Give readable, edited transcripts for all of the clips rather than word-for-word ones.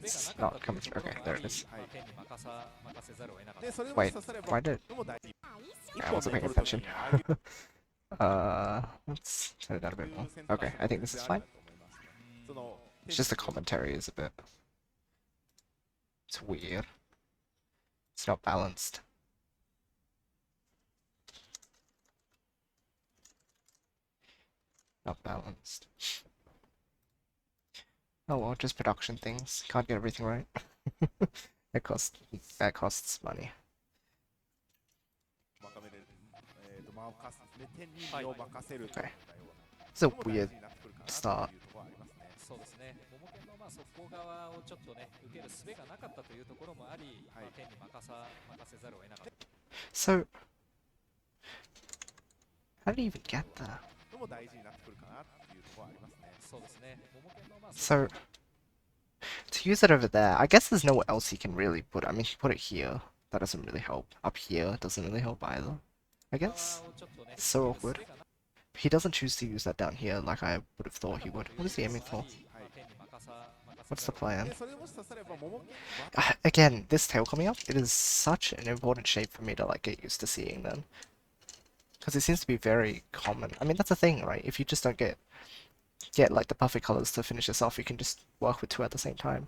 It's not coming through. Okay, there it is. Wait, why did... I wasn't paying attention. Let's turn it down a bit more. Okay, I think this is fine. It's just the commentary is a bit... It's weird. It's not balanced. Not balanced. Oh well, just production things. Can't get everything right. That costs money. Okay. It's a weird start. So, how did he even get there? So, to use it over there, I guess there's nowhere else he can really put it. I mean, he put it here. That doesn't really help. Up here doesn't really help either. I guess. It's so awkward. He doesn't choose to use that down here like I would have thought he would. What is he aiming for? What's the plan? Again, this tail coming up, it is such an important shape for me to like get used to seeing then. Because it seems to be very common. I mean, that's the thing, right? If you just don't get like the perfect colors to finish this off, you can just work with two at the same time.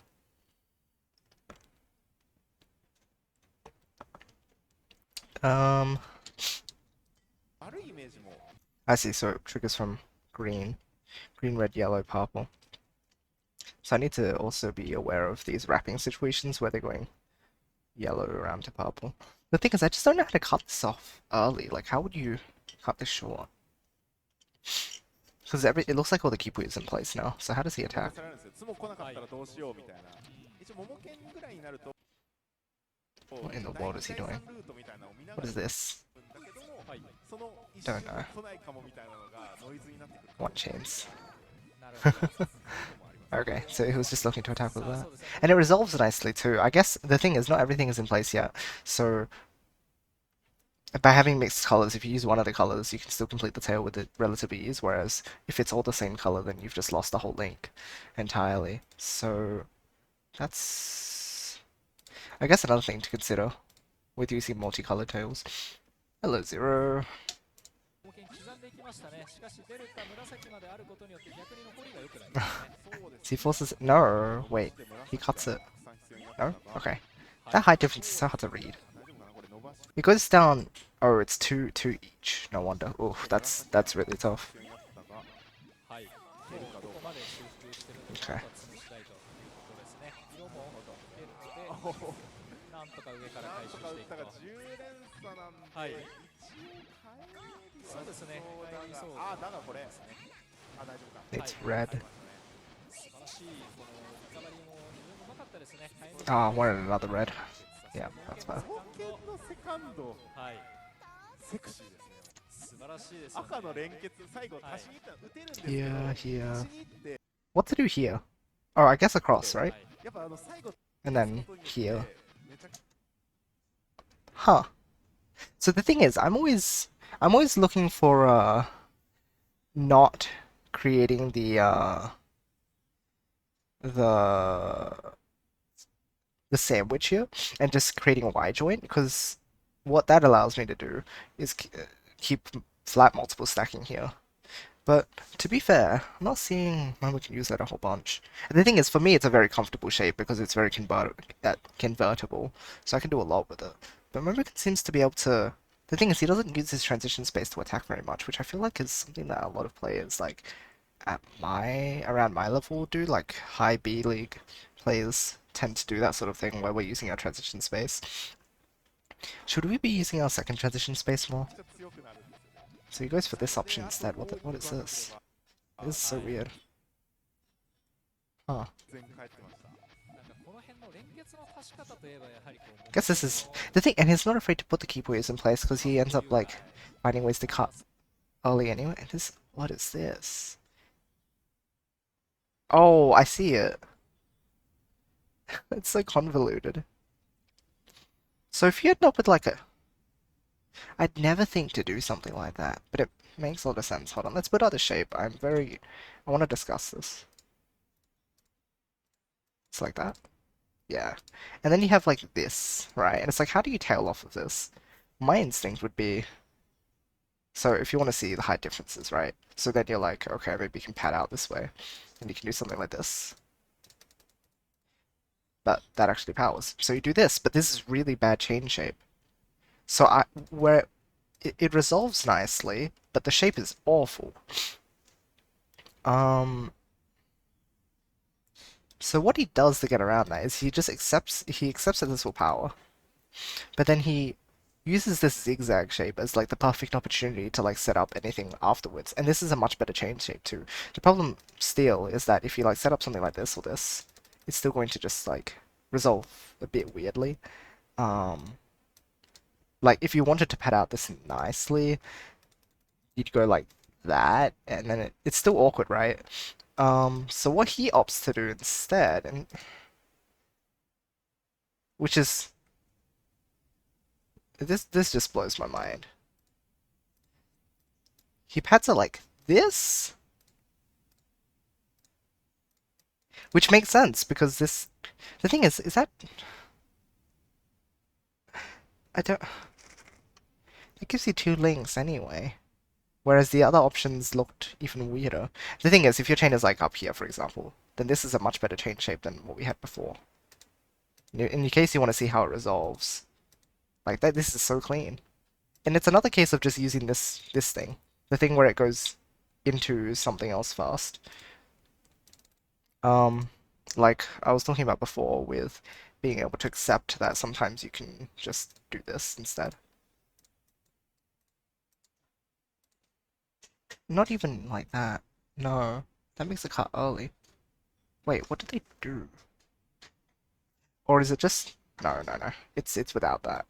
I see, so it triggers from green, red, yellow, purple. So I need to also be aware of these wrapping situations where they're going yellow around to purple. The thing is, I just don't know how to cut this off early. Like, how would you cut this short? Because it looks like all the Kipu is in place now. So how does he attack? What in the world is he doing? What is this? Don't know. What chains? Okay, so he was just looking to attack with that. And it resolves nicely too. I guess the thing is, not everything is in place yet. So by having mixed colors, if you use one of the colors, you can still complete the tail with it relative ease, whereas if it's all the same color, then you've just lost the whole link entirely. So that's, I guess, another thing to consider with using multicolored tails. Hello, Zero. He forces it. No, wait. He cuts it. No? Okay. That height difference is so hard to read. It goes down. Oh, it's two each. No wonder. Oh, that's really tough. Okay. It's red. Ah, I wanted another red. Yeah, that's better. Here. What to do here? Oh, I guess across, right? And then here. Huh. So the thing is, I'm always looking for not creating the sandwich here and just creating a Y joint, because what that allows me to do is keep flat multiple stacking here. But to be fair, I'm not seeing when we can use that a whole bunch. And the thing is, for me, it's a very comfortable shape because it's very convertible, so I can do a lot with it. But Momokin seems to be able to... The thing is, he doesn't use his transition space to attack very much, which I feel like is something that a lot of players, like, around my level do. Like, high B League players tend to do that sort of thing where we're using our transition space. Should we be using our second transition space more? So he goes for this option instead. What is this? This is so weird. Huh. Guess this is the thing, and he's not afraid to put the keep waves in place because he ends up like finding ways to cut early anyway. What is this? Oh, I see it. It's so convoluted. So if you end up with like I'd never think to do something like that, but it makes a lot of sense. Hold on, let's put out the shape. I want to discuss this. It's like that. Yeah. And then you have like this, right? And it's like, how do you tail off of this? My instinct would be, so if you want to see the height differences, right? So then you're like, okay, maybe you can pad out this way. And you can do something like this. But that actually powers. So you do this, but this is really bad chain shape. So where it resolves nicely, but the shape is awful. Um, so what he does to get around that is he accepts that this will power, but then he uses this zigzag shape as like the perfect opportunity to like set up anything afterwards. And this is a much better chain shape too. The problem still is that if you like set up something like this or this, it's still going to just like resolve a bit weirdly. Um, like if you wanted to pad out this nicely, you'd go like that, and then it's still awkward, right? So what he opts to do instead, and which is this just blows my mind. He pads it like this, which makes sense because this. The thing is that I don't. It gives you two links anyway. Whereas the other options looked even weirder. The thing is, if your chain is like up here, for example, then this is a much better chain shape than what we had before. In case you want to see how it resolves, like that, this is so clean. And it's another case of just using this thing, the thing where it goes into something else fast. Um, like I was talking about before with being able to accept that sometimes you can just do this instead. Not even like that. No, that makes the cut early. Wait, what did they do? Or is it just... No, no, no. It's without that.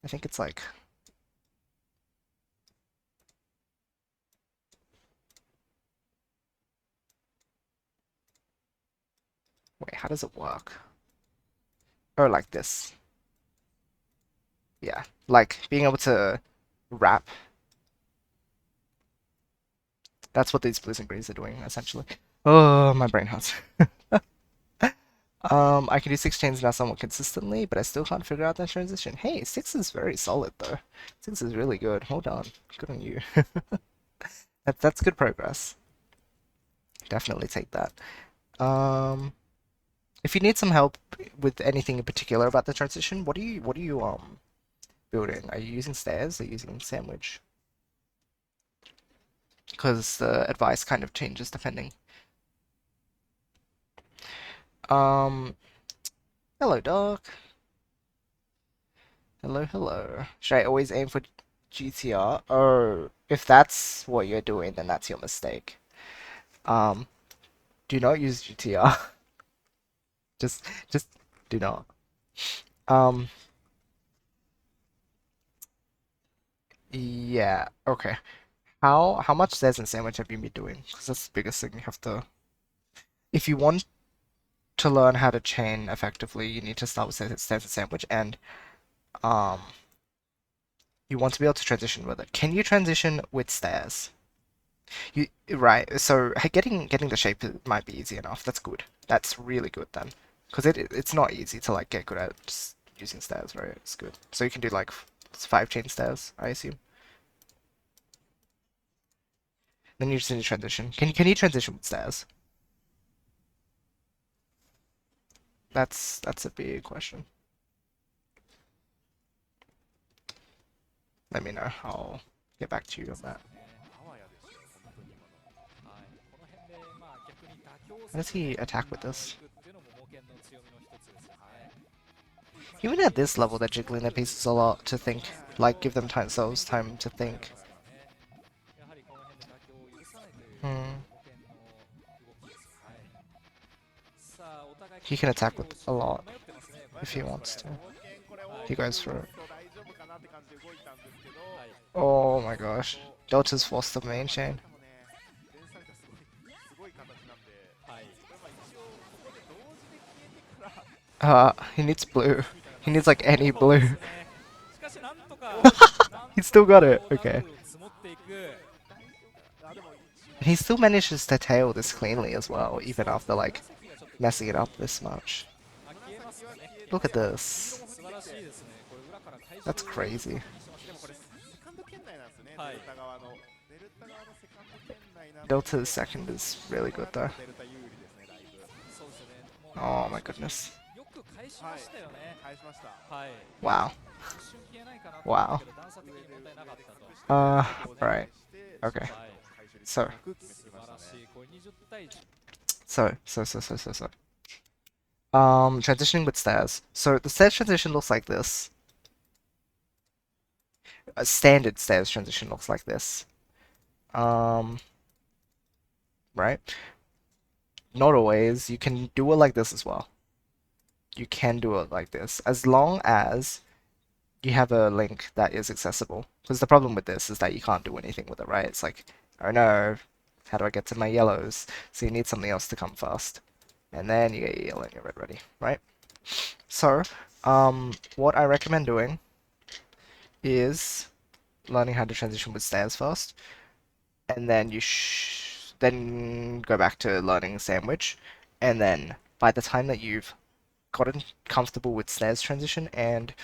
I think it's like... Wait, how does it work? Oh, like this. Yeah. Like, being able to wrap. That's what these blues and greens are doing, essentially. Oh, my brain hurts. I can do 6 chains now somewhat consistently, but I still can't figure out that transition. Hey, 6 is very solid, though. 6 is really good. Hold on. Good on you. That's good progress. Definitely take that. Um... If you need some help with anything in particular about the transition, what are you building? Are you using stairs or using sandwich? Because the advice kind of changes depending. Um, hello, Doc. Hello, hello. Should I always aim for GTR? Oh, if that's what you're doing, then that's your mistake. Um, do not use GTR. Just do not. Um, yeah, okay. How much stairs and sandwich have you been doing? Because that's the biggest thing you have to. If you want to learn how to chain effectively, you need to start with stairs and sandwich, and um, you want to be able to transition with it. Can you transition with stairs? You right? So getting the shape might be easy enough. That's good. That's really good then, because it's not easy to like get good at just using stairs, right? It's good. So you can do like 5 chain stairs, I assume. Then you just need to transition. Can you transition with stairs? That's a big question. Let me know. I'll get back to you on that. How does he attack with this? Even at this level, they're jiggling their pieces a lot to think. Like, give them themselves time to think. Hmm. He can attack with a lot if he wants to. He goes for it. Oh my gosh. Delta's forced the main chain. He needs blue. He needs like any blue. He still got it. Okay. And he still manages to tail this cleanly as well, even after like messing it up this much. Look at this. That's crazy. Delta's second is really good though. Oh my goodness. Wow. Wow. Right. Okay. So. So. Transitioning with stairs. So the stairs transition looks like this. A standard stairs transition looks like this. Um, right? Not always. You can do it like this as well. You can do it like this, as long as you have a link that is accessible. Because the problem with this is that you can't do anything with it, right? It's like, oh no, how do I get to my yellows? So you need something else to come first. And then you get your yellow and your red ready, right? So, what I recommend doing is learning how to transition with stairs first, and then then go back to learning sandwich, and then by the time that you've gotten comfortable with stairs transition and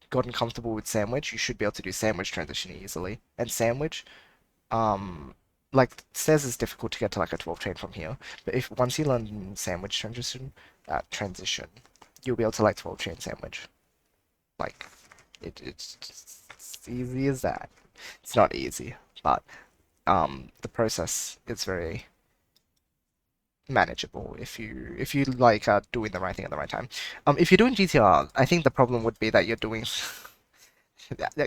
gotten comfortable with sandwich, you should be able to do sandwich transition easily. And sandwich, um, like stairs is difficult to get to like a 12 chain from here, but if once you learn sandwich transition, you'll be able to like 12 chain sandwich. Like it's just easy as that. It's not easy, but the process is very manageable if you like doing the right thing at the right time. If you're doing GTR, I think the problem would be that you're doing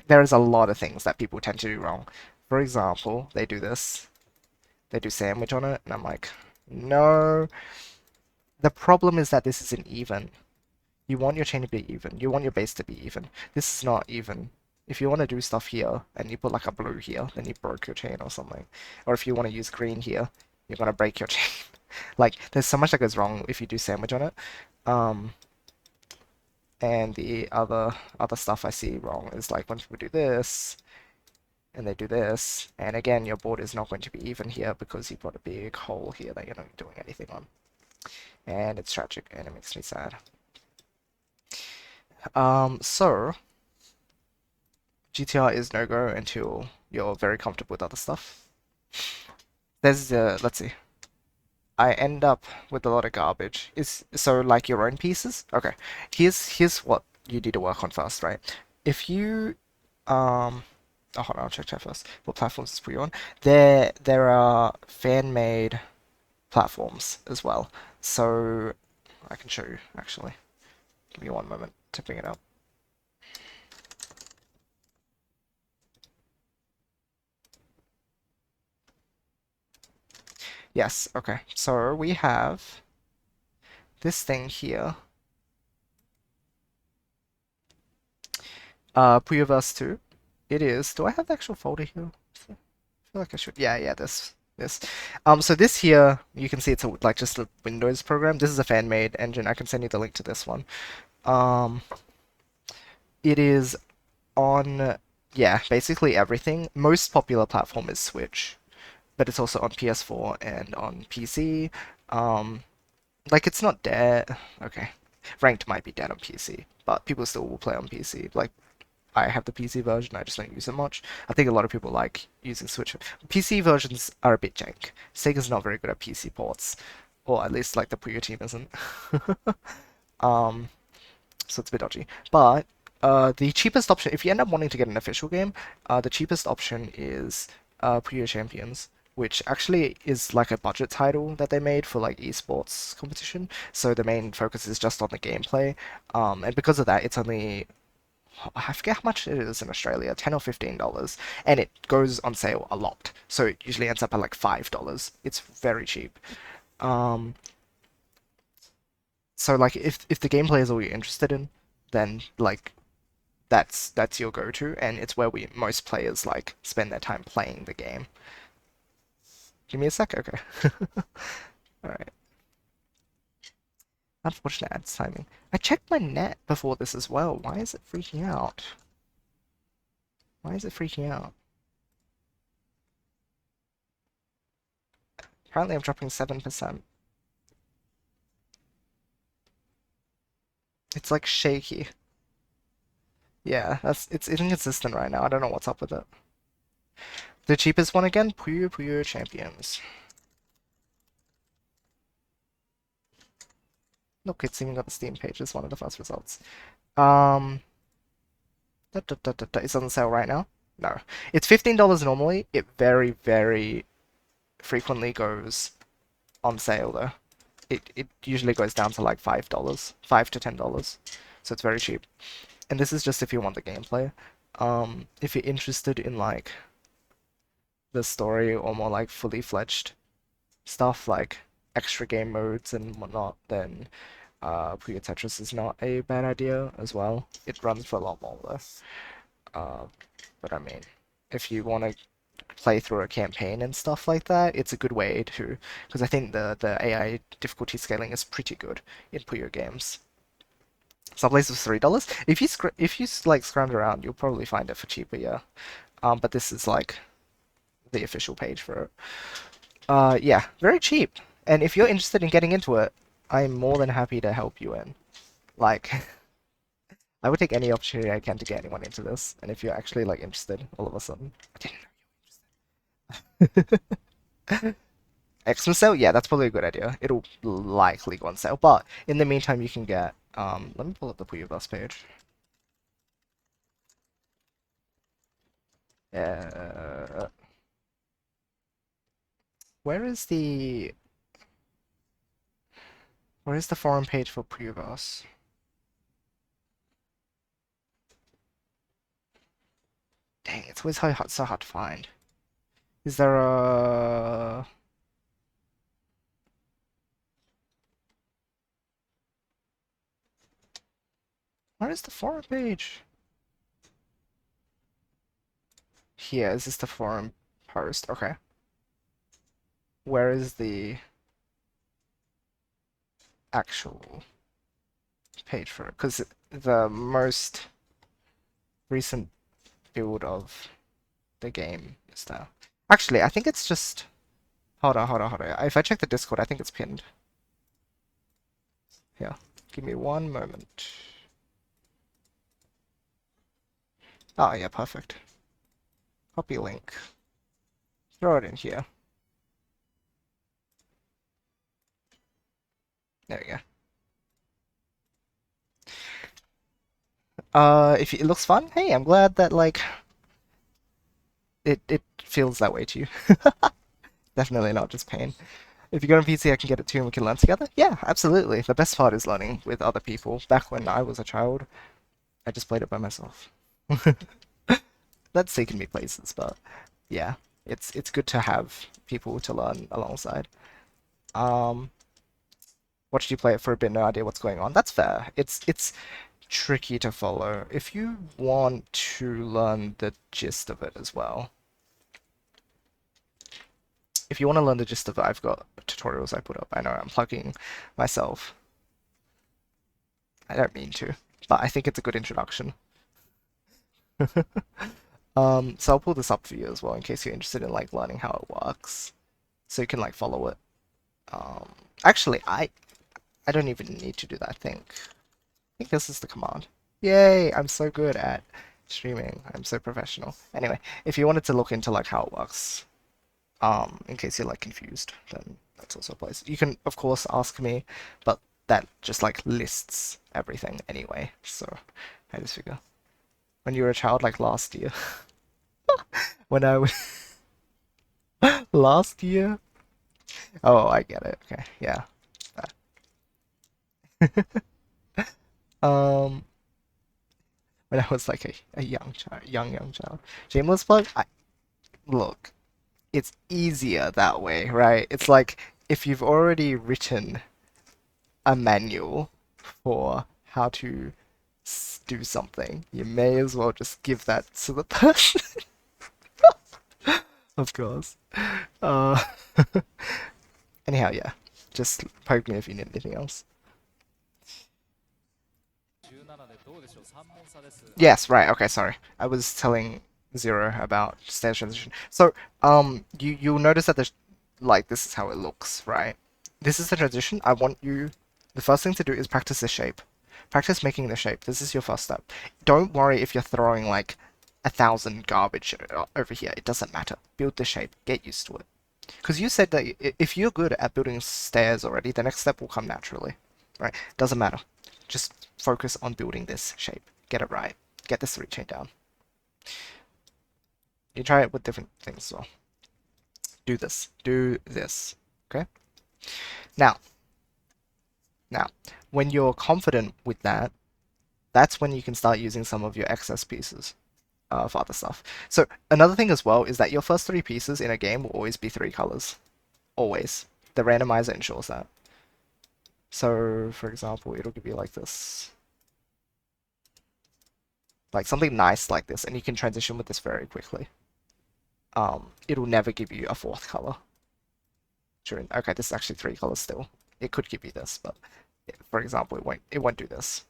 there is a lot of things that people tend to do wrong. For example, they do this, they do sandwich on it, and I'm like, no. The problem is that this isn't even. You want your chain to be even. You want your base to be even. This is not even. If you want to do stuff here and you put like a blue here, then you broke your chain or something. Or if you want to use green here, you're gonna break your chain. Like, there's so much that goes wrong if you do sandwich on it. And the other stuff I see wrong is like when people do this and they do this, and again your board is not going to be even here because you've got a big hole here that you're not doing anything on. And it's tragic and it makes me sad. So GTR is no-go until you're very comfortable with other stuff. There's let's see. I end up with a lot of garbage. Is so like your own pieces? Okay. Here's what you need to work on first, right? If you oh hold on, I'll check first. What platforms is Puyo on? There are fan-made platforms as well. So I can show you actually. Give me one moment to bring it up. Yes, okay. So we have this thing here. Puyoverse 2. It is. Do I have the actual folder here? I feel like I should. Yeah, this. So this here, you can see it's like just a Windows program. This is a fan-made engine. I can send you the link to this one. It is on, yeah, basically everything. Most popular platform is Switch, but it's also on PS4 and on PC. Like it's not dead. Okay, Ranked might be dead on PC, but people still will play on PC. Like I have the PC version, I just don't use it much. I think a lot of people like using Switch. PC versions are a bit jank. Sega's not very good at PC ports, or at least like the Puyo team isn't. um, so it's a bit dodgy. But the cheapest option, if you end up wanting to get an official game, the cheapest option is Puyo Champions, which actually is like a budget title that they made for like esports competition. So the main focus is just on the gameplay, and because of that, it's only I forget how much it is in Australia, $10 or $15, and it goes on sale a lot. So it usually ends up at like $5. It's very cheap. Um, so like if the gameplay is all you're interested in, then like that's your go-to, and it's where most players like spend their time playing the game. Give me a sec, okay. All right. Unfortunate ads timing. I checked my net before this as well. Why is it freaking out? Why is it freaking out? Apparently I'm dropping 7%. It's like shaky. Yeah, it's inconsistent right now. I don't know what's up with it. The cheapest one again, Puyo Champions. Look, it's even got the Steam page as one of the first results. It's on sale right now. No, it's $15 normally. It very, very frequently goes on sale though. It usually goes down to like $5, $5 to $10. So it's very cheap. And this is just if you want the gameplay. If you're interested in like the story or more like fully fledged stuff like extra game modes and whatnot, then Puyo Tetris is not a bad idea as well. It runs for a lot more though. But I mean, if you want to play through a campaign and stuff like that, it's a good way to, because I think the AI difficulty scaling is pretty good in Puyo games. Some places $3. If you like scrounge around, you'll probably find it for cheaper, yeah. But this is like the official page for it. Yeah, very cheap. And if you're interested in getting into it, I'm more than happy to help you in. Like, I would take any opportunity I can to get anyone into this. And if you're actually like interested, all of a sudden, I didn't know you were interested. Xmas sale, yeah, that's probably a good idea. It'll likely go on sale, but in the meantime, you can get. Let me pull up the Puyo Bus page. Uh, where is the forum page for Puyo Bus? Dang, it's always so hard to find. Is there a... Where is the forum page? Here, is this the forum post? Okay. Where is the actual page for it? Because the most recent build of the game is there. Actually, I think it's just... Hold on. If I check the Discord, I think it's pinned. Here, give me one moment. Oh, yeah, perfect. Copy link. Throw it in here. There we go. If it looks fun, hey, I'm glad that, like, it feels that way to you. Definitely not just pain. If you go on PC, I can get it too and we can learn together. Yeah, absolutely. The best part is learning with other people. Back when I was a child, I just played it by myself. That's taken me places, but yeah, it's good to have people to learn alongside. Um, Watched you play it for a bit, no idea what's going on. That's fair. It's tricky to follow. If you want to learn the gist of it as well, if you want to learn the gist of it, I've got tutorials I put up. I know I'm plugging myself. I don't mean to, but I think it's a good introduction. So I'll pull this up for you as well in case you're interested in like learning how it works, so you can like follow it. Um, Actually, I don't even need to do that. I think this is the command. Yay! I'm so good at streaming. I'm so professional. Anyway, if you wanted to look into like how it works, in case you're like confused, then that's also a place. You can of course ask me, but that just like lists everything anyway. So I just figure when you were a child, like last year, when I was last year. Oh, I get it. Okay, yeah. Um, when I was like a young child, young child. Shameless plug. Look, it's easier that way, right? It's like if you've already written a manual for how to do something, you may as well just give that to the person. Of course. Uh, Anyhow, yeah. Just poke me if you need anything else. Yes, right. Okay, sorry. I was telling 0 about stairs transition. So, you'll notice that like, this is how it looks, right? This is the transition. I want you, the first thing to do is practice this shape. Practice making the shape. This is your first step. Don't worry if you're throwing like 1,000 garbage over here. It doesn't matter. Build the shape. Get used to it. Because you said that if you're good at building stairs already, the next step will come naturally, right? Doesn't matter. Just focus on building this shape. Get it right. Get this 3 chain down. You try it with different things as well. Do this. Do this. Okay? Now, when you're confident with that, that's when you can start using some of your excess pieces for other stuff. So another thing as well is that your first 3 pieces in a game will always be 3 colors. Always. The randomizer ensures that. So, for example, it'll give you like this. Like something nice like this, and you can transition with this very quickly. It'll never give you a 4th color. Okay, this is actually 3 colors still. It could give you this, but for example, it won't do this.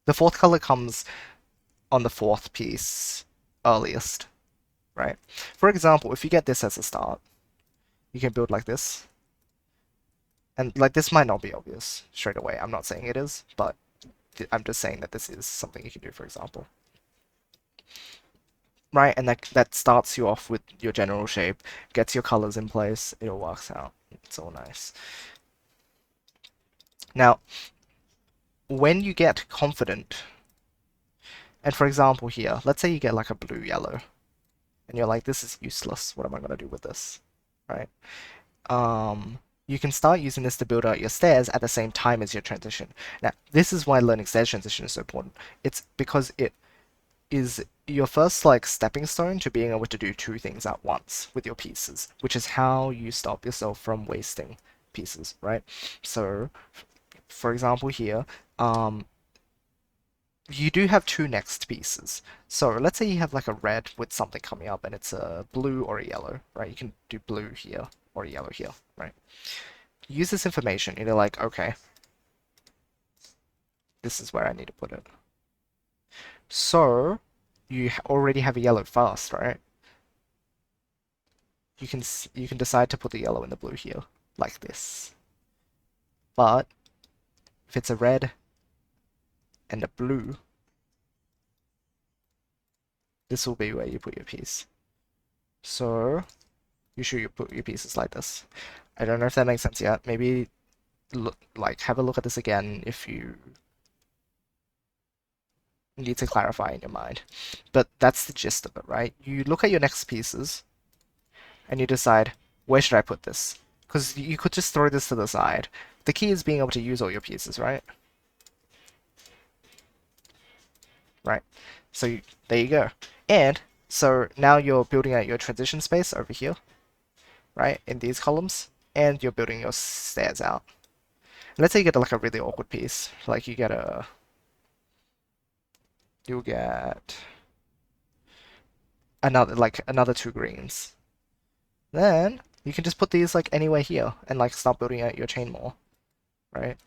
The 4th color comes on the 4th piece earliest, right? For example, if you get this as a start, you can build like this. And like this might not be obvious straight away. I'm not saying it is, but I'm just saying that this is something you can do, for example. Right, and that starts you off with your general shape, gets your colors in place, it all works out. It's all nice. Now, when you get confident, and for example here, let's say you get like a blue-yellow, and you're like, this is useless, what am I going to do with this? Right? You can start using this to build out your stairs at the same time as your transition. Now, this is why learning stairs transition is so important. It's because it is your first like stepping stone to being able to do 2 things at once with your pieces, which is how you stop yourself from wasting pieces, right? So, for example here, you do have 2 next pieces. So let's say you have like a red with something coming up and it's a blue or a yellow, right? You can do blue here or yellow here, right? Use this information and you're like, okay, this is where I need to put it. So you already have a yellow first, right? You can decide to put the yellow and the blue here, like this. But if it's a red and a blue, this will be where you put your piece. So you should put your pieces like this. I don't know if that makes sense yet. Maybe have a look at this again if you need to clarify in your mind. But that's the gist of it, right? You look at your next pieces and you decide, where should I put this? Because you could just throw this to the side. The key is being able to use all your pieces, right? Right. So there you go. And so now you're building out your transition space over here, right, in these columns, and you're building your stairs out. Let's say you get like a really awkward piece, like you'll get another 2 greens. Then you can just put these like anywhere here and like start building out your chain more, right?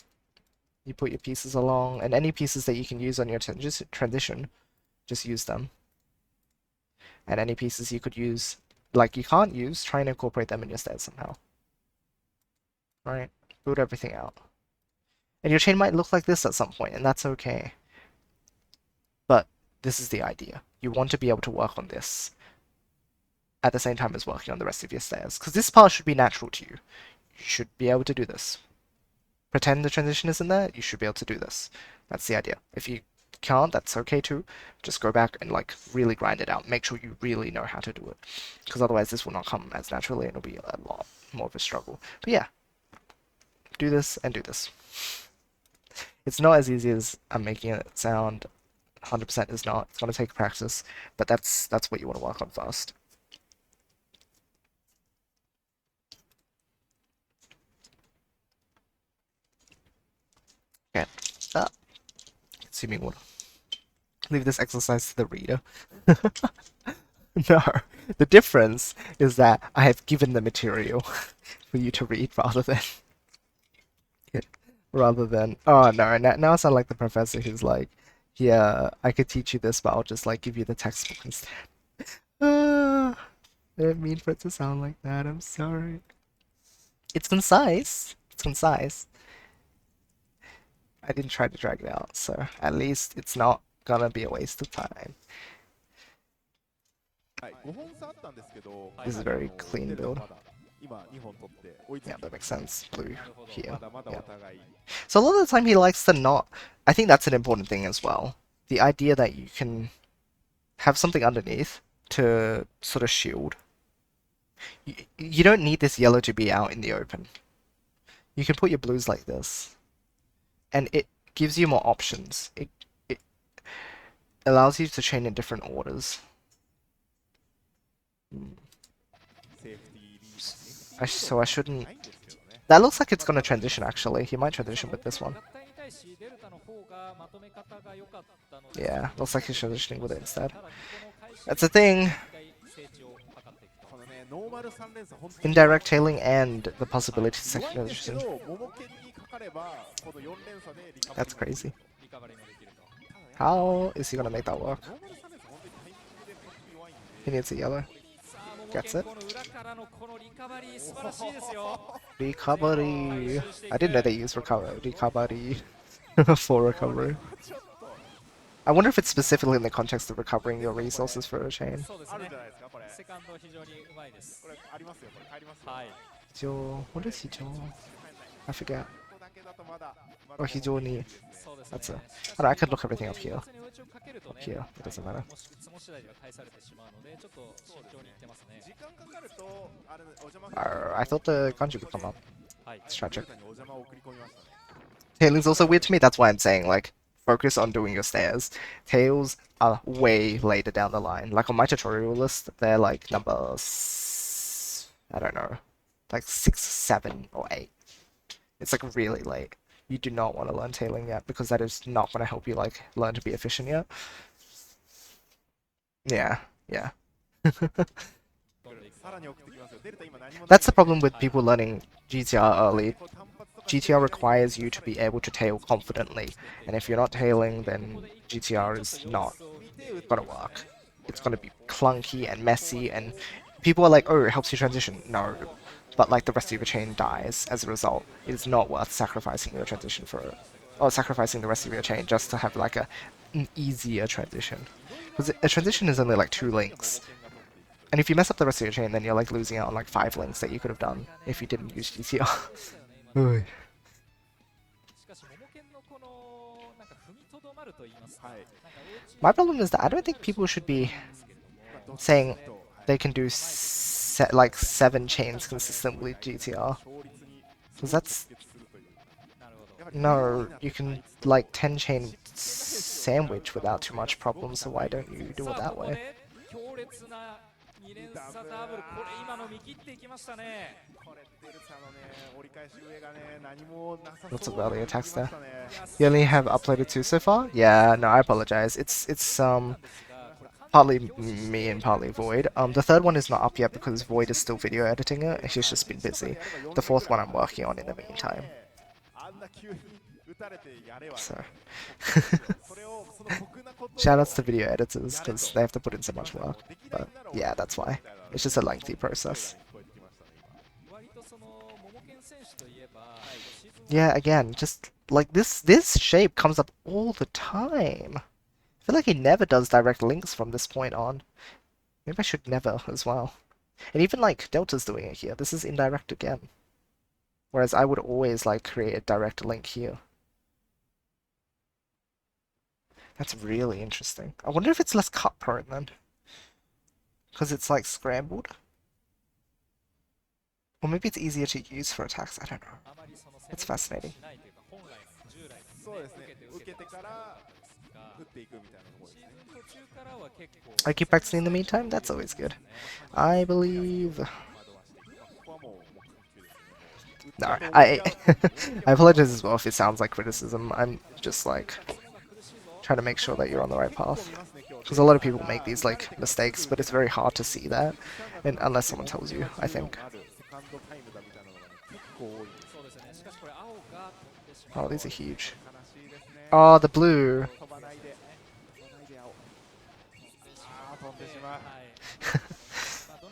You put your pieces along, and any pieces that you can use on your transition, just use them. And any pieces you could use, like you can't use, try and incorporate them in your stairs somehow. Right? Build everything out. And your chain might look like this at some point, and that's okay. But this is the idea. You want to be able to work on this at the same time as working on the rest of your stairs. Because this part should be natural to you. You should be able to do this. Pretend the transition isn't there, you should be able to do this. That's the idea. If you can't, that's okay too. Just go back and like really grind it out. Make sure you really know how to do it. Because otherwise this will not come as naturally and it'll be a lot more of a struggle. But yeah, do this and do this. It's not as easy as I'm making it sound. 100% is not. It's going to take practice, but that's what you want to work on first. Okay. Consuming water. Leave this exercise to the reader. No. The difference is that I have given the material for you to read rather than oh no, now I sound like the professor who's like, yeah, I could teach you this, but I'll just like give you the textbook instead. I didn't mean for it to sound like that. I'm sorry. It's concise. It's concise. I didn't try to drag it out, so at least it's not gonna be a waste of time. This is a very clean build. Yeah, that makes sense. Blue here. Yeah. So a lot of the time he likes to not... I think that's an important thing as well. The idea that you can have something underneath to sort of shield. You don't need this yellow to be out in the open. You can put your blues like this. And it gives you more options. It allows you to chain in different orders. So I shouldn't... That looks like it's going to transition, actually. He might transition with this one. Yeah, looks like he's transitioning with it instead. That's the thing. Indirect tailing and the possibility to second transition. That's crazy. How is he going to make that work? He needs a yellow. Gets it. Recovery. I didn't know they used recovery for recovery. I wonder if it's specifically in the context of recovering your resources for a chain. What is Hijo? I forget. Oh, Hijoni. That's a... I don't know, I could look everything up here. Up here, it doesn't matter. I thought the kanji would come up. It's tragic. Tailing's also weird to me, that's why I'm saying, like, focus on doing your stairs. Tails are way later down the line. Like, on my tutorial list, they're like number... I don't know. Like 6, 7, or 8. It's like really late. You do not want to learn tailing yet, because that is not going to help you, like, learn to be efficient yet. Yeah, yeah. That's the problem with people learning GTR early. GTR requires you to be able to tail confidently, and if you're not tailing, then GTR is not gonna work. It's gonna be clunky and messy, and people are like, oh, it helps you transition. No. But like the rest of your chain dies as a result. It is not worth sacrificing your transition for it. Or sacrificing the rest of your chain just to have like an easier transition. Because a transition is only like 2 links. And if you mess up the rest of your chain, then you're like losing out on like 5 links that you could have done if you didn't use GTR. My problem is that I don't think people should be saying they can do like 7 chains consistently GTR. Because that's... No, you can like 10 chain sandwich without too much problem, so why don't you do it that way? Lots of early attacks there. You only have uploaded 2 so far? Yeah, no, I apologize. It's partly me and partly Void. The third one is not up yet because Void is still video editing it. He's just been busy. The 4th one I'm working on in the meantime. So, shoutouts to video editors because they have to put in so much work. But yeah, that's why. It's just a lengthy process. Yeah, again, just like this shape comes up all the time. I feel like he never does direct links from this point on. Maybe I should never as well. And even like Delta's doing it here. This is indirect again. Whereas I would always like create a direct link here. That's really interesting. I wonder if it's less cut prone then. Because it's like scrambled. Or maybe it's easier to use for attacks. I don't know. It's fascinating. I keep practicing in the meantime? That's always good. I believe... No, I apologize as well if it sounds like criticism. I'm just like trying to make sure that you're on the right path. Because a lot of people make these like mistakes, but it's very hard to see that, and unless someone tells you, I think. Oh, these are huge. Oh, the blue.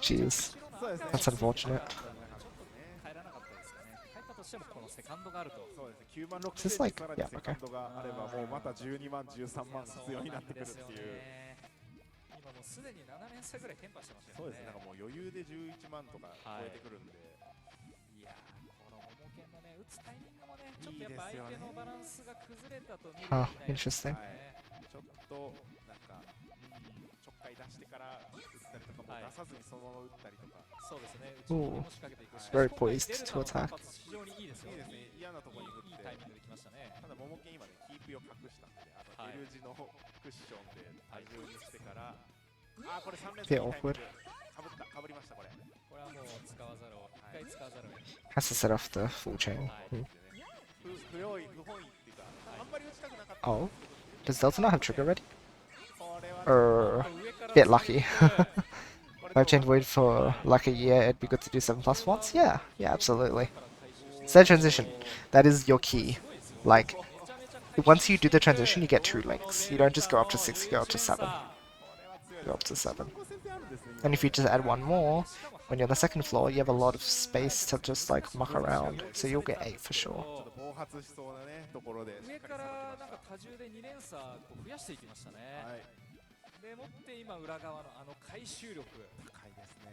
Jeez, そうですね。that's unfortunate. ちょっと帰らなかったですかね。帰ったとしてもこのセカンドがあると。そうですね。9万 Is this 6000に like さらに yeah, セカ okay. ンドがあればもうまた12万13万必要になってくるっていう。今もうすでに7連戦ぐらいテンパしてますよね。そうですね。なんかもう余裕で11万とか超えてくるんで。いやー、このモモケンのね、打つタイミングもね、ちょっとやっぱ相手のバランスが崩れたと見るべ Oh, きないですね。 interesting. ちょっとなんか、ちょっかい出してから打ったりとかも出さずにそのまま打ったりとか。そうですね。内にも仕掛けていく。 Very poised to attack. 非常にいいですよ。いいですね。嫌なところに打って。いいタイミングできましたね。ただ、モモケン今ね、キープを隠したんで、L 字のクッションで多重にしてから、これ3連戦いいタイミング。かぶりました、これ。これはもう使わざるを、一回使わざるを。 Has to set off the full chain. 不用意、不本意っていうか、あんまり打ちたくなかった。Oh, does Delta not have trigger ready? これは Bit lucky. I've chained Void for like a year, it'd be good to do 7 plus once? Yeah, yeah, absolutely. Set transition. That is your key. Like, once you do the transition, you get 2 links. You don't just go up to 6, you go up to 7. You go up to 7. And if you just add 1 more, when you're on the 2nd floor, you have a lot of space to just like muck around. So you'll get 8 for sure. 暴発しそうなね、ところで。上からなんか多重で2連鎖こう増やしていきましたね。でもって今裏側の回収力高いですね。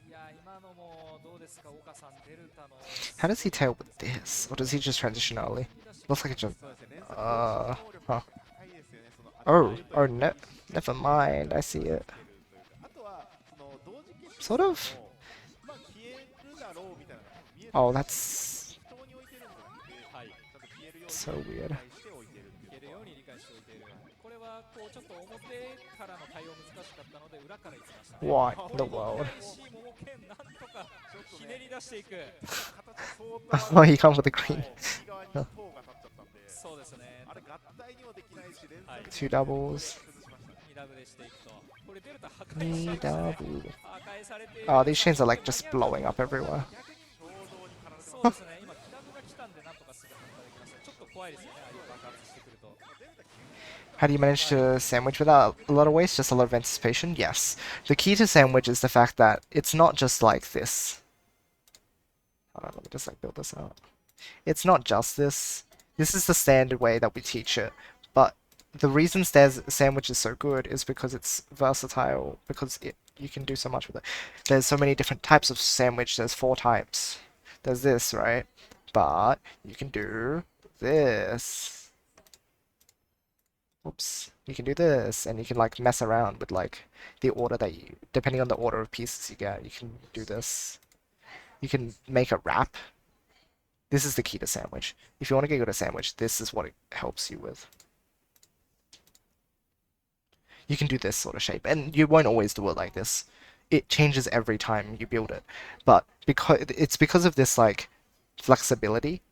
いや今のもどうですか岡さんデルタの How does he tail with this? Or does he just transition early? Looks like it just... huh. Oh, never mind, I see it. Sort of? Oh, that's... so weird. 消えるように理解しておいている。これはこうちょっと表からの対応難しかったので裏から行きましたね。 What in the world? モモケンなんとかひねり出していく。 Oh, he comes with the green. そうですね。 2 doubles. 2ダブでしていくと。これデルタ破2壊されて double. 破壊されている。 Oh, these chains are like just blowing up everywhere. そうですね。今キダブが来たんでなんとかすぐ反対できました。ちょっと怖いですよね。ああいう爆発してくると。 How do you manage to sandwich without a lot of waste? Just a lot of anticipation? Yes. The key to sandwich is the fact that it's not just like this. Hold on, let me just like build this out. It's not just this. This is the standard way that we teach it. But the reason sandwich is so good is because it's versatile, because you can do so much with it. There's so many different types of sandwich. There's 4 types. There's this, right? But you can do this. Oops. You can do this, and you can like mess around with like the order that you, depending on the order of pieces you get, you can do this. You can make a wrap. This is the key to sandwich. If you want to get good at sandwich, this is what it helps you with. You can do this sort of shape, and you won't always do it like this. It changes every time you build it, but because of this like flexibility,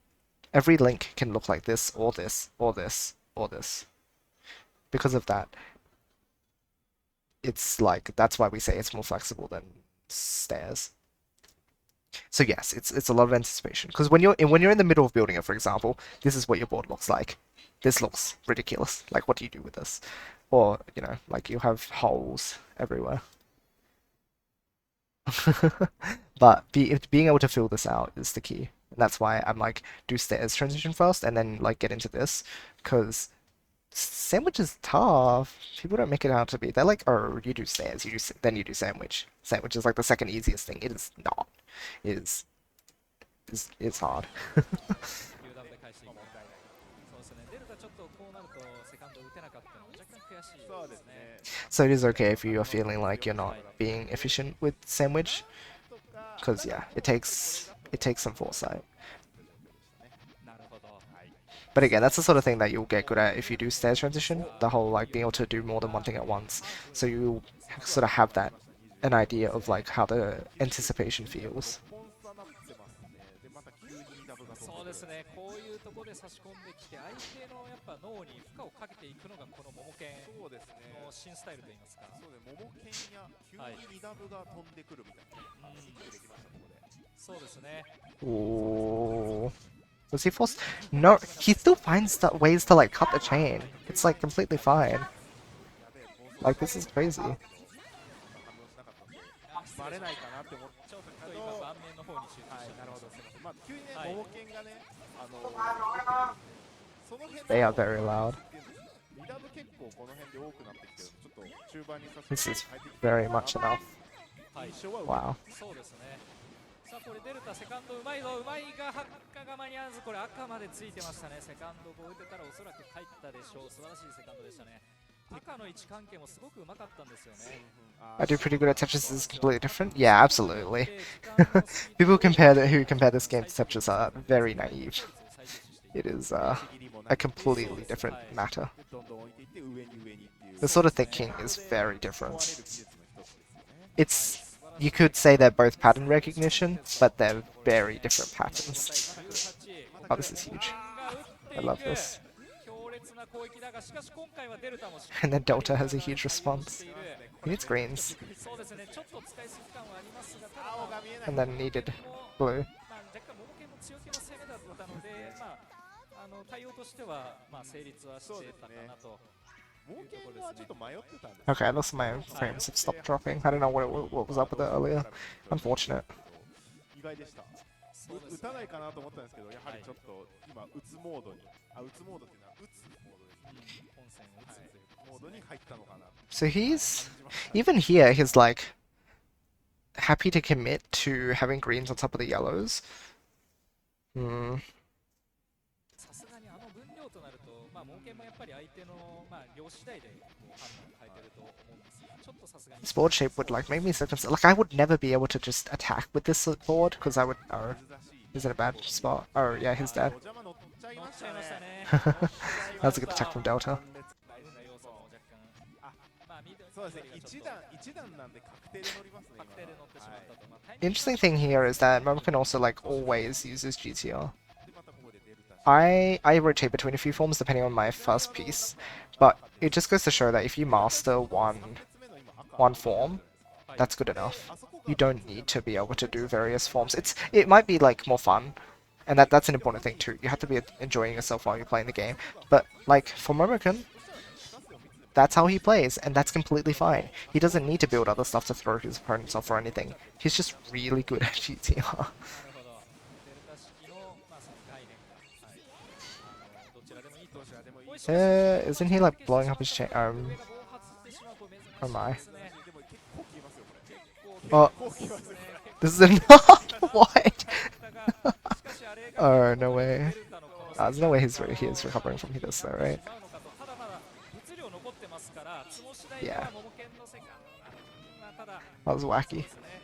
every link can look like this, or this, or this, or this. Because of that, it's like, that's why we say it's more flexible than stairs. So yes, it's a lot of anticipation, because when you're in the middle of building it, for example, this is what your board looks like. This looks ridiculous. Like, what do you do with this? Or, you know, like you have holes everywhere. But being able to fill this out is the key. And that's why I'm like, do stairs transition first and then like get into this, because sandwich is tough. People don't make it out to be. They're like, oh, you do stairs, then you do sandwich. Sandwich is like the second easiest thing. It is not. It's hard. So it is okay if you are feeling like you're not being efficient with sandwich, because yeah, it takes some foresight. But again, that's the sort of thing that you'll get good at if you do stairs transition, the whole like being able to do more than one thing at once. So you sort of have an idea of like how the anticipation feels. そうですね。こういうところで差し込んできて相手のやっぱ脳に負荷をかけていくのがこのモモケンの新スタイルといいますか。そうですね。モモケンや急に2ダブが飛んでくるみたいな。できましたここで。そうですね。 Ooh. Was he forced? No, he still finds ways to like cut the chain. It's like completely fine. Like, this is crazy. バレないかなって思ったちょっとけど、今盤面の方に集中はい、してなるほど、すみません。まあ、急にね、はいモモケンがね、打ってくるんで、その辺 They の are very loud. リダブ結構この辺で多くなってきてるので、ちょっと中盤にさせ This て is 入ってきて very much enough. はい印象は受け Wow. そうですねさあこれデルタセカンドうまいぞうまいがハッカが間に合わずこれ赤までついてましたねセカンドを打てたらおそらく帰ったでしょう素晴らしいセカンドでしたね赤の位置関係もすごくうまかったんですよね I do pretty good at Tetris is completely different. Yeah, absolutely. People who compare this game to Tetris are very naive. It is a completely different matter. でどんどん置いていって上に上にっていう The sort of thinking is very 壊れ different. る技術の一つですよね。 It's you could say they're both pattern recognition, but they're very different patterns. Oh, this is huge. I love this. 強烈な攻撃だがしかし今回はデルタも And then Delta has a huge response. している He needs greens, そうですねちょっと使いすぎ感はありますがただ青が見えない and then needed blue. まあ、若干モモケンも強気の攻めだったので、まあ、対応としては、まあ、成立はしてたかなと。モモケンはちょっと迷ってたんです Okay, I lost my frames. Have stopped dropping. I don't know what was up with it earlier. Unfortunate. 意外でした。打たないかなと思ったんですけど、やはりちょっと今打つモードに、打つモードっていうのは打つモードですね。本戦を打つというモードに入ったのかな。 So he's even here. He's like happy to commit to having greens on top of the yellows. Hmm. さすがにあの分量となると、まあ、モモケンもやっぱり相手の、まあ、量次第でこう判断を変えてると思うんですが、ちょっとさすがに。 This board shape would like make me circumcised. Like I would never be able to just attack with this board because I would. Oh, he's in a bad spot. Oh yeah, he's dead. お邪魔乗っちゃい乗っちましたね。ゃいましたね。 That was a good attack from Delta. 大事な要素も若干。あ、まあ、緑そうですね。緑がちょっと一段なんで確定で乗りますね。確定で乗ってしまったと。まあ、タイ The ミング interesting thing here is that Momo can also like always uses GTR. でまたここでデルタして I rotate between a few forms depending on my first piece, but it just goes to show that if you master one つ目の今赤 one form, that's good enough. You don't need to be able to do various forms. It might be like more fun, and that's an important thing too. You have to be enjoying yourself while you're playing the game. But like for Momoken, that's how he plays, and that's completely fine. He doesn't need to build other stuff to throw his opponents off or anything. He's just really good at GTR. なるほど。デルタ式の、まあ、その概念が、はい、どちらでもいいと。Isn't he like blowing up his chain? 上が暴発してしまうと珍しい Oh my. ですね。でも結構消えますよこれ。結構 Oh, こう消えますよこれ。 this is enough. What? しかしあれが Oh no way. デルタのこの There's no way he is recovering from this though, right? しまうのかと。ただまだ物量残ってますから、ツモ次第で Yeah. はモモケンのセカンドが、まあ、ただ That was wacky. ですね。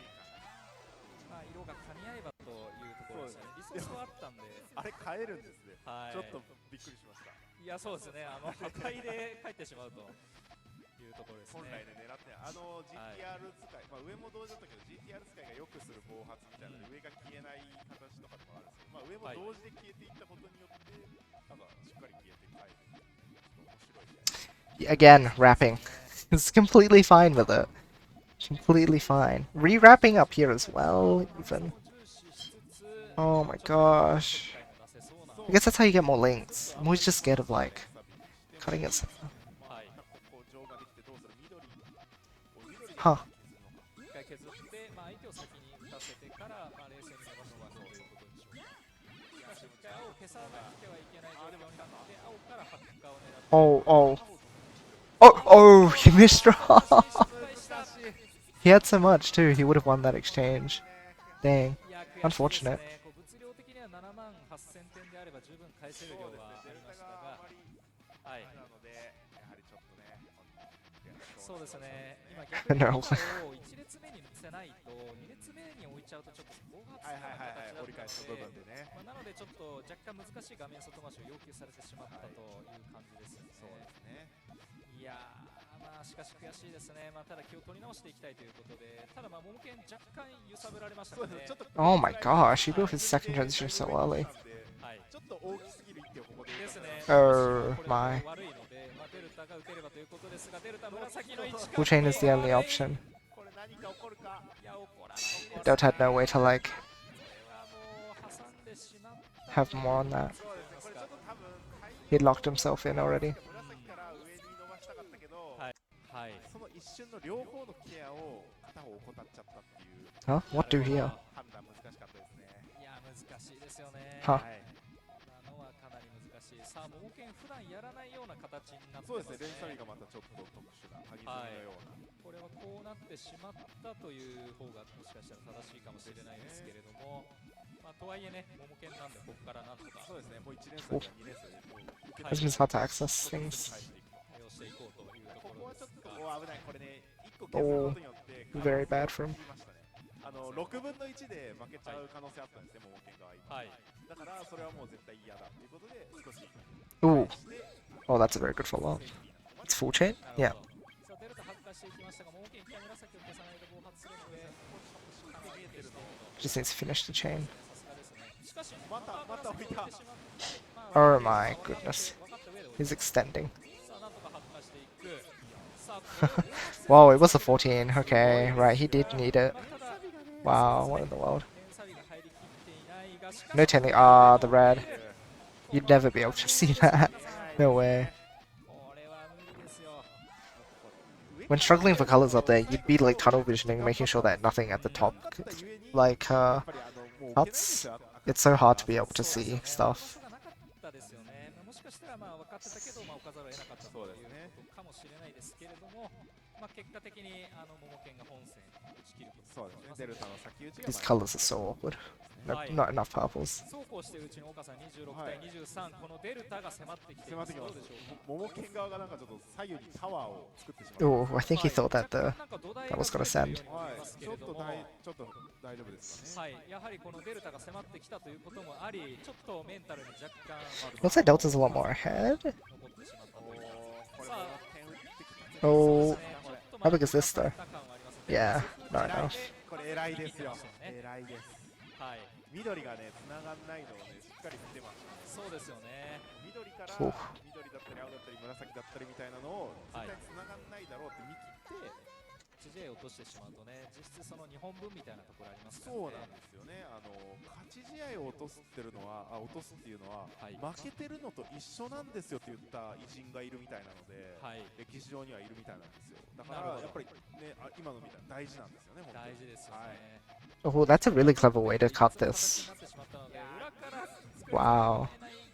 まあ色が噛み合えばというところですね。リソースはあったんで、あれ変えるんですね。はい。ちょっとびっくりしました。いやそうですね。破壊で帰ってしまうというところですね。本来ね狙ってないGTR 使い、まあ上も同時だったけど GTR 使いがよくする暴発みたいなので上が消えない形とかでもあるんですけど、まあ上も同時で消えていったことによってなんかしっかり消えて帰る。ちょっと面白いね。 Again, wrapping. It's completely fine with it. Completely fine. Re-wrapping up here as well, even. Oh my gosh. I guess that's how you get more links. I'm always just scared of like cutting it. はい。こう上ができてどうする緑緑 Huh. 一回削って、まあ、相手を先に打たせてから、まあ、冷静に伸ばしていくということでしょうか。しかし、一回青を消さなくてはいけない状況になって、青からハッカーを狙って、 Oh, oh. Oh, he missed. 失敗した。 He had so much too. He would have won that exchange. Dang. いや、悔しいです Unfortunate. ね。こう物量的には7万8000点であれば十分返せる量はありましたが、はい。なのでやはりちょっとねそうですね。今逆に No. 赤を1列目に乗せないと、2列目に置いちゃうとちょっと暴発はいするはいはいはい折り返しの部分で、でねまあ、なのでちょっと若干難しい画面外回しを要求されてしまったという感じですよね。そうですねいやー、まあしかし悔しいですね。まあただ気を取り直していきたいということで、ただまあモモケン若干揺さぶられましたので、そうですちょっと Oh my gosh, he built his second transition so early. はい。ちょっと大きすぎる一手をここでですね。 Oh これ my. 悪いので、まあデルタが打てればということですが、デルタ紫の位置 Blue chain is the only option. これ何か起こるかいや怒らないですね。 Delta had no way to like これはもう挟んでしまった have more on that. そうですねこれちょっと多分 He'd locked himself in already. 紫から上に伸ばしたかったけどはいははい。その一瞬の両方のケアを片方怠っちゃったっていう Huh? What do here? 判断難しかったですね。いや難しいですよね。ははい。今のはかなり難しい。さあモモケン普段やらないような形になってそうますね。ですね、連鎖がまたちょっと特殊な萩積みのような、これはこうなってしまったという方がもしかしたら正しいかもしれないですけれども、まあ、とはいえね、モモケンなんでここからなんとかそうですね、もう1連鎖から2連鎖でもう受け It's て just hard to access 返 things. していく対応していこうというとここはころですちょっとが、危ない、これね、1個削ることによって可能 Very 性 bad が for him. 減りましたね。6分の1で負けちゃう可能性あったんですね、モモケン側今。はい。だからそれはもう絶対嫌だということで、少し Ooh. して、 Oh, that's a very good follow up. セーフティーなのか It's full chain? な Yeah. るほど。さあデルタ発火していきましたが、モモケン一回紫を消さないと暴発するので、ここにちょっと見えてるの。 Just needs to finish the chain. さすがですね。しかし、また置いた。 Oh my goodness. He's extending. さあなんとか発火していく。さあこれを Whoa, it was a 14. Okay, right, he did need it. ただ Wow, what in the world? 連鎖日が入りきっていないが、しかし No tailing. Ah, the red. You'd never be able to see that. No way. これは無理ですよ。 When struggling for colors up there, you'd be like tunnel visioning, making sure that nothing at the top, like, cuts. It's so hard to be able to see stuff. なかったですよね。もしかしたらまあ分かってたけど、まあ、置かざるを得なかったということかもしれないですけれども、まあ、結果的にモモケンが本戦打ち切ることそうですね、デルタの先打ちが These colors are so awkward. No, not enough purples. そうこうしているうちに岡さん26対23、このデルタが迫ってきています。迫ってきますどうでしょうか。モモケン側がなんかちょっと左右にタワーを作ってしまう。 Oh, I think he thought that that was gonna send. はい、ちょっと大丈夫ですかね。はい、やはりこのデルタが迫ってきたということもあり、ちょっとメンタルに若干 Looks like Delta's a lot more ahead. 残ってしまったという。これさあも点打ってきた。 Oh, ちょっと how big is this though? 感はありますね。 Yeah, not 偉い enough. これ偉いですよ。偉いです。はい、緑がね、繋がんないのをね、しっかり見てました。そうですよね。緑からほう緑だったり青だったり紫だったりみたいなのを絶対繋がんないだろうって見切って、 8J 落としてしまうとね、実質その2本分みたいなところありますからね。そうなんですよね。勝ち試合を落とすっていうのは、落とすっていうのは、はい負けてるのと一緒なんですよって言った偉人がいるみたいなので、はい、歴史上にはいるみたいなんですよ。だかなるほどらやっぱりね、今のみたいな大事なんですよね。本当に大事ですよね。 Oh, that's a really clever way to cut this. なってしまったので、裏から作り Wow.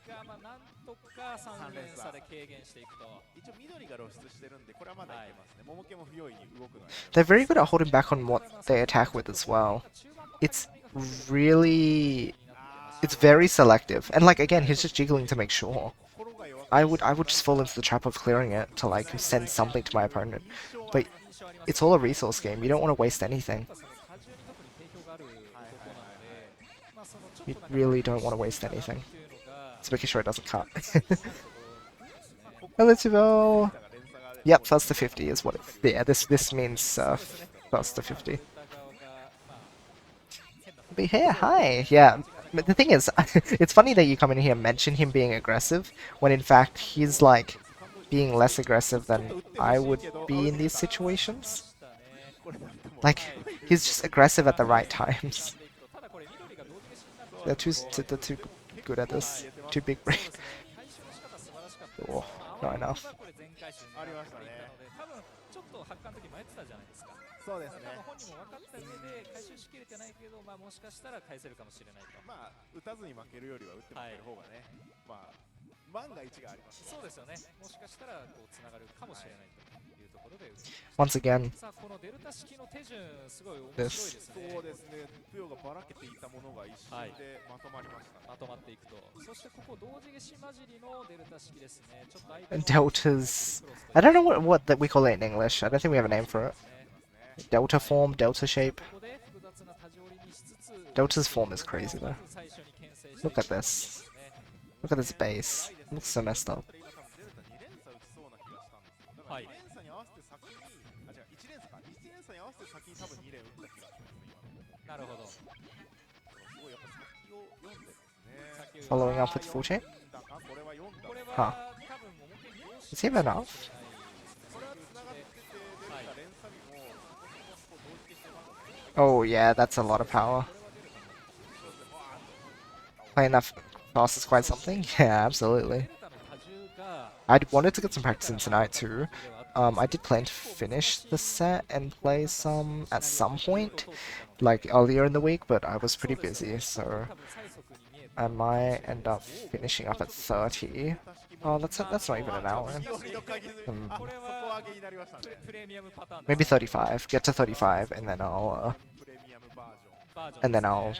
が、まあ、なんとか3連鎖で軽減していくと。一応緑が露出してるんで、これはまだいけますね。桃家も不用意に動くのは。 They're very good at holding back on what they attack with as well. It's really, it's very selective. And like again, he's just jiggling to make sure. I would just fall into the trap of clearing it to like send something to my opponent. But it's all a resource game. You don't want to waste anything. You really don't want to waste anything. Just making sure it doesn't cut. Eligible. Yep, first to 50 is what it. Yeah, this means first to 50. But here, hi. Yeah, but the thing is, it's funny that you come in here and mention him being aggressive when in fact he's like being less aggressive than I would be in these situations. Like he's just aggressive at the right times. They're too good at this. Too big brain. Oh, not enough. ありましたね。多分ちょっと発汗の時迷ってたじゃないですか。そうですね。本人も分かった上で回収しきれてないけど、まあ、もしかしたら返せるかもしれないと。まあ打たずに負けるよりは打って負ける方がね、まあ万が一があります。そうですよね。もしかしたらこうつながるかもしれないというところで。 Once again, さあこのデルタ式の手順すごい面白いですね。そうですね。プヨがばらけていたものが一瞬でまとまりましたね。まとまっていくと。そしてここ同時消し混じりのデルタ式ですね。ちょっと相手 and の deltas. I don't know what that we call it in English. I don't think we have a name for it. Delta form, delta shape. ここで複雑な多条理にしつつ Delta's form is crazy though. 最初に牽制して Look at this. Look at this base. It looks so messed up. はい。 2連鎖に合わせて先に、あ、違う、1連鎖か。1連鎖に合わせて先に多分2連打った気がしますね、今の。なるほど。すごいやっぱ先を読んでますね。 Following up with full chain. これは読んだ。これは Huh. 多分モモケン両 Is he have enough? これは繋がってて、出た連鎖日もそこそこ同時してますね。 Oh yeah, that's a lot of power. Playing that fast is quite something. Yeah, absolutely. デルタの多重が I wanted to get some practice in tonight too, I did plan to finish the set and play some at some point, like earlier in the week, but I was pretty busy, so I might end up finishing up at 30. Oh, that's not even an hour. Um, maybe 35. Get to 35, and then I'll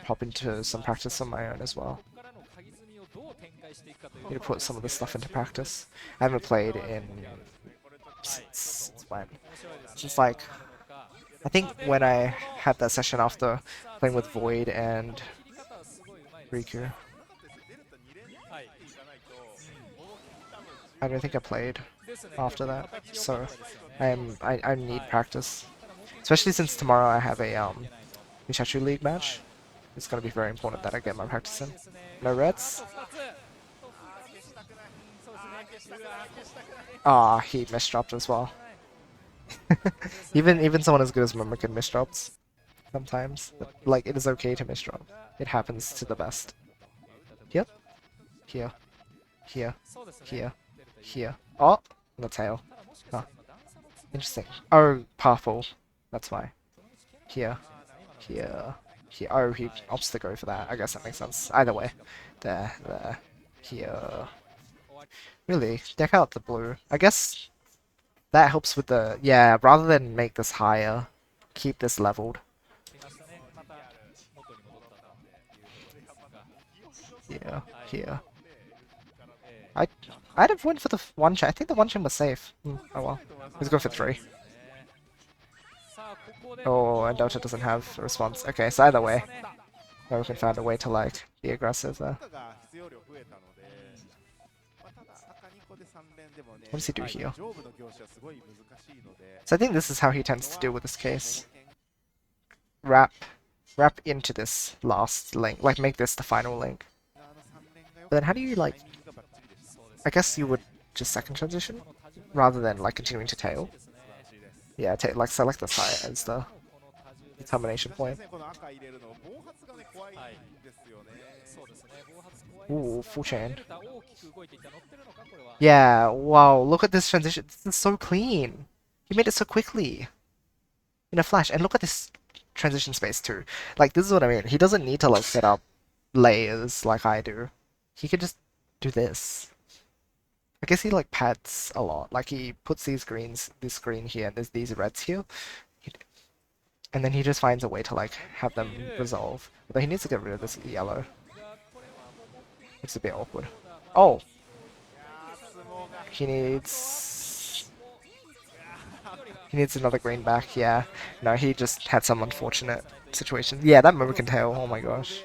hop into some practice on my own as well. Need to put some of this stuff into practice. I haven't played in since when? Since like I think when I had that session after playing with Void and Riku. I don't think I played after that, so I need practice, especially since tomorrow I have a YoshiAU League match. It's gonna be very important that I get my practice in. No reds. Ah, he misdropped as well. Even someone as good as Momo can misdrops sometimes. But, like, it is okay to misdrop. It happens to the best. Here, here, here, here, here. Oh, the tail. Huh. Interesting. Oh, purple. That's why. Here, here, here. Oh, he opts to go for that. I guess that makes sense. Either way. There, there, here. Really, deck out the blue. I guess that helps with the... Yeah, rather than make this higher, keep this leveled. Here, here. I'd have went for the one chain. I think the one chain was safe. Oh well. Let's go for 3. Oh, and Dota doesn't have a response. Okay, so either way, we can find a way to like be aggressive there. What does he do here? So I think this is how he tends to deal with this case. Wrap into this last link, like make this the final link. But then how do you like... I guess you would just second transition, rather than like continuing to tail. Yeah, like select this high as the termination point. Ooh, full chain. Yeah, wow, look at this transition. This is so clean. He made it so quickly. In a flash. And look at this transition space too. Like, this is what I mean. He doesn't need to like set up layers like I do. He could just do this. I guess he like pads a lot. Like he puts these greens, this green here, and there's these reds here. And then he just finds a way to like have them resolve. Although he needs to get rid of this yellow. It's a bit awkward. Oh! He needs another green back, yeah. No, he just had some unfortunate situation. Yeah, that Momo can tail, oh my gosh.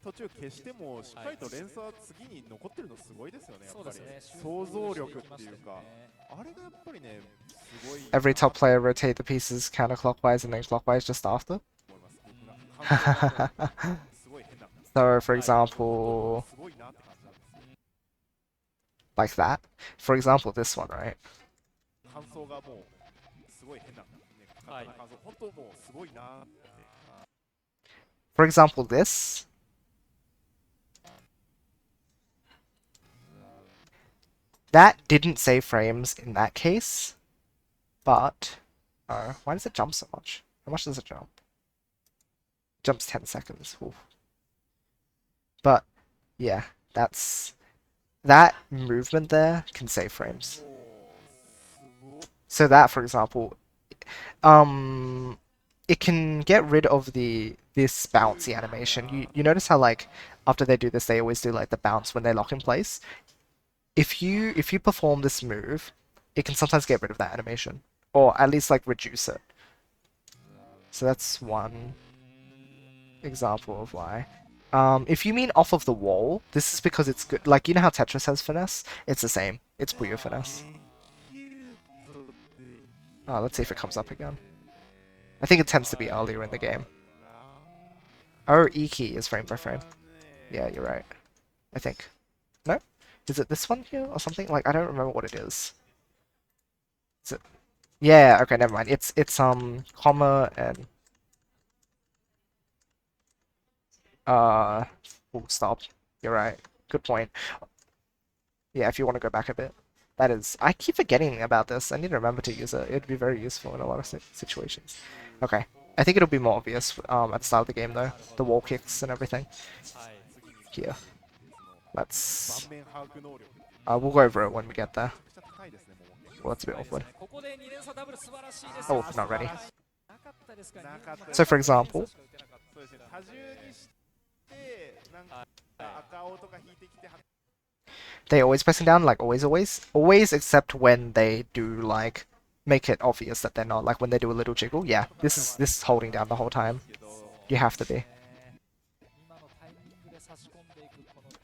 途中消してもしっかりと連鎖は次に残ってるのすごいですよね。やっぱり想像力っていうか、あれがやっぱりね、すごい。Every top player rotate the pieces counterclockwise and then clockwise just after. So, for example, like that. For example, this one, right? For example, this. That didn't save frames in that case, but... why does it jump so much? How much does it jump? It jumps 10 seconds. Ooh. But, yeah, that movement there can save frames. So that, for example, it can get rid of this bouncy animation. You notice how, like, after they do this, they always do, like, the bounce when they lock in place? If you perform this move, it can sometimes get rid of that animation, or at least like reduce it. So that's one example of why. If you mean off of the wall, this is because it's good. Like, you know how Tetris has finesse? It's the same. It's Puyo finesse. Oh, let's see if it comes up again. I think it tends to be earlier in the game. Oh, E key is frame by frame. Yeah, you're right. I think. No? Is it this one here or something? Like, I don't remember what it is. Is it? Yeah, okay, never mind. It's comma and full stop. You're right. Good point. Yeah, if you want to go back a bit. That is, I keep forgetting about this. I need to remember to use it. It'd be very useful in a lot of situations. Okay. I think it'll be more obvious at the start of the game though. The wall kicks and everything. はい Here. 盤 Let's... 面把握能力っていう we'll go over it when we get there. めちゃくちゃ高いですね、ももけん。 Well, that's a bit はいです awkward. ねここで2連鎖ダブル素晴らしいです Oh, not ready. なかったですかなかったです So for example, そうですね、多重にして、なんか赤青とか引いてきて、 they always pressing down, like always, always, always, except when they do like make it obvious that they're not. Like when they do a little jiggle. Yeah, this is holding down the whole time. You have to be. 今のタイミングで差し込んでいくこのデ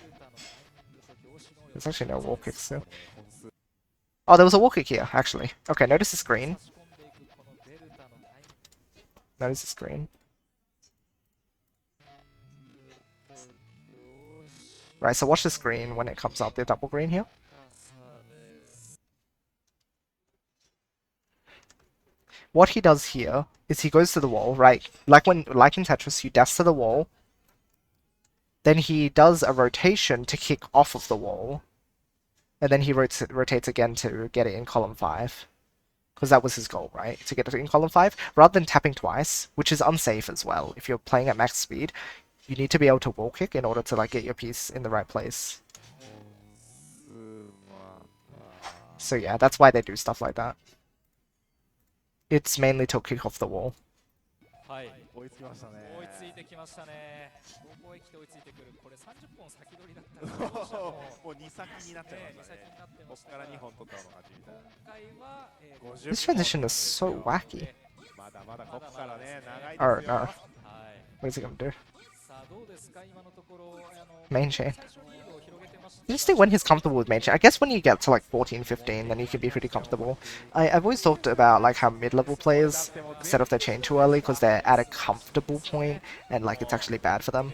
ルタのタイミングと凝視能力 There's actually no wall kick still. Oh, there was a wall kick here, actually. Okay, notice the screen. 差し込んでいくこのデルタのタイミング Notice the screen. Right, so watch the screen when it comes up, the double green here. What he does here is he goes to the wall, right? Like in Tetris, you dash to the wall. Then he does a rotation to kick off of the wall. And then he rotates again to get it in column 5. Because that was his goal, right? To get it in column 5. Rather than tapping twice, which is unsafe as well. If you're playing at max speed, you need to be able to wall kick in order to like get your piece in the right place. So yeah, that's why they do stuff like that. It's mainly to kick off the wall. はい、追いつきましたね。追いついてきましたねどこへ来て追いついてくるこれ30本先取りだったら両者ももう2先になっちゃいましたね。先になってこましたこから2本取ったのが勝ちみたいな。今回は This transition is so wacky. まだまだここからね、長い Or ですよ。 no. はい What is he gonna do? さあどうですか今のところMain chain. 最初リードを広げてました Interesting when he's comfortable with main chain. I guess when you get to like 14, 15, then you can be pretty comfortable. I've always talked about like how mid-level players set off their chain too early because they're at a comfortable point and like it's actually bad for them.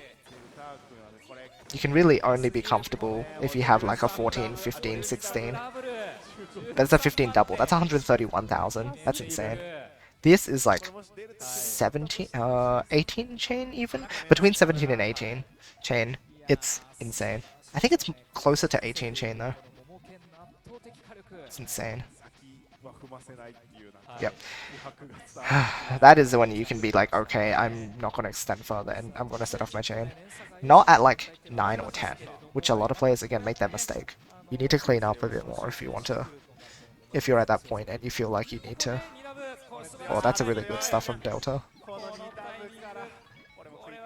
You can really only be comfortable if you have like a 14, 15, 16. ダブル That's a 15 double. That's 131,000. That's insane. This is like 17, 18 chain even? Between 17 and 18 chain. It's insane. I think it's closer to 18 chain though. 桃剣の圧倒的火力 It's insane. 先は踏ませないっていうなんか Yep. 気迫が伝わる。 That is when you can be like, okay, I'm not going to extend further and I'm going to set off my chain. Not at like 9 or 10, which a lot of players again make that mistake. You need to clean up a bit more if you want to, if you're at that point and you feel like you need to. Oh, that's a really good stuff from Delta. この2ターンからこれもクイッ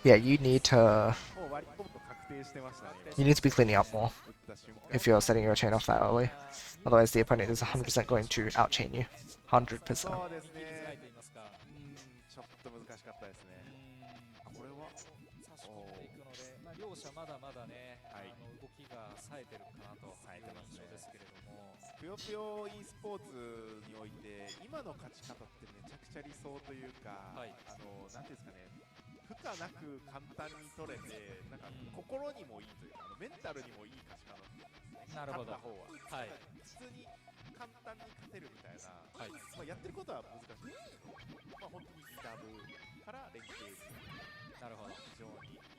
クで Yeah, you need to もう割り込むと確定してましたね。 you need to be cleaning up more 打った瞬間 if you're setting your chain off that early. Otherwise, the opponent is 100% going to outchain you. 100%. そうですね。と言いますかちょっと難しかったですね。これは差し込んでいくので、まあ、両者まだまだね、はい動きが冴えてるかなという印象ですけれども、ぷよぷよ e スポーツにおいて今の勝ち方ってめちゃくちゃ理想というか、はいなんていうんですかね、負荷なく簡単に取れて、なんか心にもいいというか、メンタルにもいい勝ち方ですね。なるほど勝った方は。はい普通に簡単に勝てるみたいな、はいまあ、やってることは難しいですけど、まあ、本当にリダブから連携するなるほど非常にいい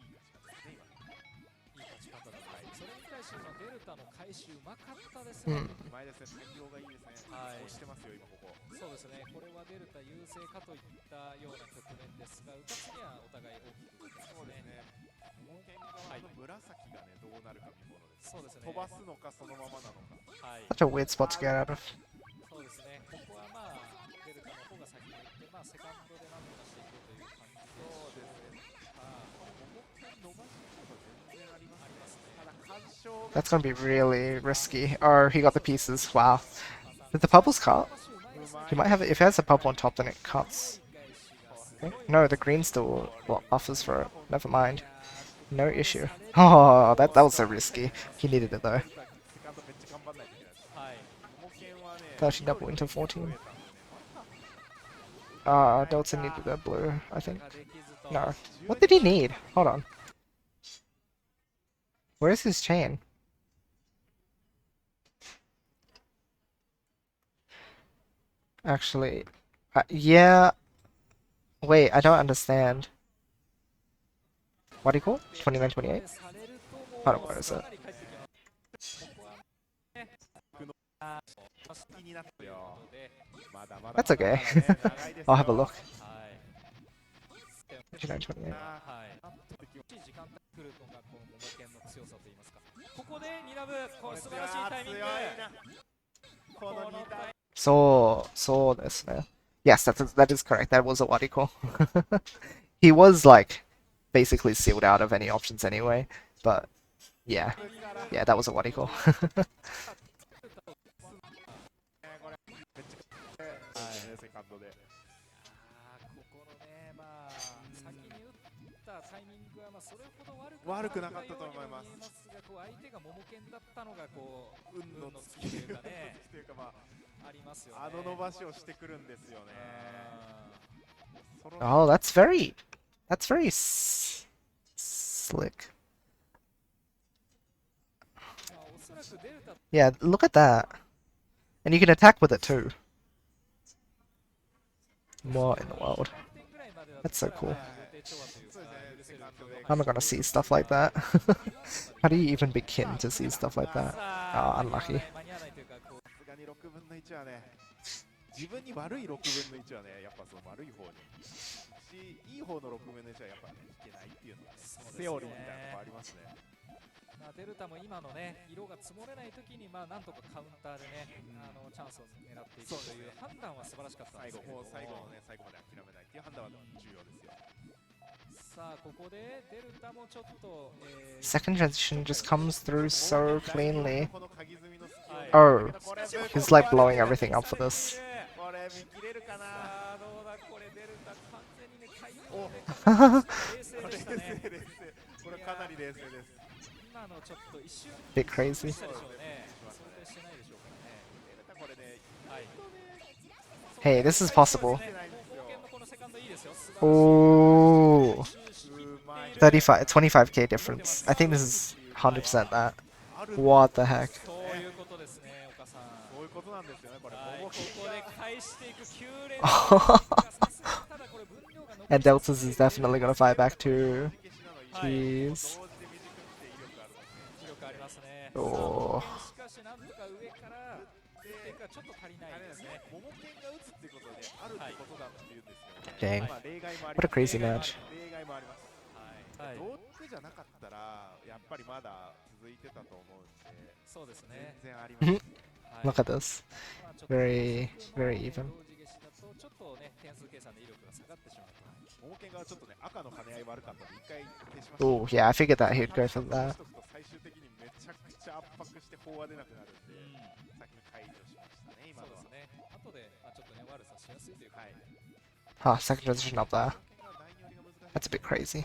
勝ち方ですね、今の。いい勝ち方だと、それに対してのデルタの回収うまかったですね、うんうまいですね、対応がいいですね。はい押してますよ、今ここ。そうですね、これはデルタ優勢かといったような局面ですが、うかつにはお互い大きく出てそうますね。ですね。保険側の紫がね、どうなるか見ものです。そうですね飛ばすのか、そのままなのか。はい、 Such a weird spot to get out of. そうですね、ここはまあ、デルタの方が先に行って、まあ、セカンドでなんとかしていこうという感じでそうですね。あ保険伸ばすこと全然ありますありますね。ただ、干渉が That's gonna be really risky. Oh, he got the pieces. Wow. Did the purples cut? He might have it. If he has a purple on top, then it cuts. Okay. No, the green still buffers for it. Never mind. No issue. Oh, that was so risky. He needed it though. セカンドめっちゃ頑張んないといけないです。はい、保険はね、 30 double into 14. Delta needed a blue, I think. ができずと No. What did he need? Hold on. Where's his chain? Actually, yeah. Wait, I don't understand. What do you call? 29, 28? されるともう Hold on, where is さ it? らに帰ってきます。ここは気になってよ。まだまだ That's okay. まだね長いですよ I'll have a look. はい。 29, 28. はい。時間帯来るのがこの桃剣の強さといいますか。ここでニラブ、この素晴らしいタイミング。強いな。この2体 So this. Yes, that is correct. That was a Wadiko. He was like basically sealed out of any options anyway. But yeah, that was a Wadiko. セカンドで。ここのね、まあ、先に打ったタイミングは、まあ、それほど悪くなかったと思います。見えますが、こう相手が桃剣だったのが、こう、運の尽きというかね、というか、まありますよね。あ、伸ばしをしてくるんですよね。Oh, that's very slick. Yeah, look at that. And you can attack with it too. What in the world? That's so cool. How am I gonna see stuff like that? How do you even begin to see stuff like that? Oh, unlucky. 6分の1はね、自分に悪い6分の1はね、やっぱその悪い方にいい方の6分の1はやっぱね、いけないっていうのが、ね、セオリーみたいなとこありますね。まあ、デルタも今のね、色が積もれないときに、まあ、なんとかカウンターでね、チャンスを狙っていくという判断は素晴らしかったんですけど、最後のね、最後まで諦めないっていう判断は重要ですよ。さあ、ここでデルタもちょっと、Second transition just comes through so cleanly. Oh, he's like blowing everything up for this. これ見切れるかな。どうだ、これデルタ完全にね、回復を冷静でしたね。これかなり冷静です。今のちょっと一瞬 Bit crazy. したでしょうね。想定してないでしょうからね。これね、はい。 Hey, this is possible. 冒険のこのセカンドいいですよ。 Oh, 35, 25k difference. I think this is 100% that. What the heck? そういうことですね、岡さん。そういうことなんですよね、これ。はい、ここで返していく9連 And Deltas is definitely gonna fight back too. Jeez. 威力ありますね。 Oh. しかしなんとか上から打っていくがちょっと足りないですね。桃剣が打つっていうことであるってことだっていうんですよね。 Dang. まあ例外もあり What a ます。 crazy match. 例外もあります。はい。ロックじゃなかったらやっぱりまだ続いてたと思うんで、そうですね。全然あります。 Look at this. Very even. ちょっとね、点数計算で威力が下がってしまうと。桃剣がちょっとね、赤の兼ね合い悪かったので一回消しました。 Oh, yeah, I figured that he'd go for that. 最終的にめちゃくちゃ圧迫して砲は出なくなるんで、先に解除しましたね、今のは。そうですね。後でちょっとね、悪さしやすいというか。 Huh, second transition up there. That's a bit crazy.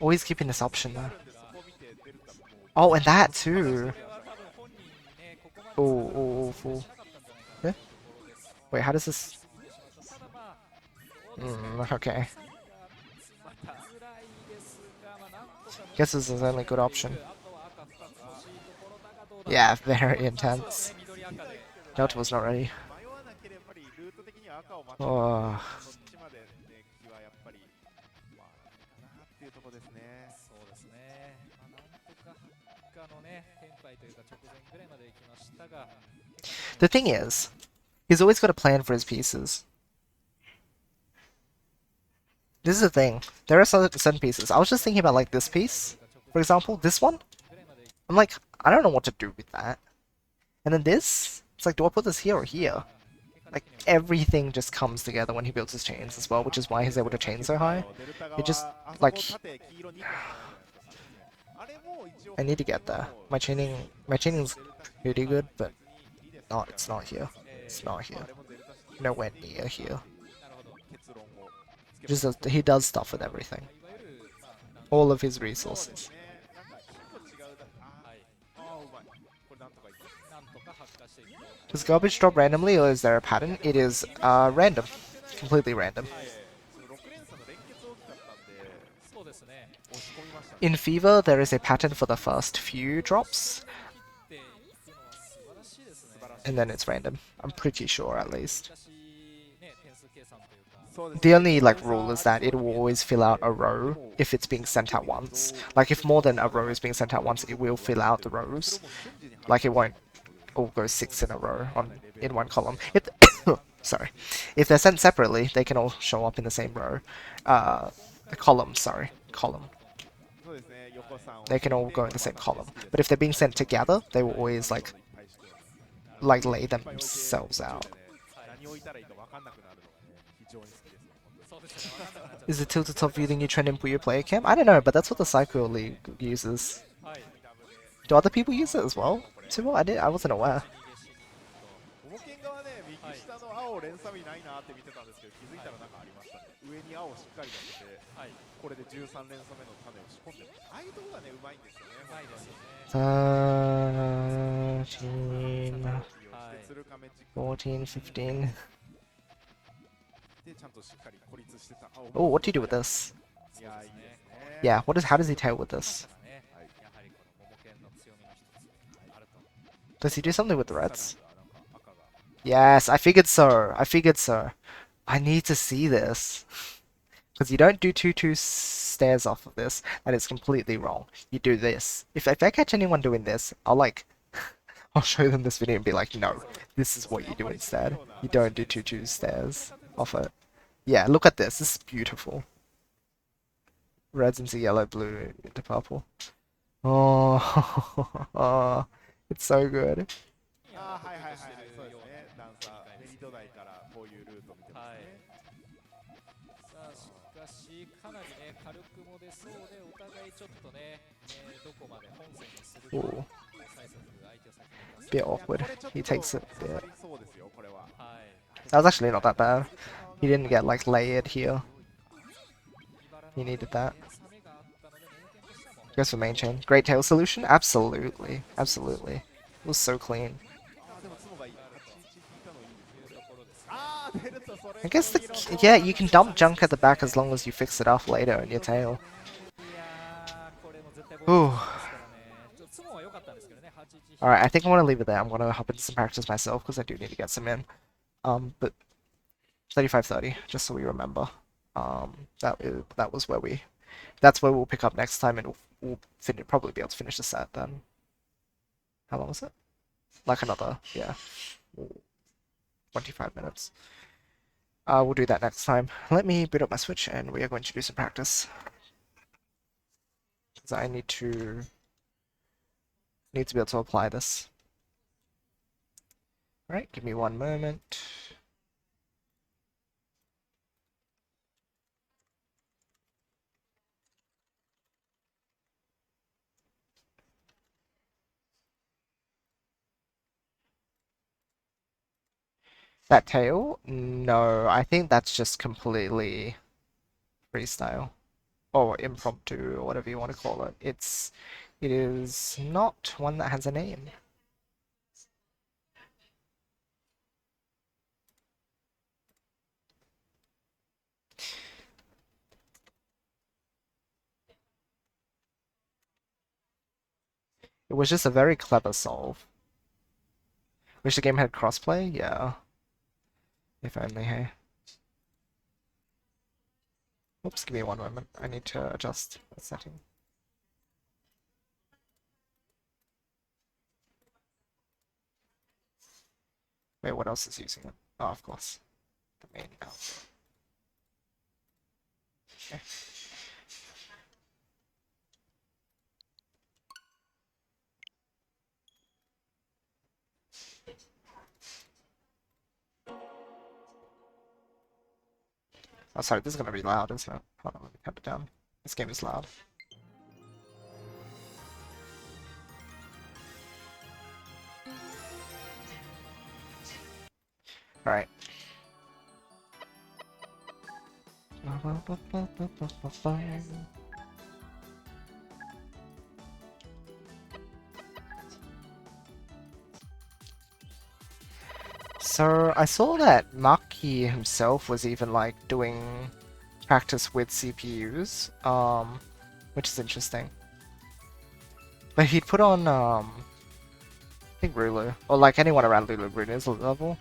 Always keeping this option there. Oh, and that too. Oh, full. Yeah? Wait, how does this... Okay. Guess this is the only good option. Yeah, very intense. Delta was not ready. Oh. そうですね。なんとかのね、テンパイというか直前ぐらいまで行きましたが。 The thing is, he's always got a plan for his pieces. This is the thing. There are certain pieces. I was just thinking about like this piece, for example, this one. I'm like, I don't know what to do with that. And then this, it's like, do I put this here or here? Like everything just comes together when he builds his chains as well, which is why he's able to chain so high. It just like I need to get there. My chaining's pretty good, but it's not here. It's not here. Nowhere near here. Just he does stuff with everything. All of his resources. Does garbage drop randomly or is there a pattern? It is random. Completely random. In Fever, there is a pattern for the first few drops. And then it's random. I'm pretty sure, at least. The only like rule is that it will always fill out a row if it's being sent out once. Like if more than a row is being sent out once, it will fill out the rows. Like it won't all go 6 in a row in one column. If sorry, if they're sent separately, they can all show up in the same row. The column, sorry, column. They can all go in the same column. But if they're being sent together, they will always like lay themselves out. Is the tilted top view the new trend in Puyo player cam? I don't know, but that's what the Saikyou League uses. Do other people use it as well? Too? I wasn't aware. 保険側ね、右下の青連鎖日ないなって見てたんですけど、気づいたらなんかありましたね。上に青しっかり出してて、これで13連鎖目の種を仕込んでる。ああいうところがね、うまいんですよね。うまいですよね。13, 14, 15. で、ちゃんとしっかり孤立してた。Oh, what do you do with this? Yeah, how does he tail with this? Does he do something with the reds? Yes, I figured so. I figured so. I need to see this. Because you don't do 2-2 stairs off of this, and it's completely wrong. You do this. If I catch anyone doing this, I'll show them this video and be like, no, this is what you do instead. You don't do 2-2 stairs off it. Yeah, look at this. This is beautiful. Reds into yellow, blue into purple. Oh, oh, it's so good. ああ、はいはいはい、そうですね。ダンサー、メリット台からこういうルートを見てますね。さあしかしかなりね軽くも出そうでお互いちょっとね、どこまで本線にするか Ooh, 最速相手を先に出す bit awkward. He takes it. 刺 Yeah. さりそうですよ、これは。 That was actually not that bad. He didn't get like layered here. He needed that. Goes for main chain. Great tail solution? Absolutely. Absolutely. It was so clean. ああ、でも角がいい。8-1引いたのいいですね。ああ、出るとそれ。 I guess yeah, you can dump junk at the back as long as you fix it up later in your tail. いやーこれも絶対 Ooh. ツモは良かったんですけどね Alright, I think I want to leave it there. I'm going to hop into some practice myself because I do need to get some in. But 35:30, just so we remember. That was where that's where we'll pick up next time, and we'll probably be able to finish the set then. How long is it? Like another, yeah, 25 minutes. We'll do that next time. Let me boot up my Switch, and we are going to do some practice. Because I need to be able to apply this. Alright, give me one moment. That tail? No, I think that's just completely freestyle. Or impromptu, or whatever you want to call it. It is not one that has a name. It was just a very clever solve. Wish the game had crossplay? Yeah. If only, hey. Oops, give me one moment. I need to adjust the setting. Wait, what else is using it? Oh, of course. The main output. Okay. Oh, sorry, this is gonna be loud, isn't it? Hold on, let me cut it down. This game is loud. Alright. So I saw that Maki himself was even like doing practice with CPUs, which is interesting. But he'd put on I think Rulu, or like anyone around Lulu Bruno's level.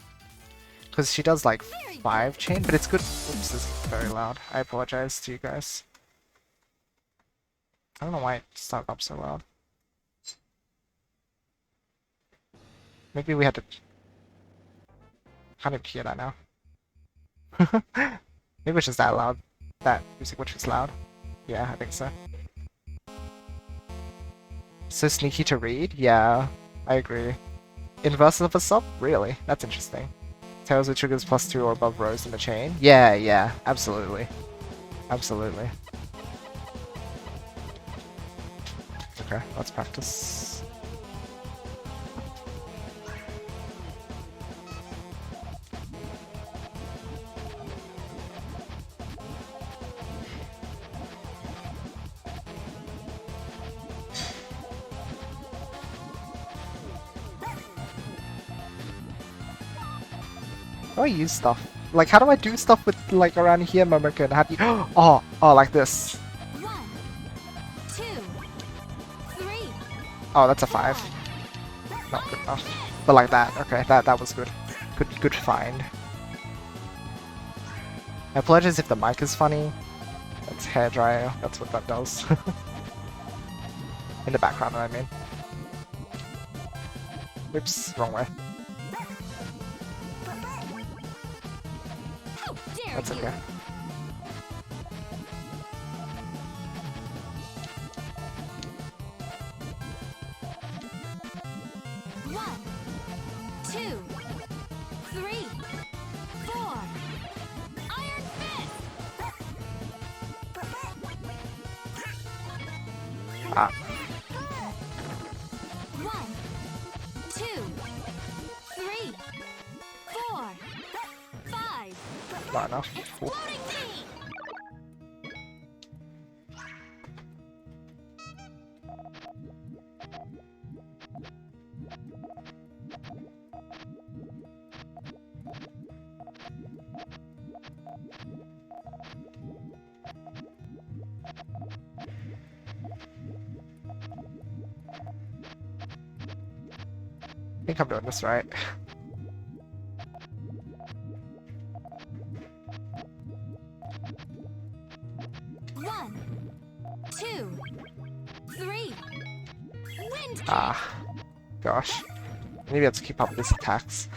Because she does like 5 chain, but it's good. Oops, this is very loud. I apologize to you guys. I don't know why it started up so loud. Maybe we had to... Can't even hear that now. Maybe it's just that loud. That music which is loud. Yeah, I think so. So sneaky to read? Yeah, I agree. Inverse of a sub? Really? That's interesting. Tails with triggers +2 or above rows in the chain? Yeah, yeah, absolutely. Absolutely. Okay, let's practice. How do I use stuff? Like, how do I do stuff with, like, around here, Momoko? How do you... Oh, like this. 1, 2, 3. Oh, that's a 5. Not good enough. But like that. Okay, that was good. Good find. I apologize if the mic is funny. That's hairdryer. That's what that does. In the background, I mean. Whoops, wrong way. How dare That's you! okay. One, 2, 3, 4. Iron Fist! Ah, 1, 2, 3, 4, 5. not enough. Cool. Exploding knee! I think I'm doing this right. One, 2, 3. Wind kick! Ah, gosh. Maybe I have to keep up with these attacks.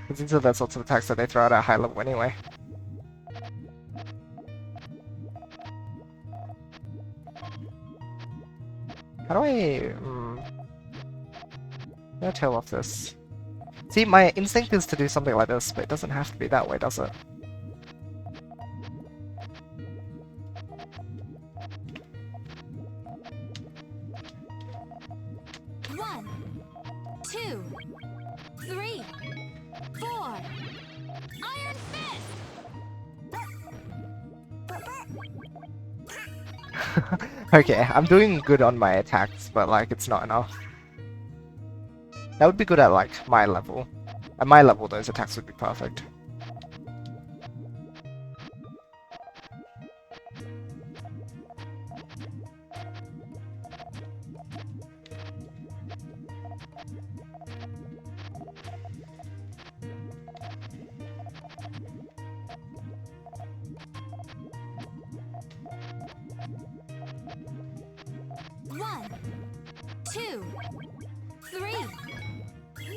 Because these are the sorts of attacks that they throw out at high level anyway. How do I... How do I tail off this? See, my instinct is to do something like this, but it doesn't have to be that way, does it? One, 2, 3, 4. Iron Fist! Okay, I'm doing good on my attacks, but like, it's not enough. That would be good at like, my level. At my level, those attacks would be perfect. One, 2, 3.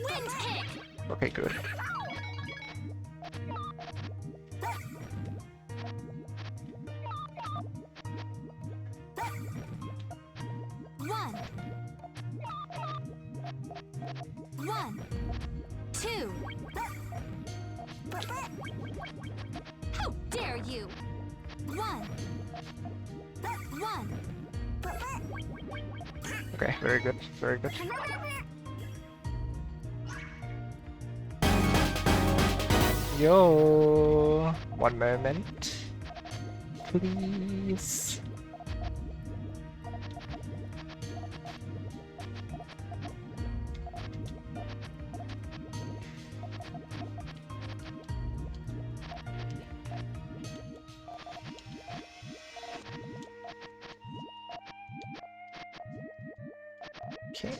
Wind kick! Okay, good. One, 1, 2. How dare you! 1, 1. Okay, very good, very good. Yo, one moment, please. Okay.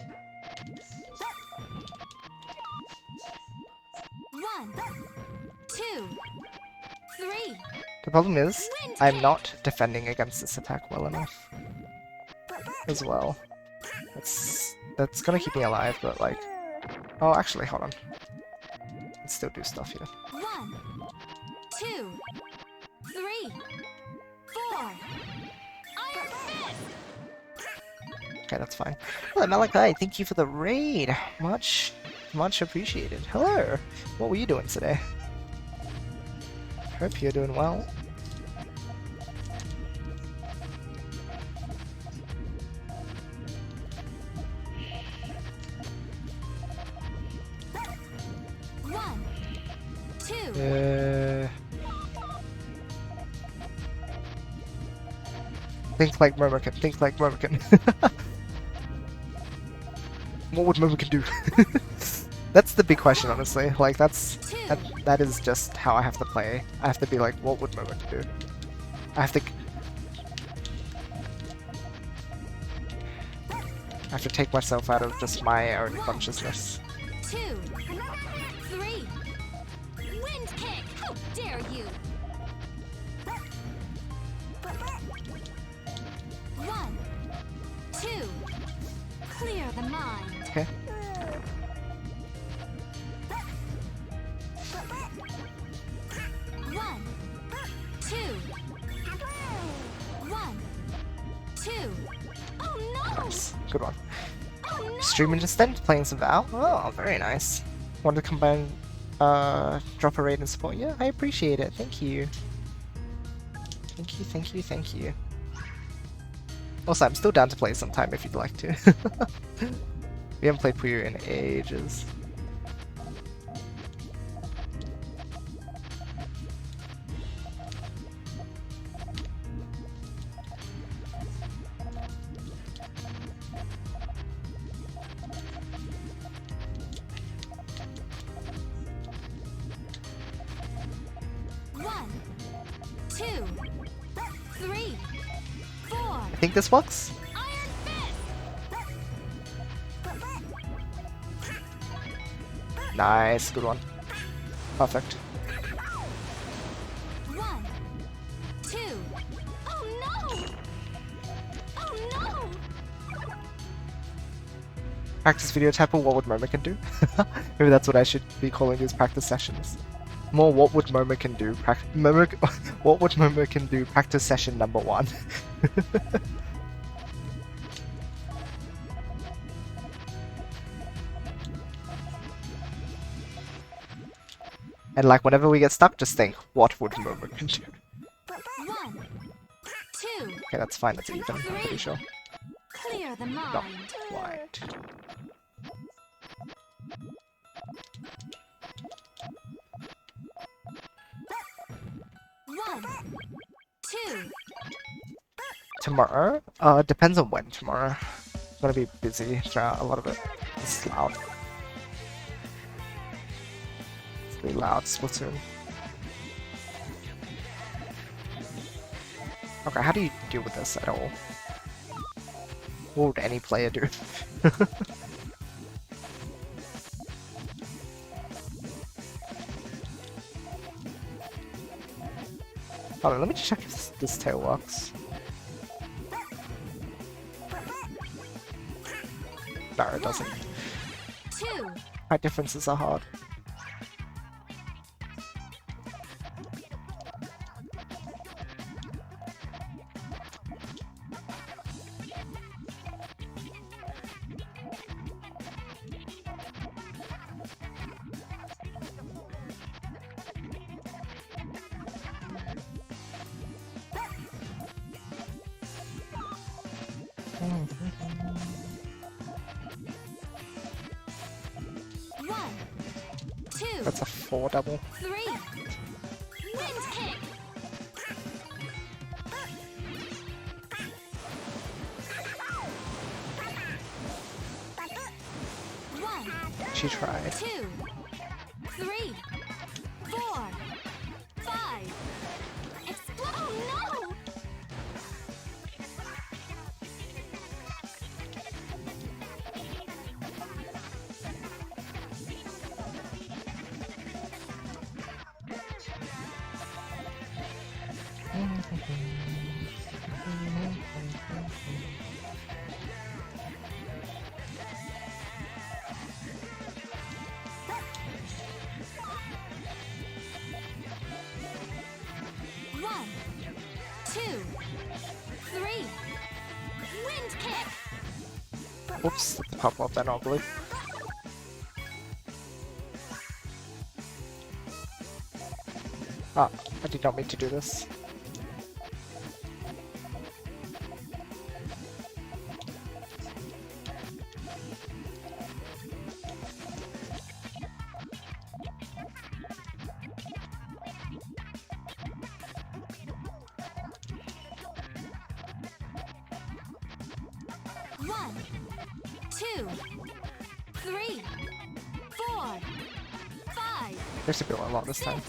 1, 2, 3. The problem is, Wind I'm kick. not defending against this attack well enough as well. That's gonna keep me alive, but like... Oh, actually, hold on. Let's still do stuff here. 1, 2, 3, 4. Iron Fist. Okay, that's fine. Hello, Malachi, thank you for the raid. Much appreciated. Hello! What were you doing today? Hope you're doing well. One, 2. Think like Mermakin, think like Mermakin. What would Mermakin do? That's the big question, honestly. Like, that is just how I have to play. I have to be like, what would Mermakin do? I have to take myself out of just my own consciousness. 2, 3. Wind kick. How dare you? 1, 2. Clear the mind. Okay. 1, 2. 1, 2. Oh no! Nice. Good one. Oh no! Stream Instant, playing some Val. Oh, very nice. Want to combine, drop a raid and support? Yeah, I appreciate it. Thank you. Thank you, thank you, thank you. Also, I'm still down to play sometime if you'd like to. We haven't played Puyo in ages. One, 2, 3, 4. I think this works. Iron Fist. Nice, good one. Perfect. 1, 2. Oh no! Oh no! Practice video type of what would Mermakin do? Maybe that's what I should be calling these practice sessions. More what would Mermakin do? What would Mermakin do? Practice session number 1. And like whenever we get stuck, just think, what would Mermakin do? 1, 2. Okay, that's fine. That's even. I'm pretty sure. Clear the No, mind. right. One, 2. Tomorrow? Depends on when tomorrow. I'm gonna be busy throughout a lot of it. It's loud. It's really loud, Splatoon. Okay, how do you deal with this at all? What would any player do? Hold on, let me check if this tail works. No, it doesn't. 2. Height differences are hard. One, 2, That's a 4 double. 3. Wind kick. One, She tried. 2, 3, 4, 5. Explode! Oh no! One, two, three. Wind kick. Oops, pop up that ugly. Ah, I did not mean to do this. One, two, three, four, five, There's a bit a lot this time.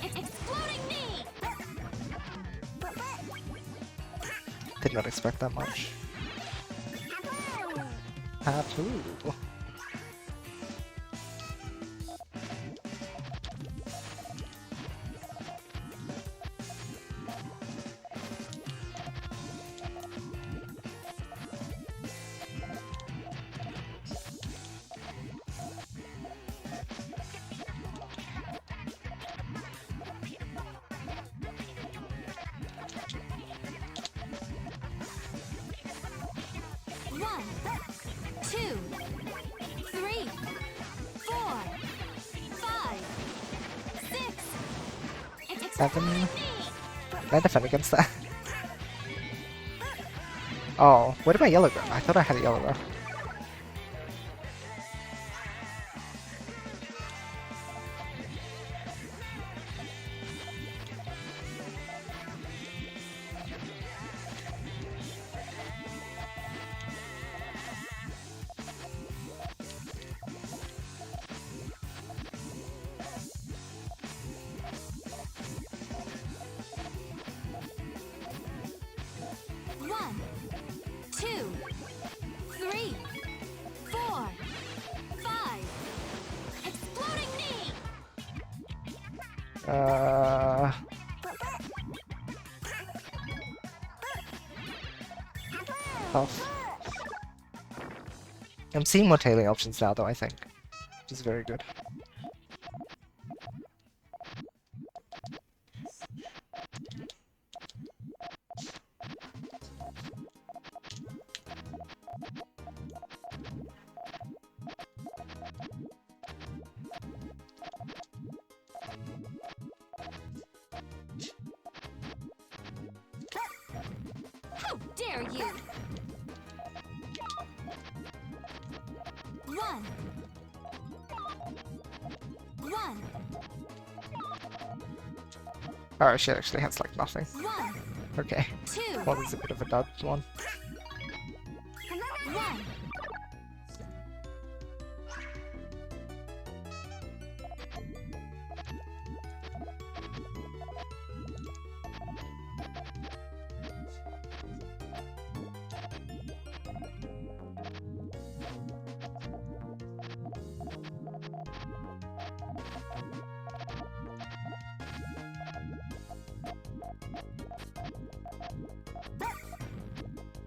exploding knee. Did not expect that much. Tattoo. One, two, three, four, five, six. Seven. Exploding knee. Can I defend against that? Oh, where did my yellow go? I thought I had a yellow there. One, two, three, four, five. Exploding knee. Tough. I'm seeing more tailing options now, though, I think. Which is very good. How dare you! One. One. Oh, shit actually has like nothing. One. Okay. Two. Well, this is a bit of a dud one. One.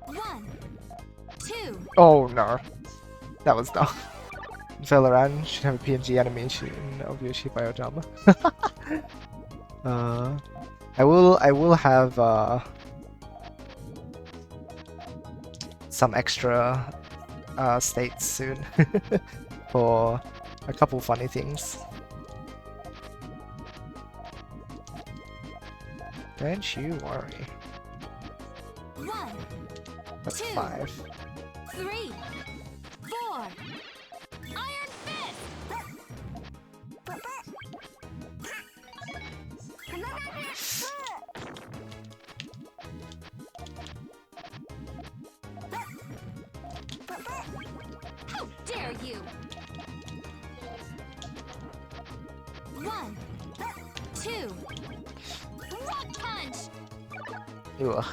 One. Two. Oh no. That was dumb. Velaran should have a PNG animation of Yoshi Biojama. I will have some extra states soon for a couple funny things. Don't you worry. One. That's Two. 5. Three. Four. Iron Fist. How dare you! One. Two. Rock punch. Ugh.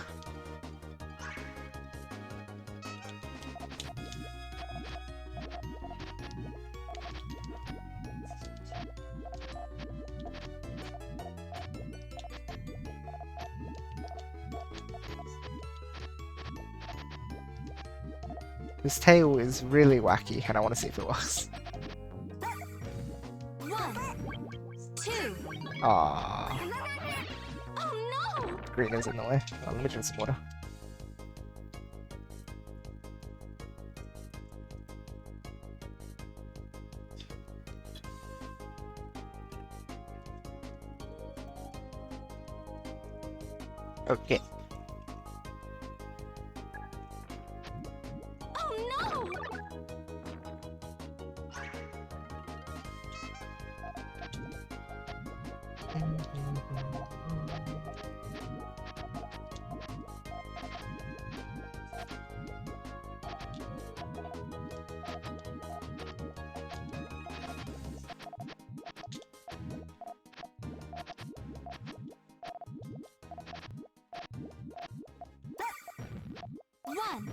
This tail is really wacky, and I want to see if it works. 1, 2. Ah, Oh no! green is in the way. Oh, let me drink some water. Okay. Oh no! 1,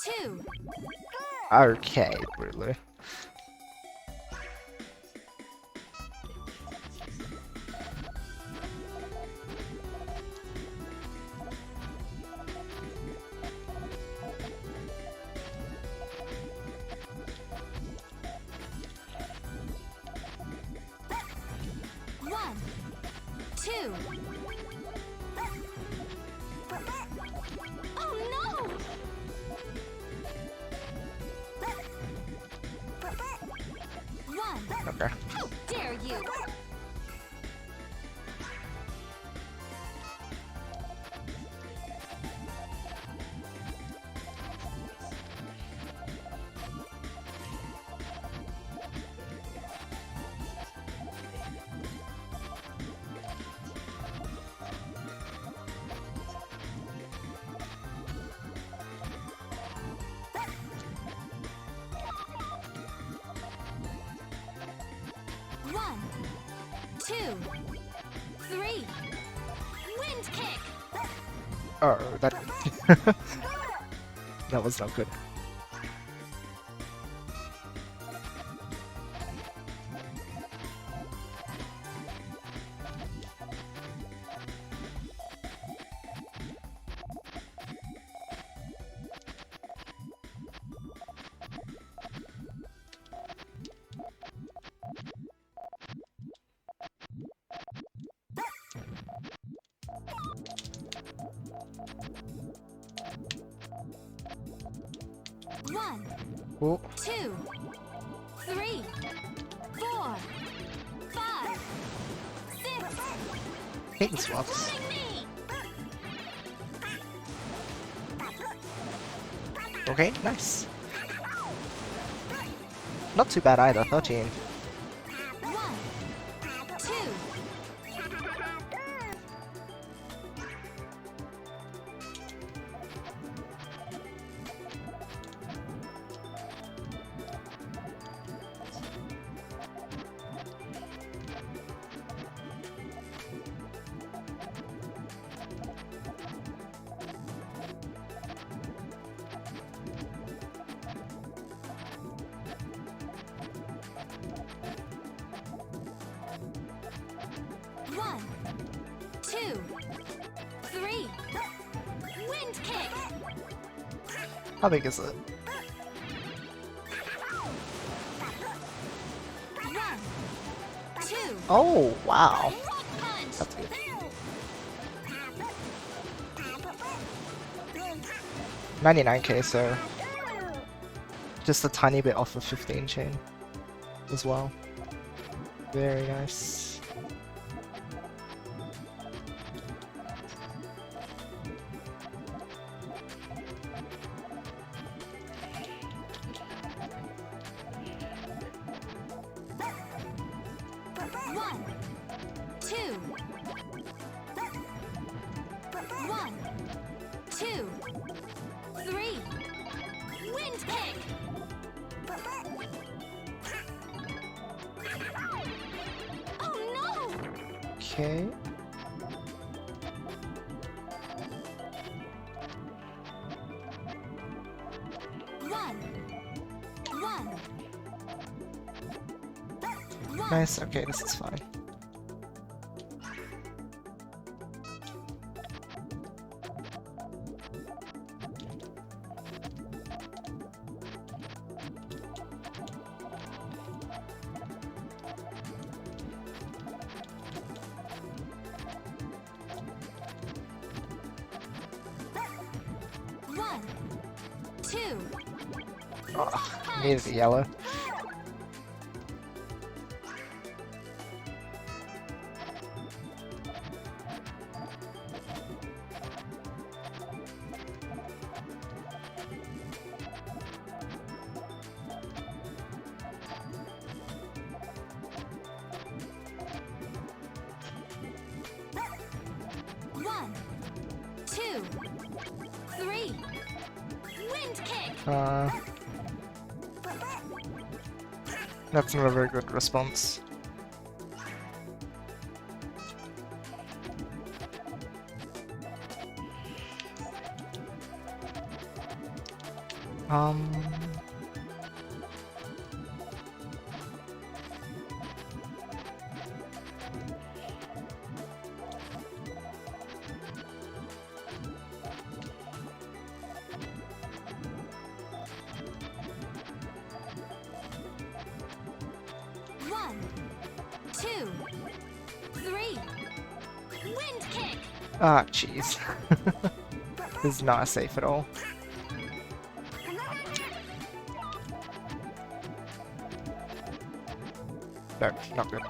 2. Okay, brutally. One, two. Oh no! One. Okay. How dare you! One, two, three. Wind kick. Oh, that that was not good. One, Cool. two, three, 4, 5, 6. Hating swaps. Including me. Okay, nice. Not too bad either, 13. 1, 2. One, two, three. Wind kick. How big is it? One, two. Oh, wow. Rock punch. That's good. 99k, so just a tiny bit off of 15 chain as well. Very nice. One, two. One, two, three. Wind kick. Oh no! Okay. One. Nice, okay, this is fine. two, Oh, needed a yellow. one, two, three. Wind kick. That's not a very good response. Um... One, two, three. Wind kick. Ah, jeez. This is not safe at all. No, not good.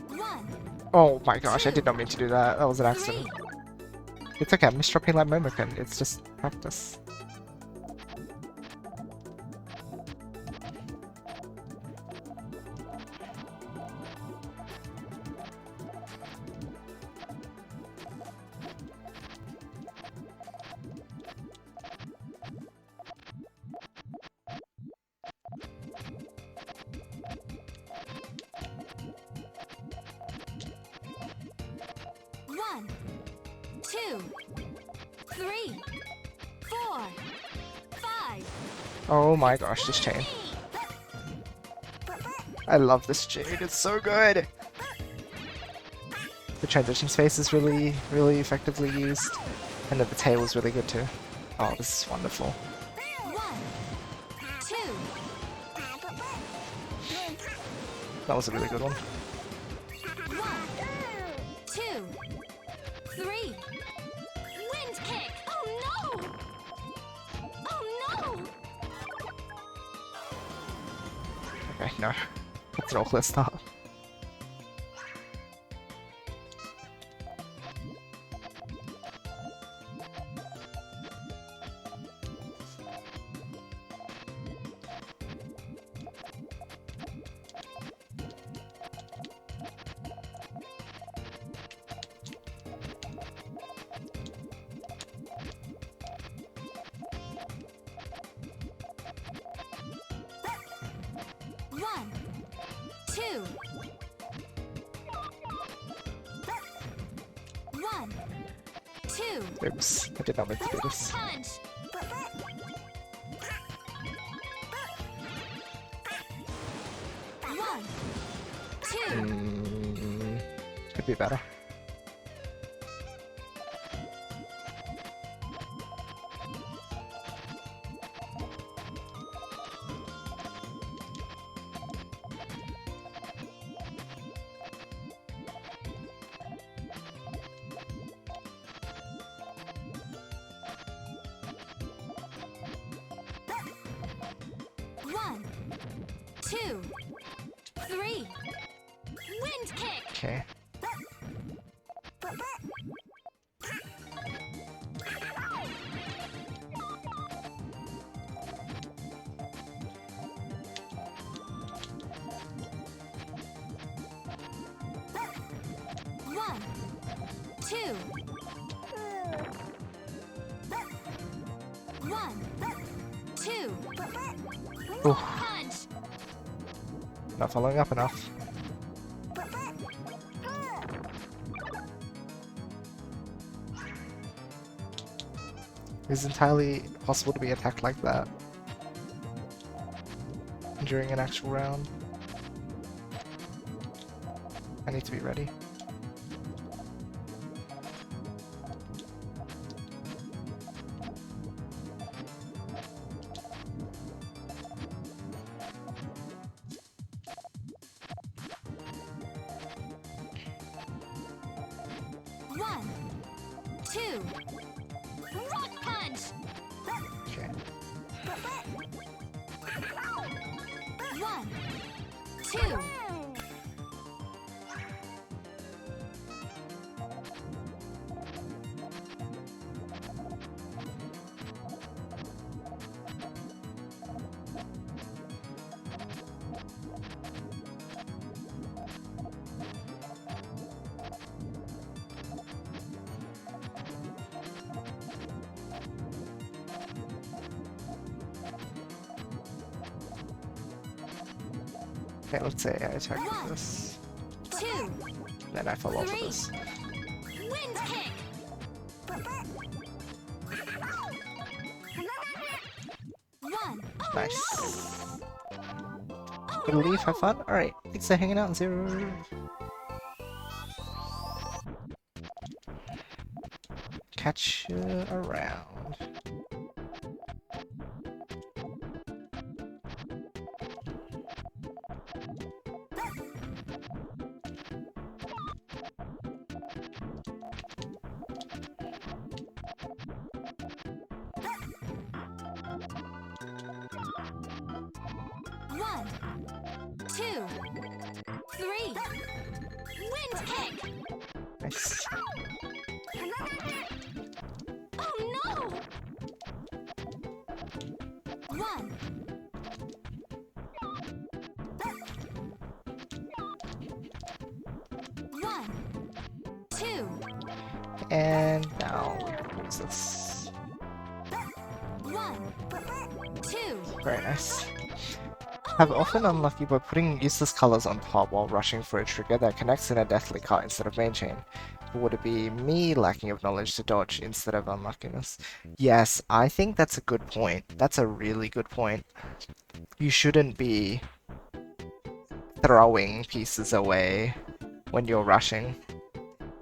One, Oh my gosh, I did not mean to do that. That was an accident. three. It's okay, I'm misdropping like Momoken. It's just practice. One, two, three, four, five. Oh my gosh, this chain. I love this chain, it's so good! The transition space is really, really effectively used. And then the tail is really good too. Oh, this is wonderful. One, two, That was a really good one. one, two, three. Wind kick. Oh no! Oh no! Okay, no. That's an awful start. One, two. One, two. Oops, I did not mean to do this. Punch. One, two. Could be better. One, two, three. Wind kick. Okay. One, two. One, two. Ooh, Punch. not following up enough. It's entirely possible to be attacked like that. during an actual round. I need to be ready. One, two, rock punch. Okay. One, two. Okay, let's say I attack with this. Two, Then I follow up with this. wind kick. One. Nice. Gonna leave, have fun? Alright, thanks for hanging out, Zero. Catch you around. One, two, three. Wind kick. Nice. Oh no! One. One, two, And now we lose this. one, two. Very nice. Have often unlucky by putting useless colors on top while rushing for a trigger that connects in a deathly cut instead of main chain. Or would it be me lacking of knowledge to dodge instead of unluckiness? Yes, I think that's a good point. That's a really good point. You shouldn't be throwing pieces away when you're rushing.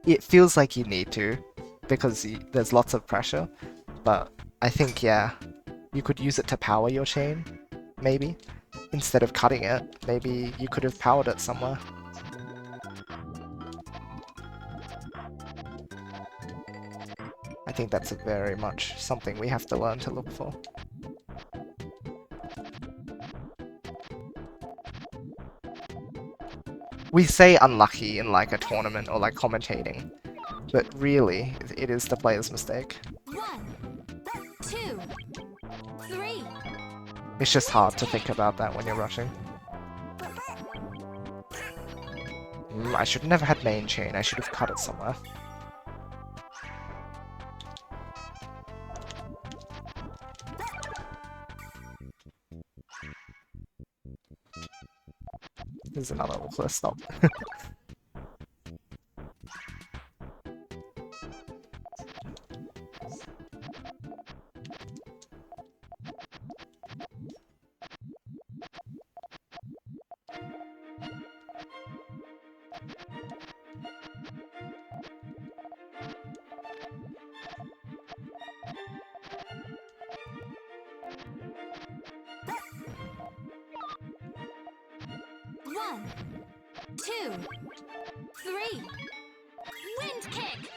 It feels like you need to, because there's lots of pressure, but I think, yeah, you could use it to power your chain, maybe. Instead of cutting it, maybe you could have powered it somewhere. I think that's very much something we have to learn to look for. We say unlucky in like a tournament or like commentating, but really, it is the player's mistake. One, two, three. It's just hard to think about that when you're rushing. I should never had main chain, I should have cut it somewhere. There's another close stop. One, two, three. Wind kick.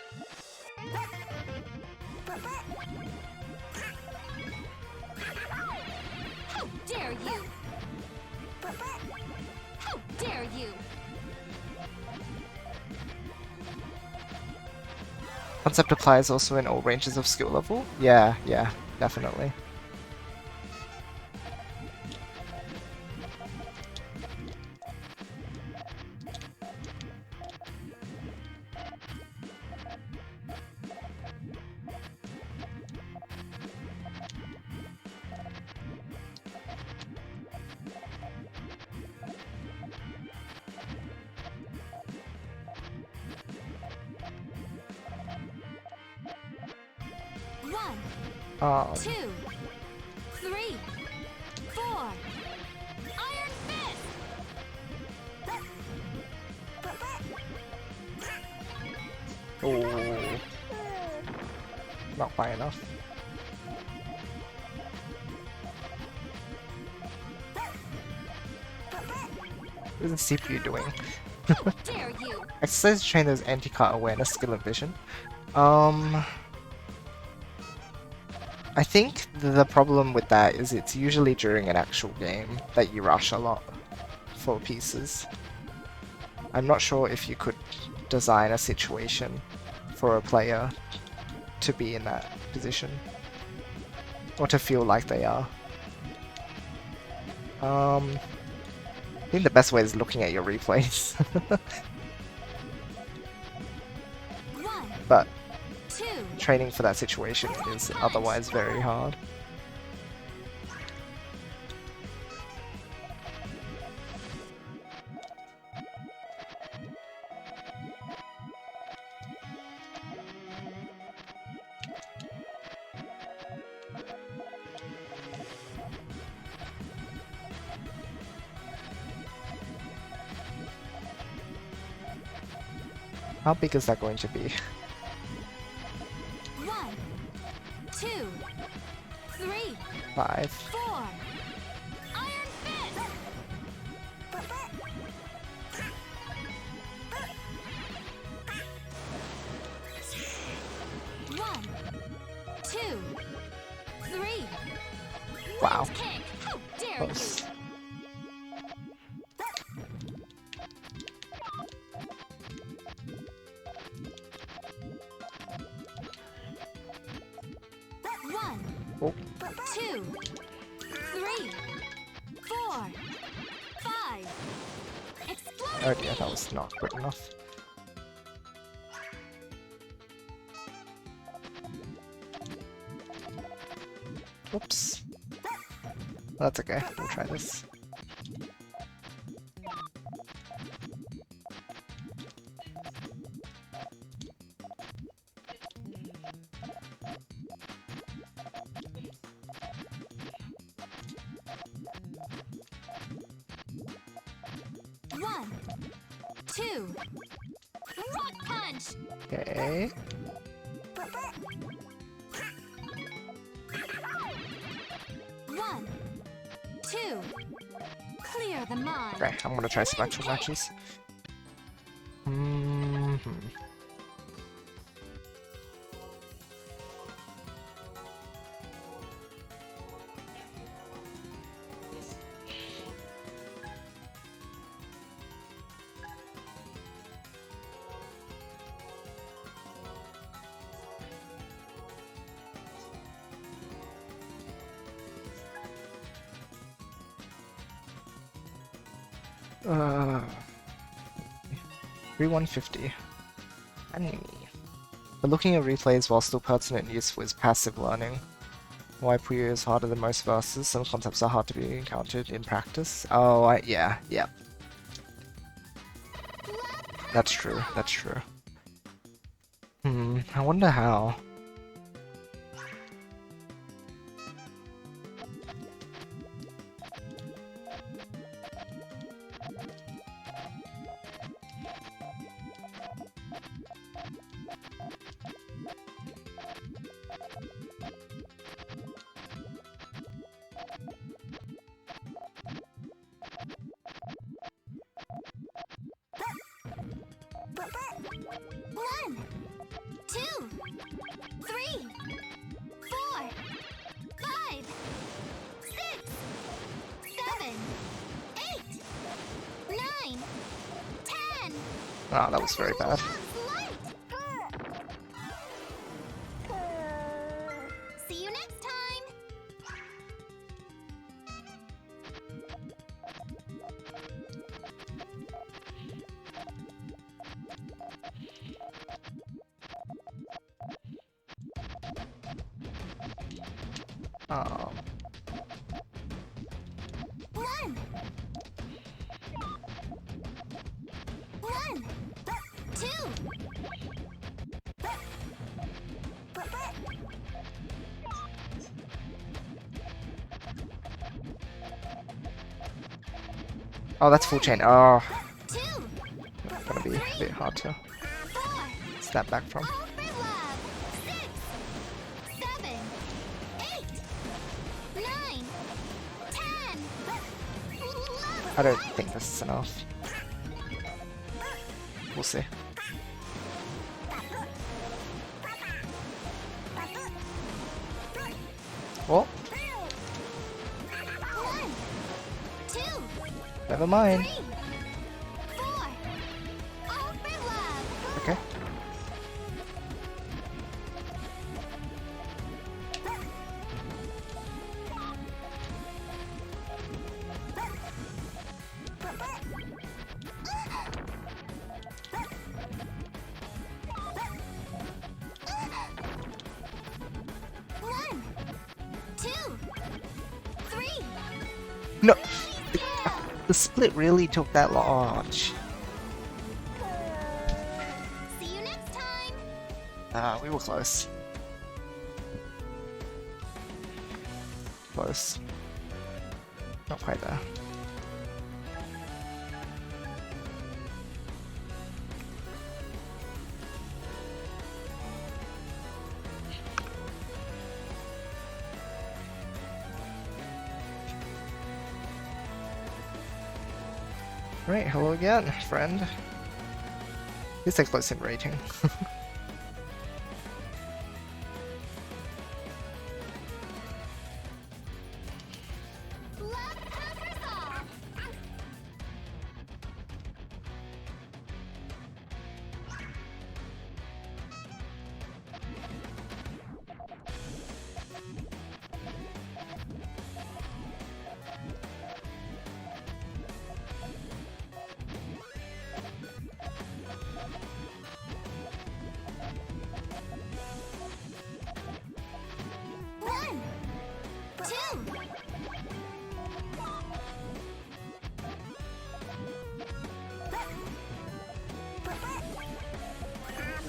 How dare you! How dare you! Concept applies also in all ranges of skill level? Yeah, definitely. One, two, three, four. Iron Oh, not quite enough. What is the CPU doing? How dare you! Exercise trainers anti-cut awareness, skill and vision. I think the problem with that is it's usually during an actual game that you rush a lot for pieces. I'm not sure if you could design a situation for a player to be in that position or to feel like they are. I think the best way is looking at your replays. 1, But 2, training for that situation is otherwise very hard. How big is that going to be? 1, 2, 3, 5. 4. Iron Fist! 1, 2, 3. Wow. Wind kick! How dare you! Close. One, Oh, 2, 3, 4, 5. Exploding oh dear, that was not good enough. Oops. That's okay, we'll try this. One, 2. Rock punch! Okay. One, 2. Clear the mind. Okay, I'm gonna try some actual matches. Uh, 3150. Anime. But looking at replays while still pertinent and useful is passive learning. Why Puyo is harder than most verses. Some concepts are hard to be encountered in practice. Oh, yeah. That's true, that's true. I wonder how. One, 2, 3, 4, 5, 6, 7, 8, 9, 10. Oh, that was very bad. See you next time. Oh. One, 2. Oh, that's full chain. Oh, 2, gonna be a bit hard to 4, snap back from. All for love. 6, 7, 8, 9, 10. Love I don't life. think this is enough. We'll see. Well, 1, 2, never mind. 3, 4. All for love. Okay. One, 2, 3. No, Yeah. the split really took that long. See you next time. We were close. Close. Not quite there. Right, hello again, friend. At least I close in rating. Love conquers all. One, 2.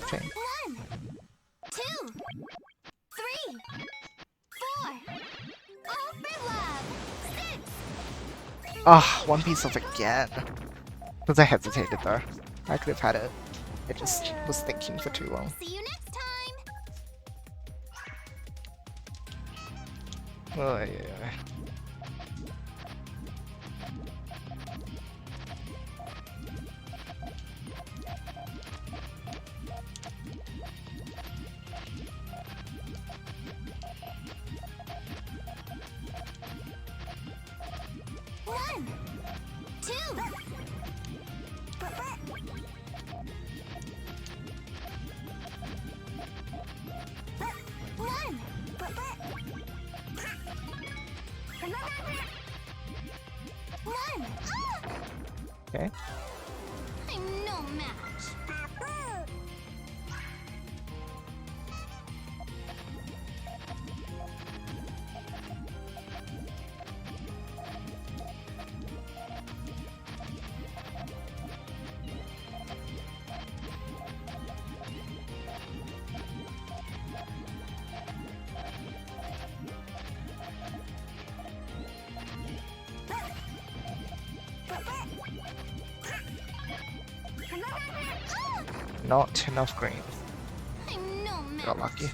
Okay. 1, 2, 3, 4. All for love. 6. Ah, one piece off again. Because I hesitated though. I could have had it. I just was thinking for too long. See you next time. Oh yeah. One, 2. One. One. Okay. I'm no match. Not enough green. I'm no match. Got lucky.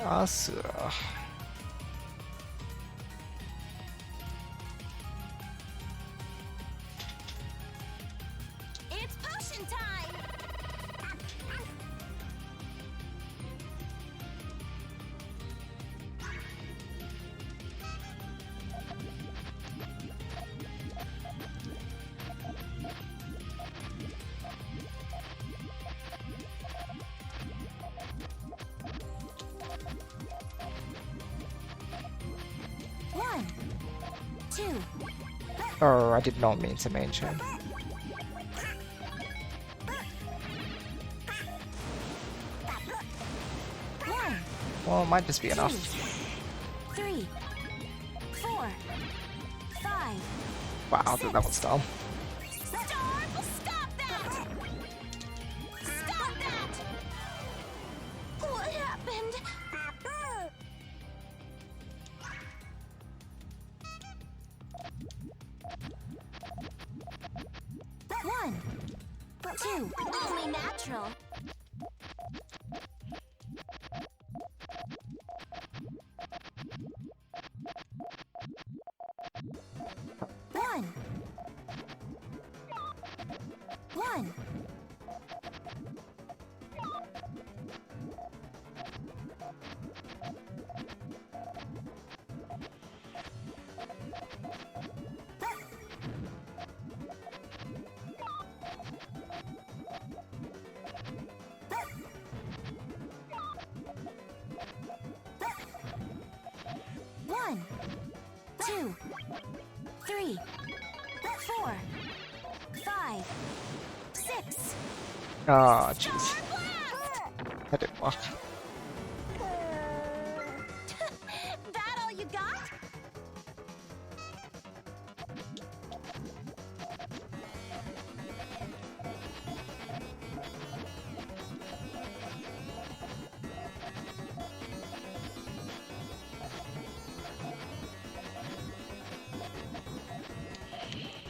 Asura. It's potion time. One, 2. Oh, I did not mean to main chain. One, Well, it might just be enough. 3, 4, 5. Wow, that was dumb. Star will stop that. 2. Only natural. 1. 1. 1, 2, 3, 4, 5, 6. Ah, jeez. That didn't work. That all you got?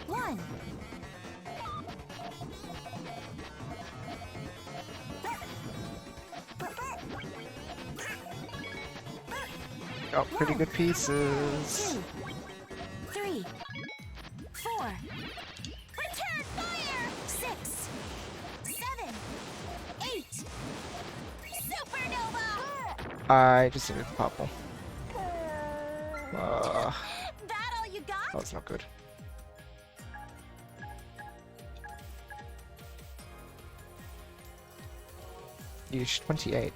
One. Got pretty good pieces. 2, 3, 4. Return fire! 6, 7, 8. Supernova! I just needed purple. That all you got? That was not good. Yeesh, 28.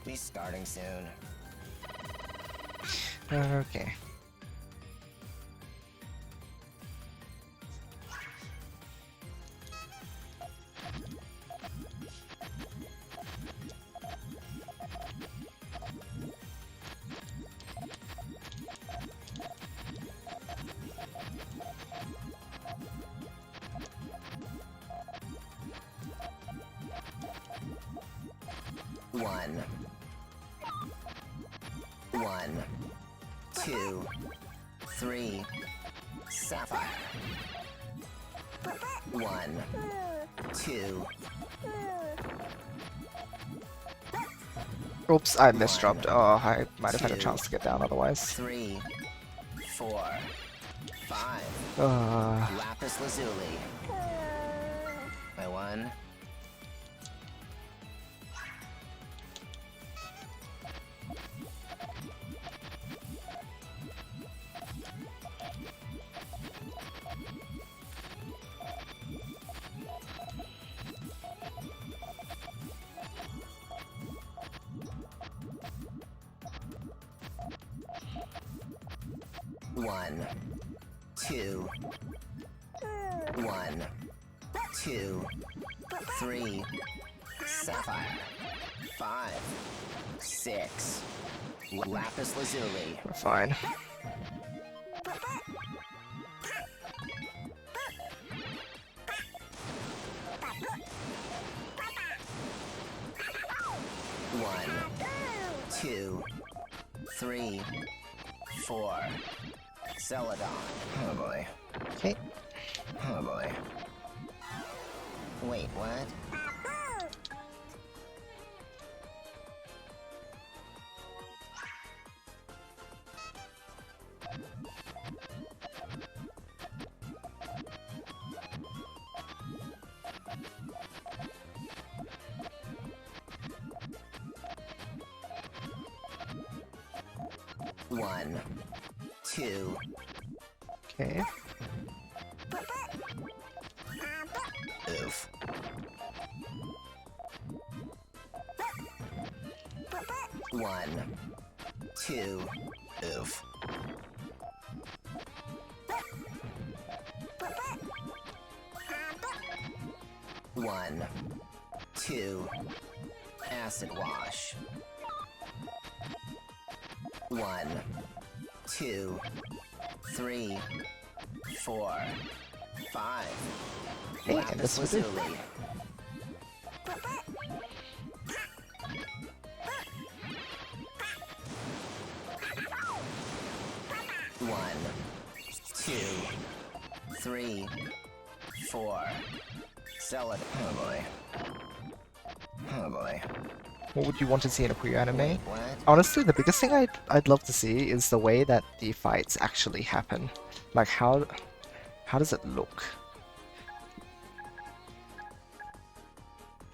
Be starting soon. Okay. One. 1, 2, 3. Sapphire. 1, 2. Oops, I misdropped. Oh, I might have had a chance to get down otherwise. 3, 4, 5. Uh, Lapis lazuli. My 1. 1, 2. 1, 2, 3. Sapphire. 5, 6. Lapis lazuli. we're fine. One, 2, 3, 4. Celadon. Oh boy. Okay. Oh boy. Wait, what? One, 2. Okay. Oof. 1, 2. Oof. 1, 2. Acid wash. 1, 2, 3, 4, 5. Hey, and Lapis this was it. lazuli. 3, 4. Sell it. Oh boy. Oh boy. What would you want to see in a Puyo anime? Wait, what? Honestly, the biggest thing I'd love to see is the way that the fights actually happen. Like how does it look?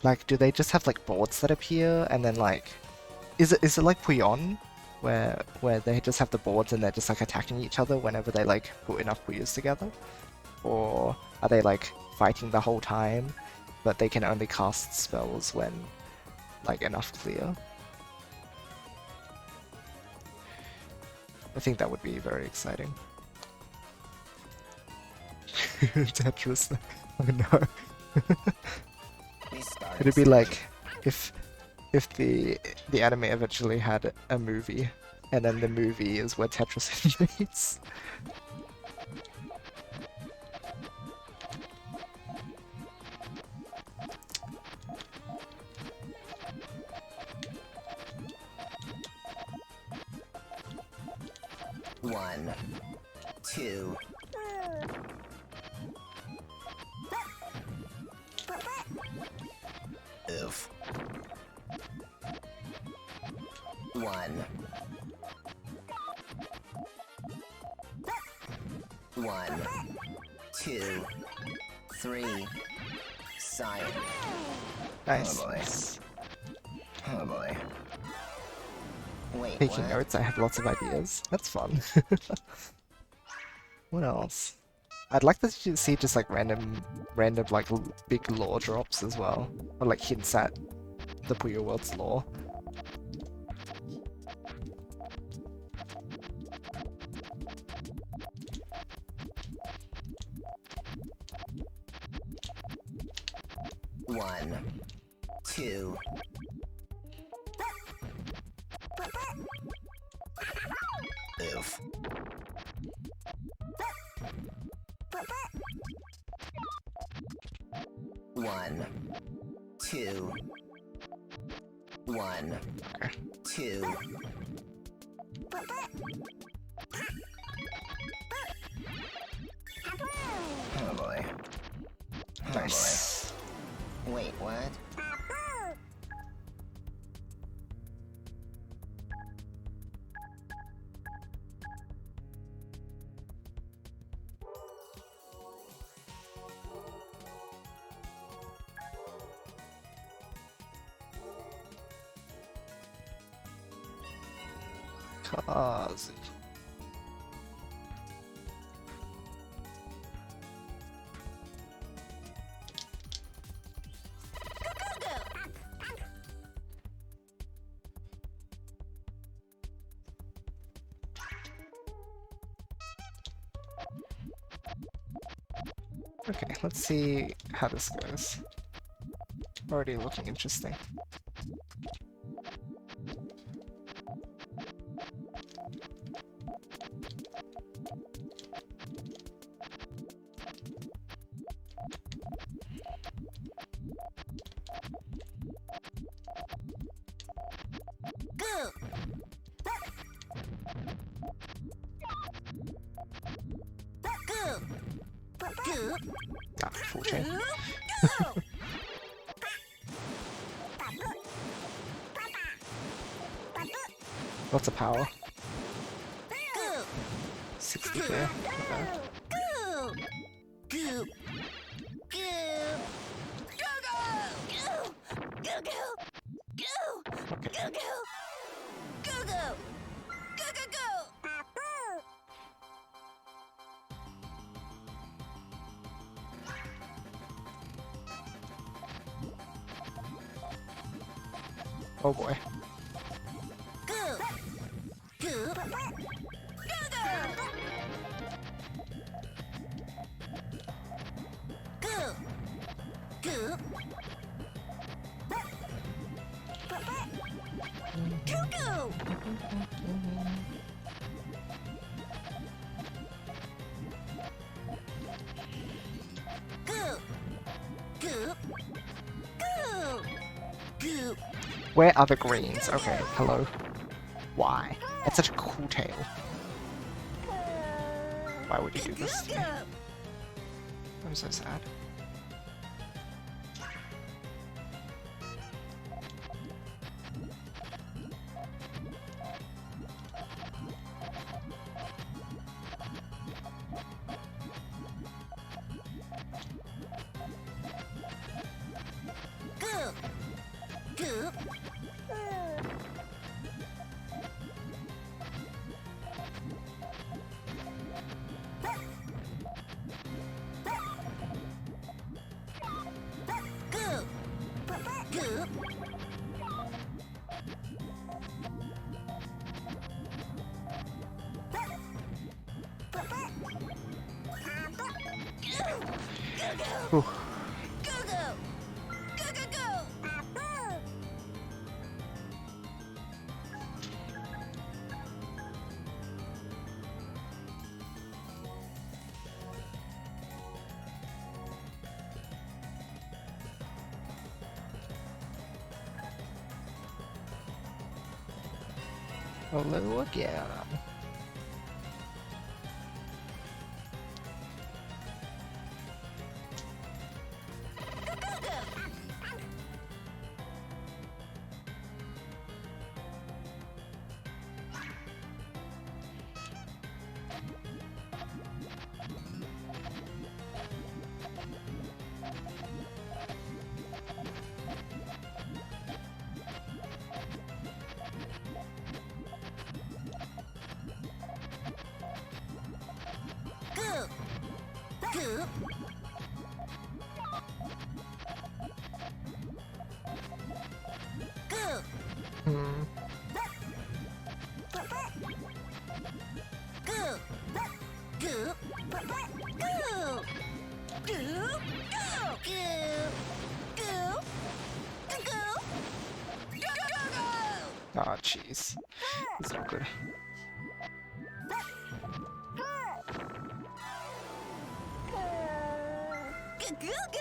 Like, do they just have like boards that appear and then like, is it like Puyon, where they just have the boards and they're just like attacking each other whenever they like put enough Puyos together, or are they like fighting the whole time, but they can only cast spells when like enough clear? I think that would be very exciting. Tetris. Oh no. These stars. It'd be like if the anime eventually had a movie, and then the movie is where Tetris invades. One, 2. Oof. 1. 1, 2, 3. Sign. Nice. Oh boy. Oh boy. Wait, Taking what? notes, I have lots of ideas. That's fun. What else? I'd like to see just like random like big lore drops as well, or like hints at the Puyo World's lore. One, 2. Oof. 1, 2. 1, 2. Oh boy. Oh Nice. boy. Wait, what? Kazi. Okay, let's see how this goes. Already looking interesting. Goo! Goo! Goo! Ah, full chain. Goo! Lots of power. Goo! 60 there. Not bad. Goo! Goo! Goo! Goo! Goo! Goo! Goo! Okay. Goo! Goo! Goo! Goo! Goo! Goo! Goo! Oh boy. Goo! Goo! Goo! Goo! Goo! Goo! Goo! Goo! Goo! Goo! Where are the greens? Okay, hello. Why? That's such a cool tail. Why would you do this to me? I'm so sad. Goo! Goo! Goo! Goo! Whew. Hello again. Goo! Goo! Goo! Hmm. Goo! Goo! Goo! Goo! Goo! Goo! Goo! Goo! Ah, jeez. It's not good. Goo! Goo!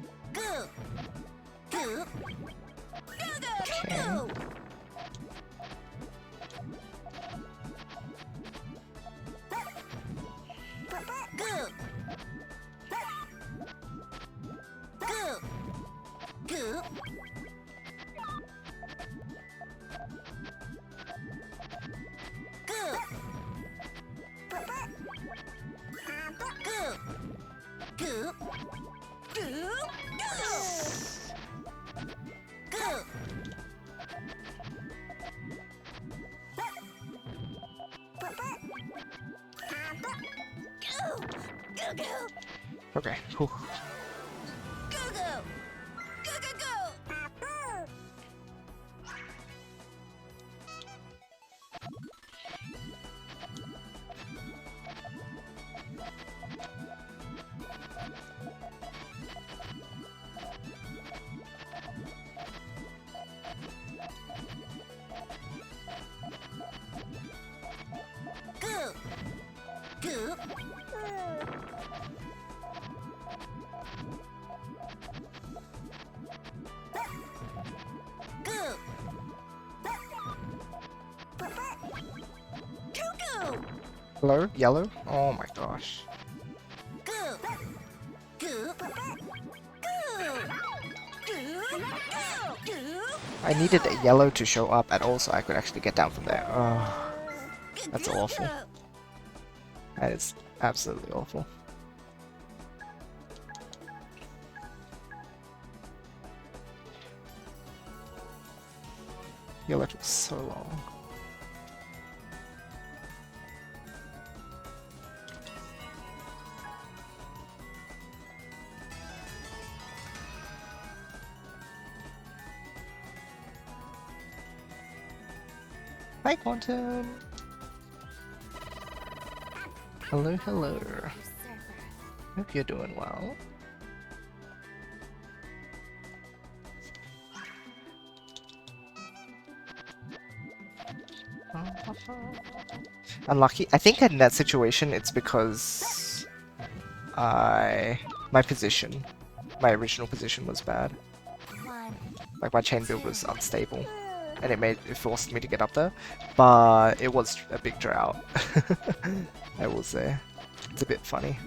Goo! Goo! Goo! Goo! Goo! Goo! Goo! Goo! Goo! Goo! Goo! Goo! Goo! Goo! Okay. Whew. Goo! Goo! Goo! Goo! Goo! Goo! Goo! Goo! Goo! Hello? Yellow? Oh my gosh. Goo! Goo! Goo! Goo! Goo! I needed a yellow to show up at all so I could actually get down from there. Oh, that's awful. That is absolutely awful. Yellow took so long. Hi, Quantum! Hello, hello. Hope you're doing well. Unlucky. I think in that situation it's because my position, my original position was bad. Like my chain build was unstable, and it forced me to get up there. But it was a big drought. I will say, it's a bit funny.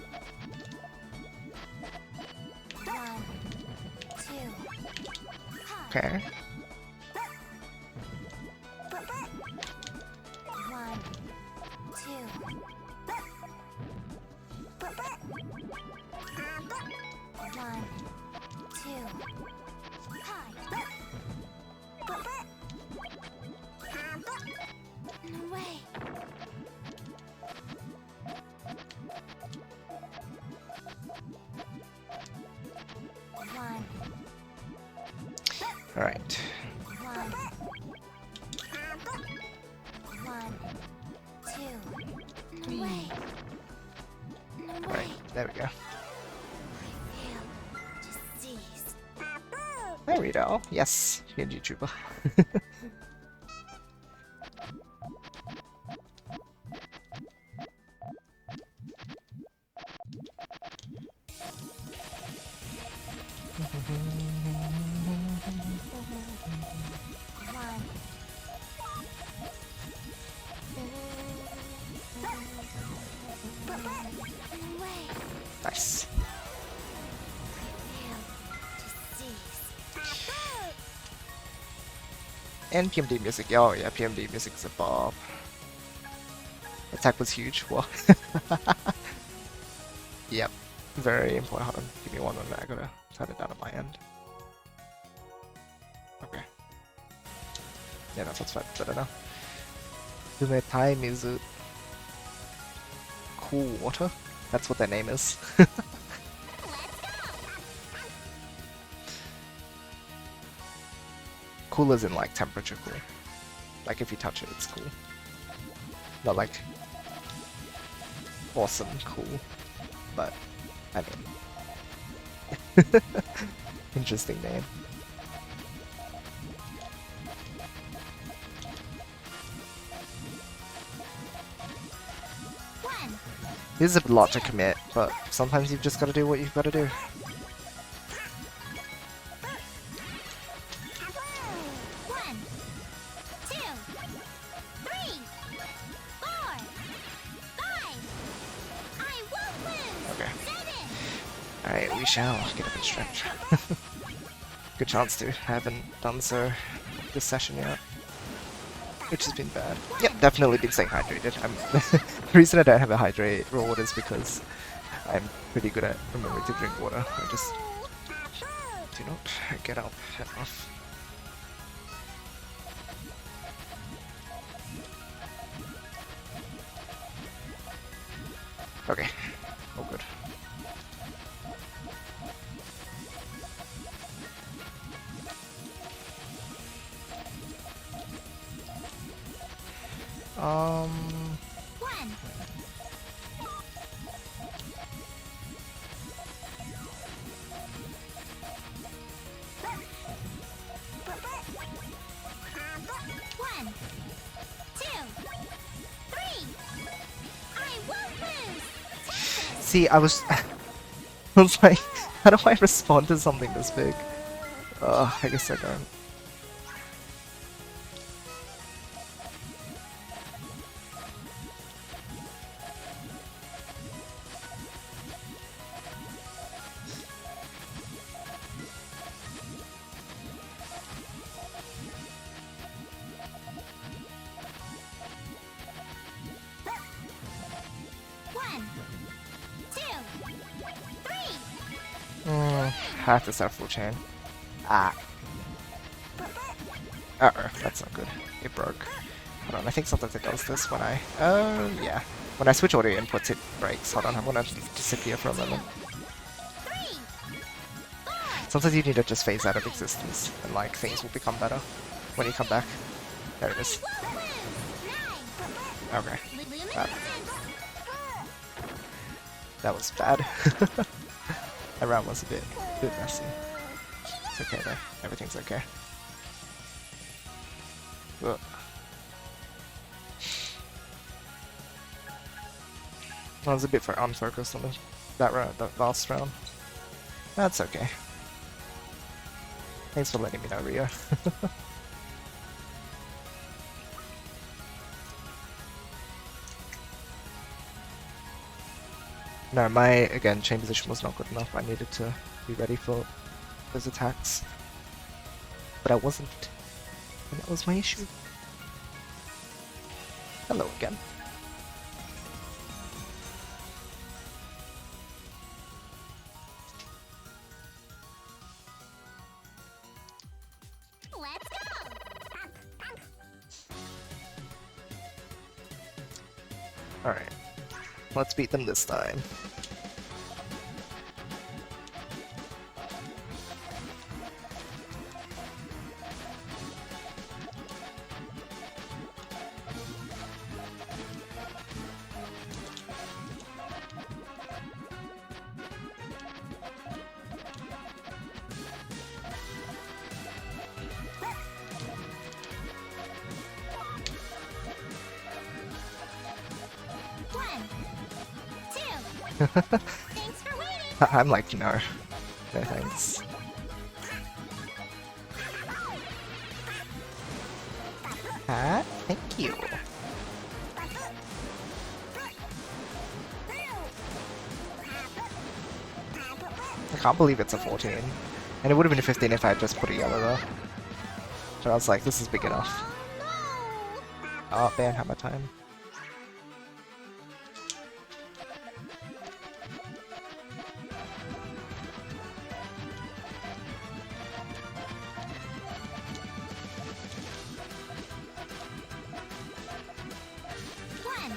Okay. All right. Alright, there we go. Hi Rito. Yes, you're a YouTuber. Nice. And PMD music. Oh yeah, PMD music's a bob. Attack was huge. What? Yep. Very important. Hold on. Give me one moment. I gotta turn it down on my end. Okay. Yeah, that's what's better now. The time is cool water. That's what their name is. Cool as in like temperature cool. Like if you touch it, it's cool. Not like awesome cool, but I mean, interesting name. This is a lot to commit, but sometimes you've just got to do what you've got to do. Okay. Alright, we shall get up and stretch. Good chance to. I haven't done so this session yet, which has been bad. Yep, definitely been staying hydrated. The reason I don't have a hydrate reward is because I'm pretty good at remembering to drink water. I just do not get up enough. Okay, all good. See, I was like, how do I respond to something this big? I guess I don't. I have to start full chain. Ah. Uh-oh, that's not good. It broke. Hold on, I think sometimes it does this when I... Oh, yeah. When I switch audio inputs, it breaks. Hold on, I'm gonna disappear for a moment. Sometimes you need to just phase out of existence, and like, things will become better when you come back. There it is. Okay. That was bad. That round was a bit messy. It's okay though. Everything's okay. Ugh. I was a bit unfocused on that round, that last round. That's okay. Thanks for letting me know, Rio. No, my, again, chain position was not good enough. I needed to be ready for those attacks. But I wasn't. And that was my issue. Hello again. Let's go! Alright. Let's beat them this time. Thanks for waiting! I'm like, no. No thanks. Ah, thank you. I can't believe it's a 14. And it would have been a 15 if I had just put a yellow there. So I was like, this is big enough. Oh, Banhammer time.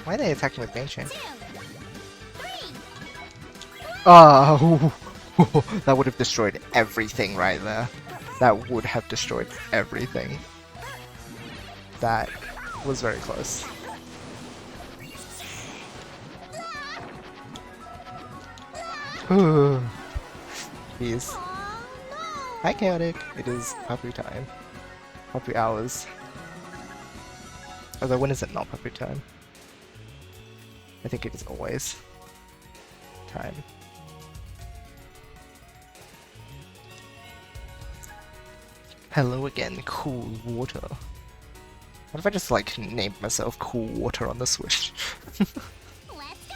Why are they attacking with main chain? Oh, that would have destroyed everything right there. That would have destroyed everything. That was very close. Jeez. Hi, Chaotic. It is puppy time. Puppy hours. Although, when is it not puppy time? I think it is always time. Hello again, Cool Water. What if I just like named myself Cool Water on the Switch? Let's go!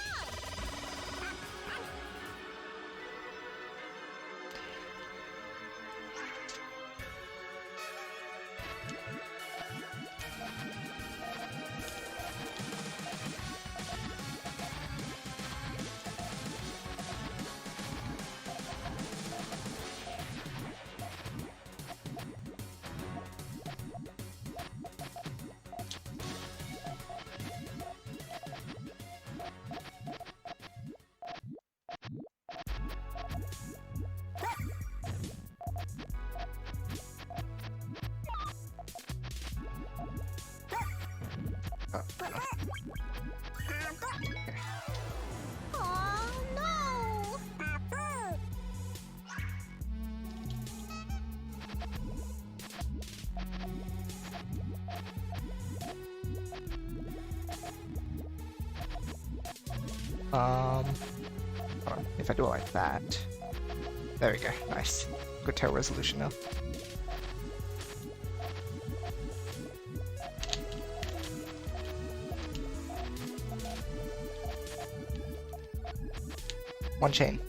Oh no! Hold on. If I do it like that. There we go, nice. Good tail resolution now. One chain.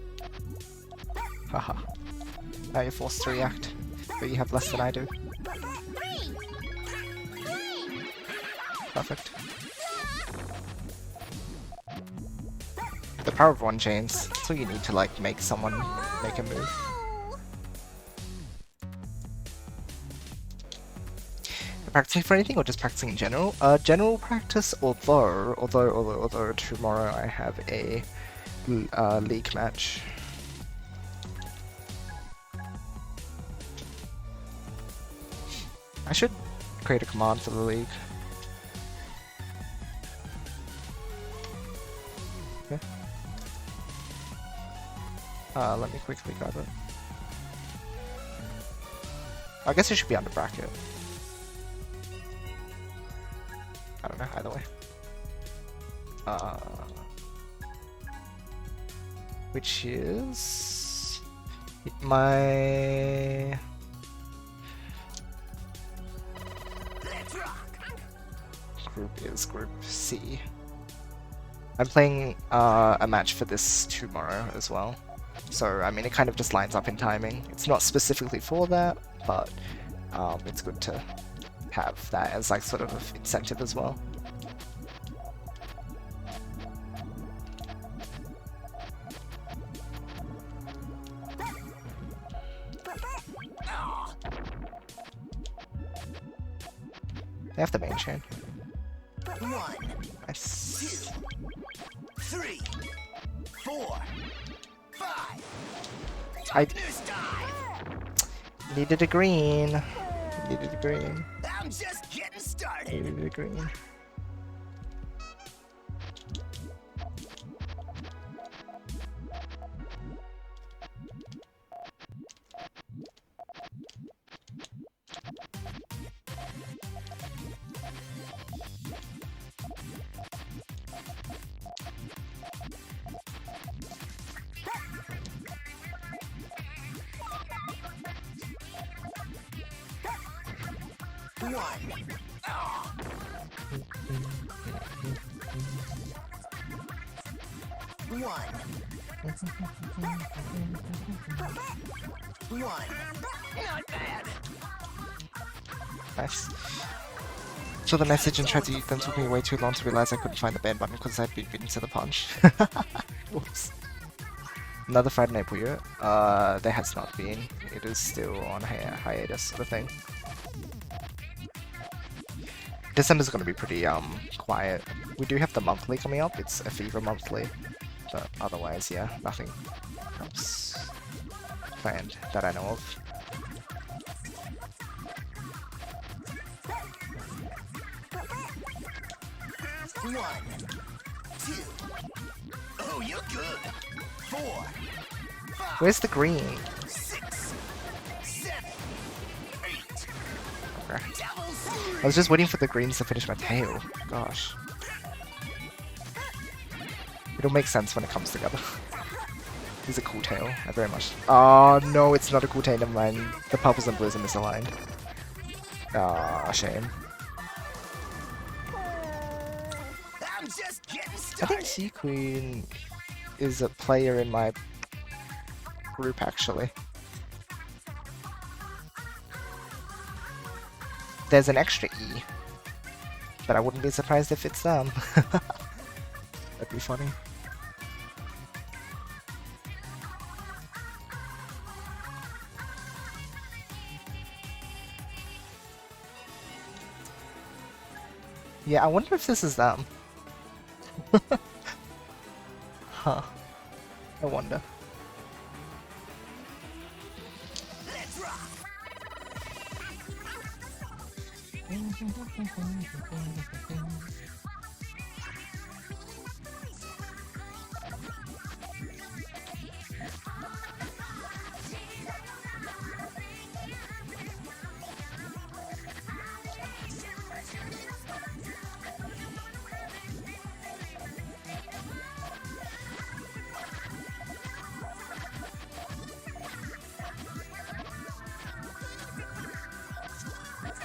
Haha. Now you're forced to react, but you have less than I do. Perfect. The power of one chains. That's all you need to like make someone make a move. Practicing for anything or just practicing in general? General practice, although tomorrow I have a league match. I should create a command for the league. Okay. Let me quickly grab it. I guess it should be under bracket. I don't know, either way. which is my group is Group C. I'm playing a match for this tomorrow as well. So, I mean, it kind of just lines up in timing. It's not specifically for that, but it's good to have that as like sort of incentive as well. They have the main chain. 1, Nice. 2, 3, 4, 5. I Darkness dive. needed a green. Needed a green. I'm just getting started. Needed a green. Not bad. Nice. Saw the message and tried to use them. Took me way too long to realize I couldn't find the ban button because I'd been beaten to the punch. Whoops. Another Friday Night Puyo? There has not been. It is still on hiatus sort of thing. December's gonna be pretty quiet. We do have the monthly coming up. It's a Fever monthly, but otherwise, yeah, nothing else planned that I know of. One, two. Oh, you're good. 4, 5, Where's the green? 6, 7, 8. Okay. Double screw. I was just waiting for the greens to finish my tail. Gosh. It'll make sense when it comes together. It's a cool tail. I very much. Oh no, it's not a cool tail. Never mind. The purples and blues are misaligned. Ah, shame. I'm just getting I think started. Sea Queen is a player in my group actually. There's an extra E, but I wouldn't be surprised if it's them. That'd be funny. Yeah, I wonder if this is them. Huh. I wonder. Let's rock.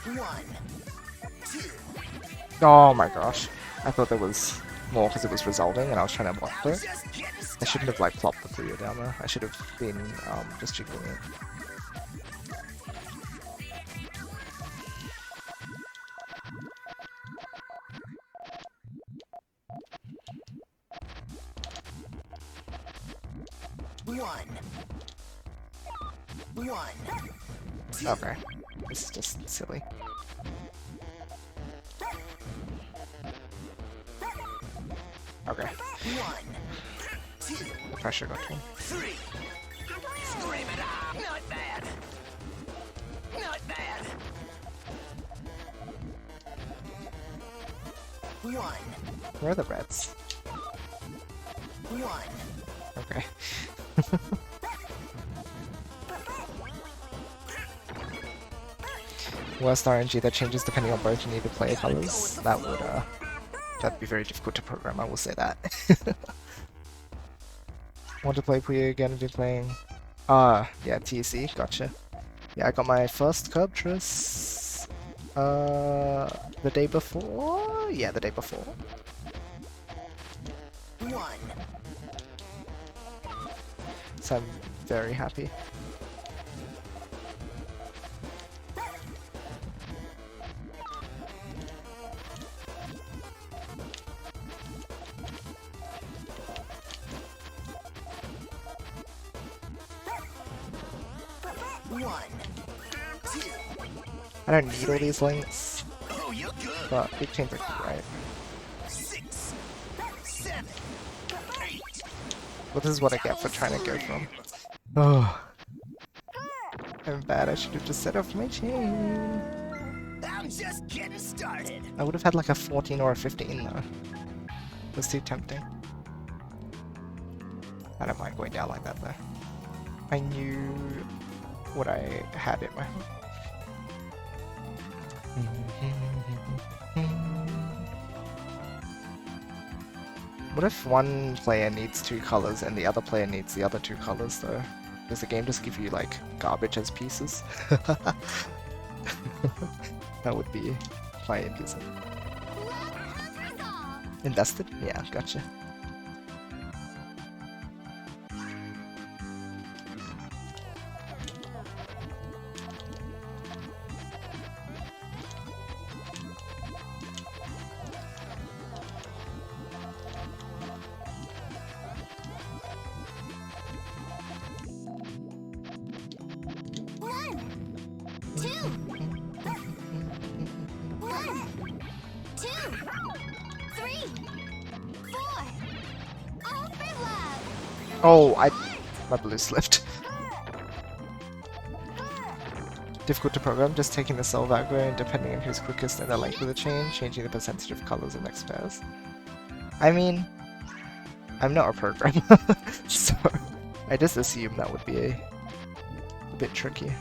One, two. Oh my gosh. I thought there was more because it was resolving and I was trying to block I'm it. just getting I started. shouldn't have like plopped the Puyo down there. I should have been just jiggling it. One, two. Okay. This is just silly. Okay. 1, 2, The pressure got to him. 3. Scream it out. Not bad. Not bad. 1, Where are the reds? 1. Okay. Worst RNG that changes depending on both needed player colors. That would that'd be very difficult to program, I will say that. Want to play Puyo again and be playing... yeah, TC, gotcha. Yeah, I got my first curb truss... the day before? Yeah, the day before. 1. So I'm very happy. I don't need all these links, Oh, you're good. but big chains are cool, right? 6, 7, 8. Well, this is what I get for trying to go from. Oh, I'm bad. I should have just set off my chain. I'm just getting started. I would have had like a 14 or a 15 though. That's too tempting. I don't mind going down like that though. I knew what I had in my head. What if one player needs 2 colors and the other player needs the other 2 colors though? Does the game just give you like garbage as pieces? That would be quite amusing. Invested? Yeah, gotcha. Oh, my blue slipped. Difficult to program, just taking the cell aggro and depending on who's quickest and the length of the chain, changing the percentage of colors in next pairs. I mean, I'm not a programmer, so I just assume that would be a bit tricky.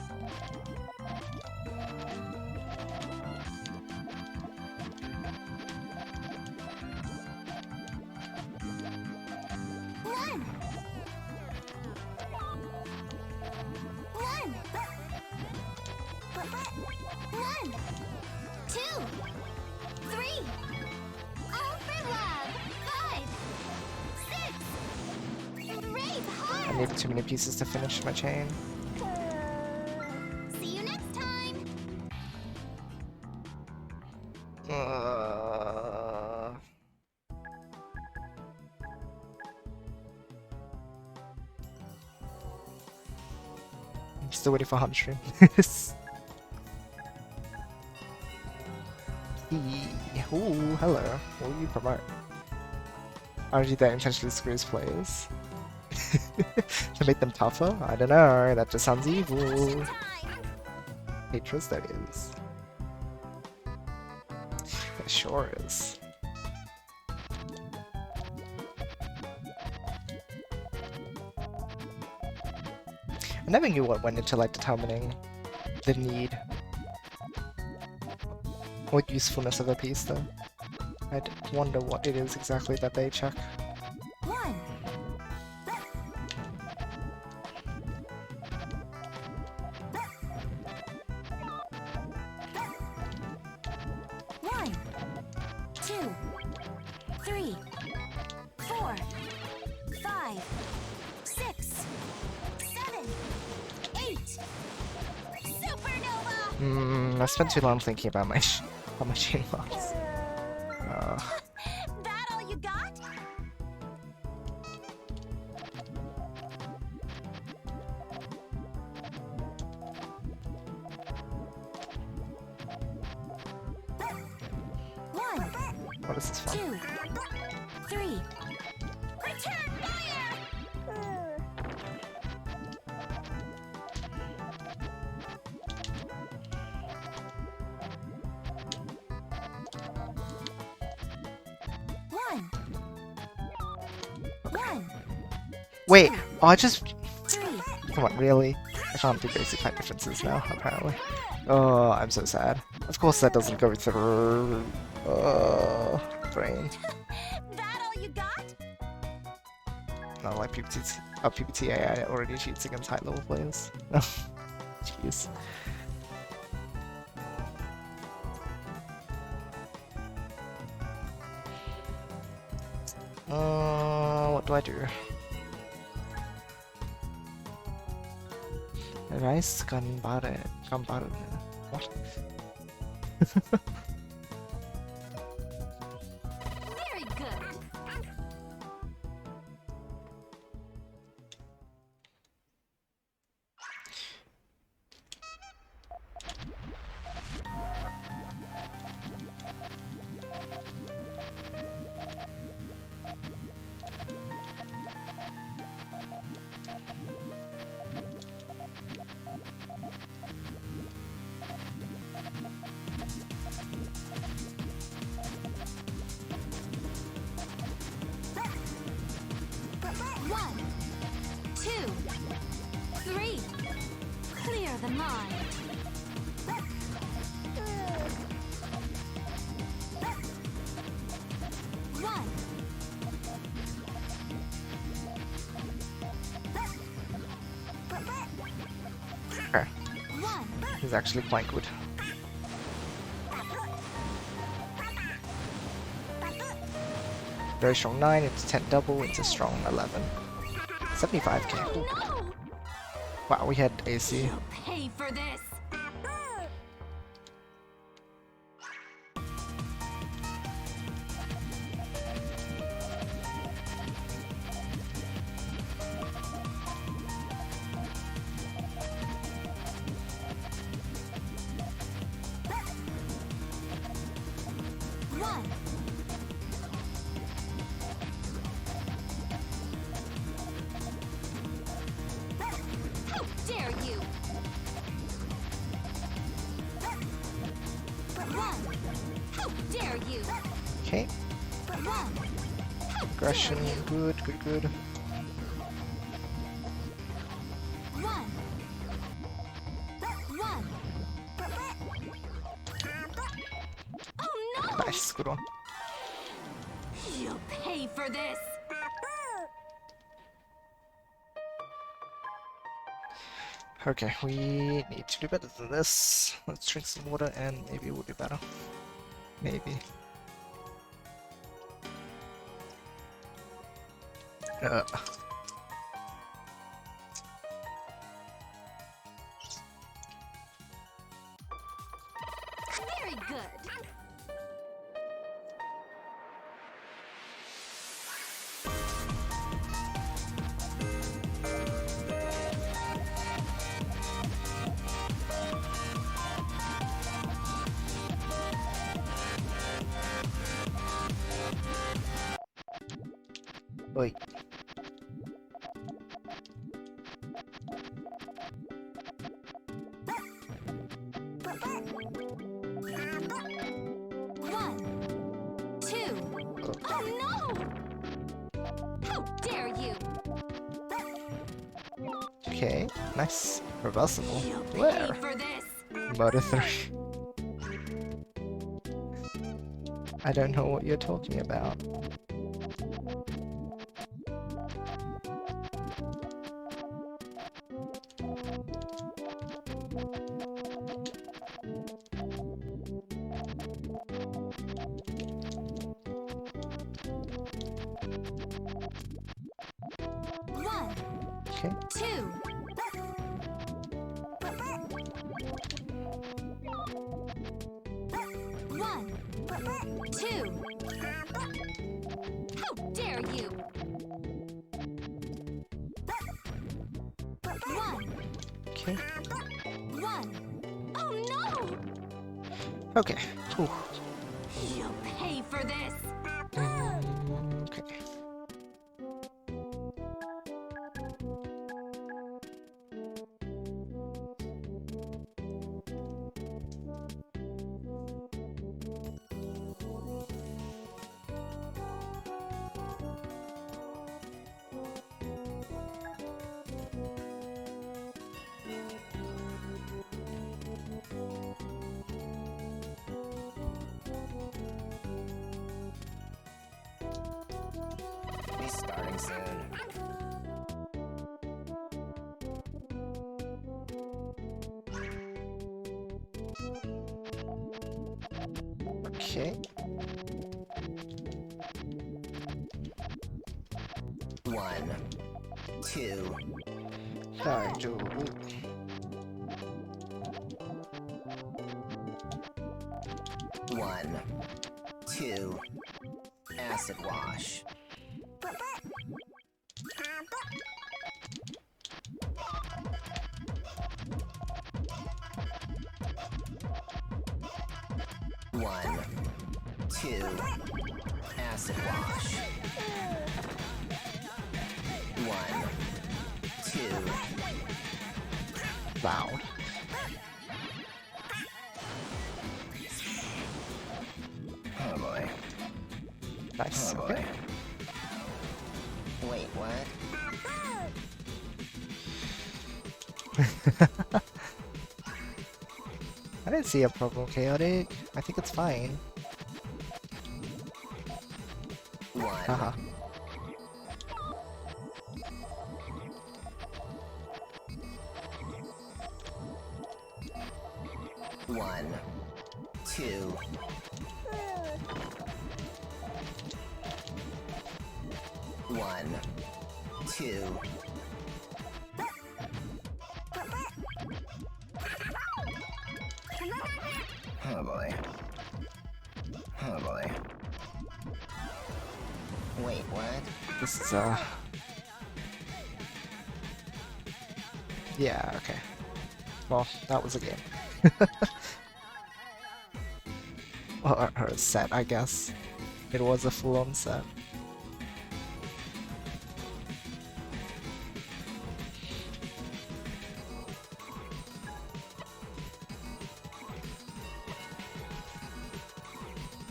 I needed too many pieces to finish my chain. See you next time. I'm still waiting for hamstring. Ooh, hello. What will you promote? RNG that intentionally screws players. To make them tougher? I don't know, that just sounds evil. Hatred, that is. It sure is. I never knew what went into like determining the need or usefulness of a piece though. I'd wonder what it is exactly that they check. 1. 2, 3, 4, 5, 6, 7, 8. Supernova! I spent too long thinking about my chain locks. That all you got? What is this fun? 2, 3. Return fire! One, Wait, oh, I just... 3. Come on, really? I can't do basic height differences now, apparently. Oh, I'm so sad. Of course that doesn't go through... brain. That all you got? Not like PPT AI already cheats against high level players. No. Jeez. What do I do? Rice ganbare. Ganbare. What? Very good. One, two, three. Clear the mind. One. Okay. One. He's actually quite good. Very strong 9, it's 10 double, it's a strong 11. 75k. Ooh. No! Wow, we had AC. You'll pay for this. One. How dare you! One. How dare you! Okay, One. How aggression, dare you! good, good, good. One. One. Oh no! Nice, good one. You'll pay for this. Okay, we need to do better than this. Let's drink some water and maybe we'll do better. Maybe. Uh. Very good. Wait. One. Two. Oh no! How dare you! Okay, nice. Reversible. You'll pay Where? for this. Motor 3. I don't know what you're talking about. One. Okay, Two. One. Two. How dare you! One. okay, One. Oh no! okay. Ooh. You'll pay for this. Okay. Be starting soon. Okay. 1, 2, 大丈夫。 1, 2, acid wash. 1, 2, acid wash. 1, 2, Loud. oh boy, Nice. oh boy. Okay. Wait, what? I didn't see a problem, Chaotic. I think it's fine. 1, Haha. 1, 2, 1, 2, oh boy, oh boy. Wait, what? This is yeah, okay. Well, that was a game. Or a set, I guess. It was a full-on set.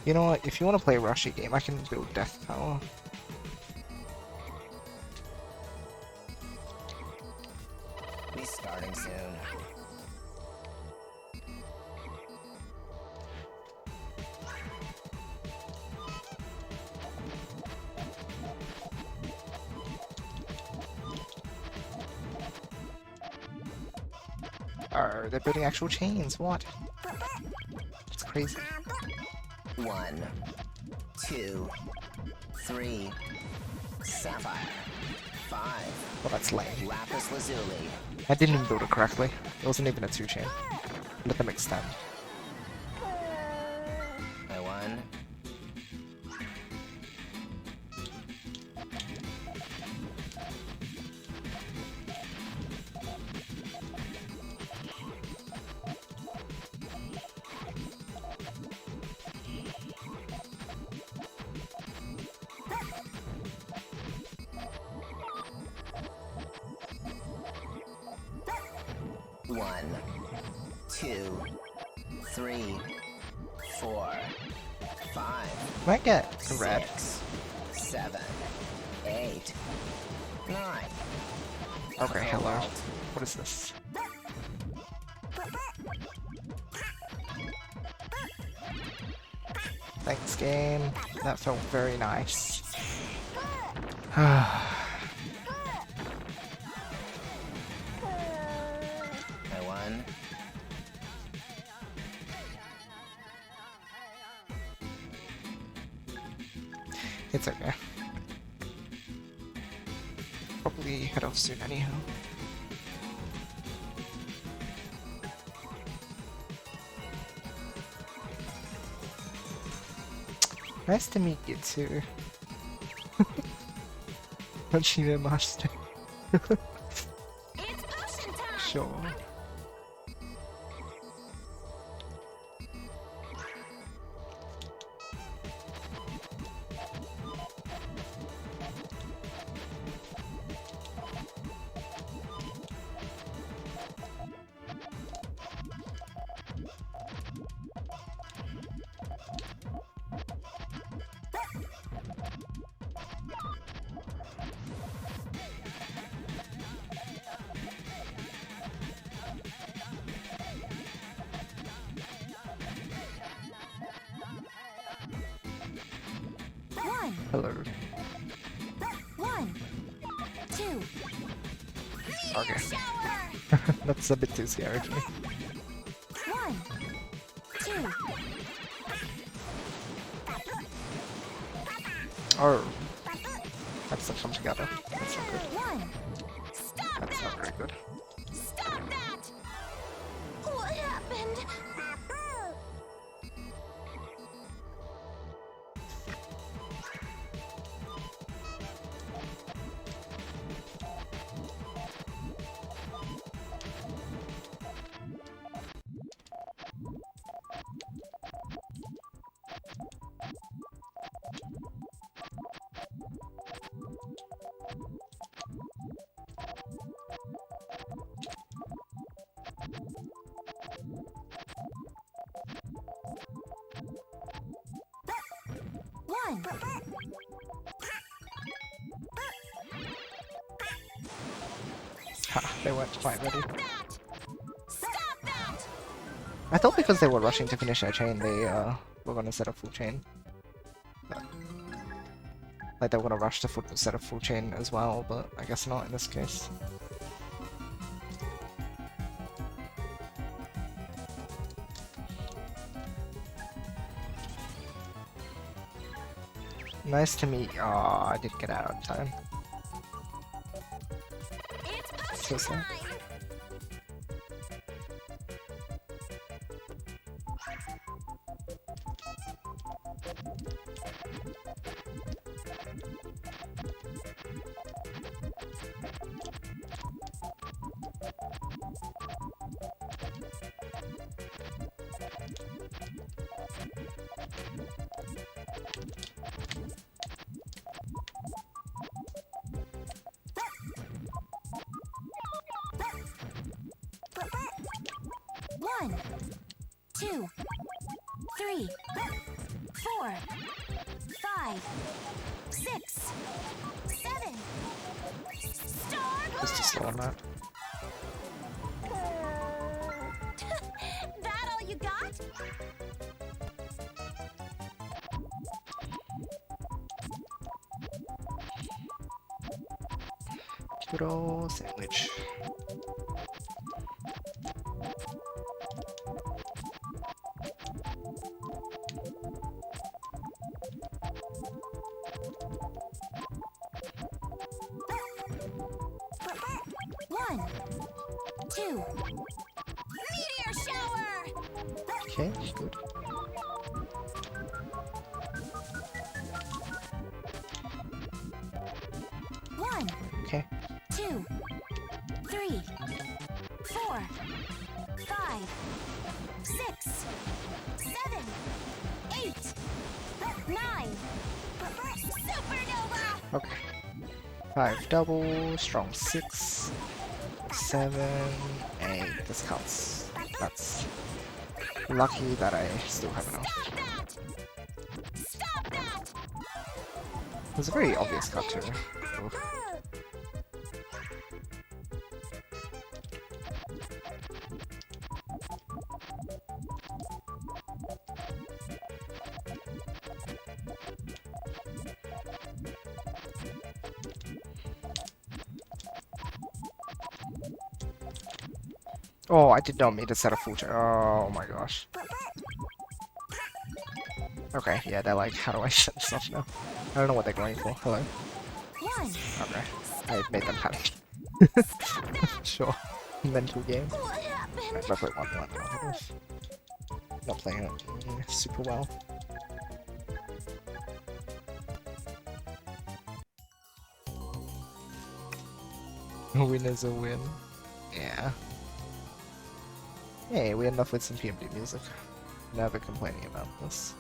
You know what? If you want to play a rushy game, I can build Death Power. Be starting soon. They're building actual chains. What? It's crazy. 1, 2, 3, sapphire. 5, Well, that's lame. lapis lazuli. I didn't even build it correctly. It wasn't even a 2-chain. Let them extend. I won. One, 2, 3, 4, 5, Might get a red. 6, 7, 8, 9. Okay, hello. What is this? Thanks, game. That felt very nice. I won. It's okay. Probably head off soon anyhow. Nice to meet you too. Machine Master. It's potion time! Sure. One, Hello. 1, 2, Okay. shower! That's a bit too scary for me. 1, 2, Oh, that's not come together. That's not good. One. Stop That's not very good. Stop that! What happened? One. Ha, they weren't quite ready. Stop that! I thought because they were rushing to finish their chain, they were gonna set a full chain. But, like they were gonna rush to set a full chain as well, but I guess not in this case. Nice to meet. Aw, I did get out in time. It's So sad. time! One, two, three, 4, 5, 6, 7. Just to slow on that. That all you got? Good old sandwich. One, two. Meteor shower! Okay, good. One, Okay. 2, 3, 4, 5, 6, 7, 8, 9. Supernova! Okay. 5 double, strong 6, 7, 8. This counts. That's lucky that I still have enough. Stop that! Stop that! It was a very obvious cut too. Oof. Oh, I did not mean to set a full chain. Oh my gosh. Okay, yeah, they're like, how do I set this up now? I don't know what they're going for. Hello? One. Okay. I made them panic. Sure. Mental game. What happened? Let's play 1-1. Not playing it super well. A win is a win. Yeah. Hey, we end up with some PMD music. Never complaining about this.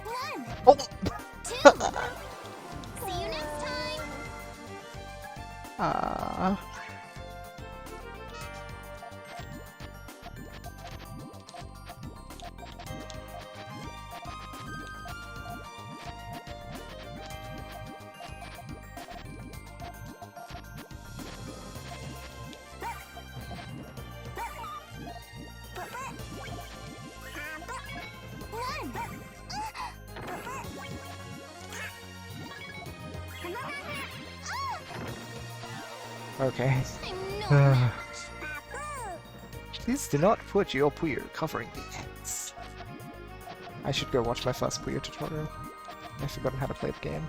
One, Oh! 2. See you next time. Ah. Okay. I know. Please do not put your Puyo covering the X. I should go watch my first Puyo tutorial. I've forgotten how to play the game.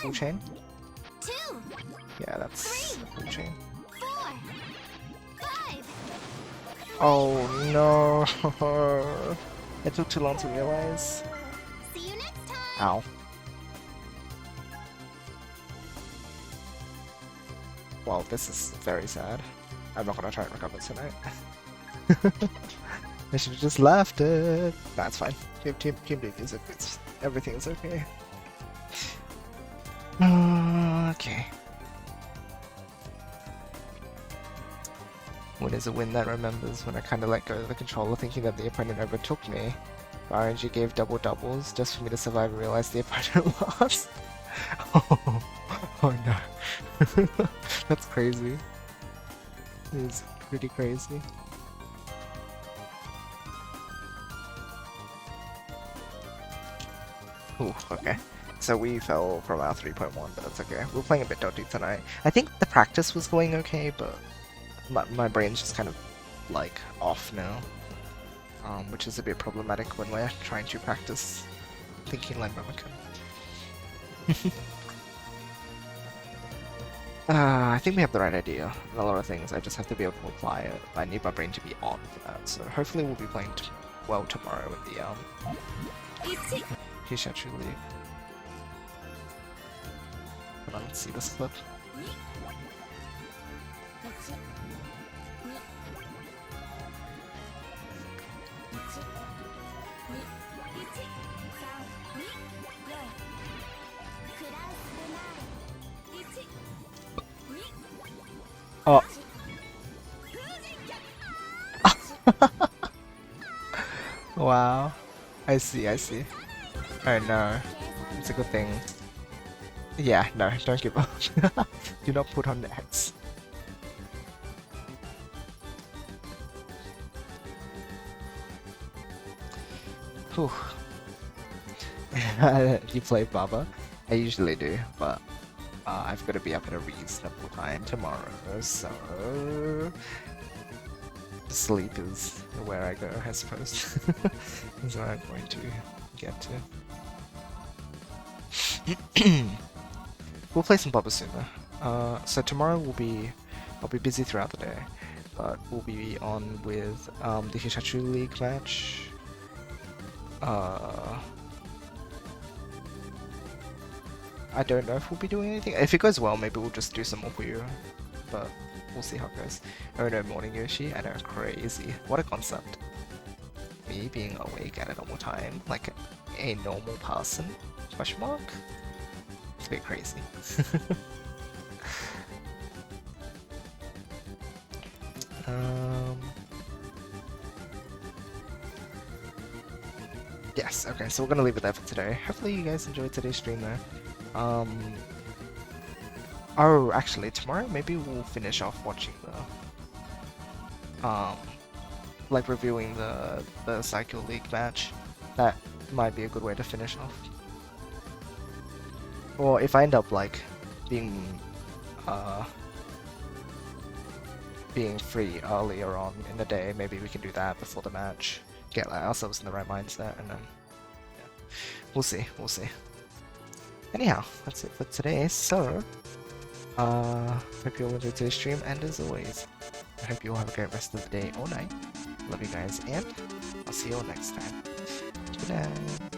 Full chain? 2, Yeah, that's full chain. 4, 5. Oh no! It took too long to realize. See you next time. Ow. Well, this is very sad. I'm not gonna try and recover tonight. I should have just left it. That's fine. Team League is it's everything is okay. Okay. Win is a win that remembers when I kind of let go of the controller thinking that the opponent overtook me. RNG gave double doubles just for me to survive and realize the opponent lost. Oh no. That's crazy. It is pretty crazy. Ooh, okay. So we fell from our 3.1, but that's okay. We're playing a bit dodgy tonight. I think the practice was going okay, but my brain's just kind of like off now, which is a bit problematic when we're trying to practice thinking like Mimican. I think we have the right idea. A lot of things, I just have to be able to apply it. I need my brain to be on for that, so hopefully we'll be playing well tomorrow with the YoshiAU League. Hold on, let's see this clip. Oh. Wow. I see. Oh no. It's a good thing. Yeah, no, don't give up. Do not put on the X. Whew. You play Baba? I usually do, but I've got to be up at a reasonable time tomorrow, so sleep is where I go, I suppose. Is where I'm going to get to. We'll play some Baba soon though. So tomorrow I'll be busy throughout the day, but we'll be on with the YoshiAU League match. I don't know if we'll be doing anything. If it goes well, maybe we'll just do some more Puyo, but we'll see how it goes. Oh no, morning Yoshi, I know, crazy. What a concept. Me being awake at a normal time, like a normal person? Question mark? It's a bit crazy. Yes, okay, so we're gonna leave it there for today. Hopefully you guys enjoyed today's stream though. Oh, actually, tomorrow maybe we'll finish off watching the, like reviewing the Saikyou League match. That might be a good way to finish off. Or if I end up like being free earlier on in the day, maybe we can do that before the match. Get like, ourselves in the right mindset, and then yeah, we'll see. Anyhow, that's it for today. So, hope you all enjoyed today's stream, and as always, I hope you all have a great rest of the day or night. Love you guys, and I'll see you all next time. Good night.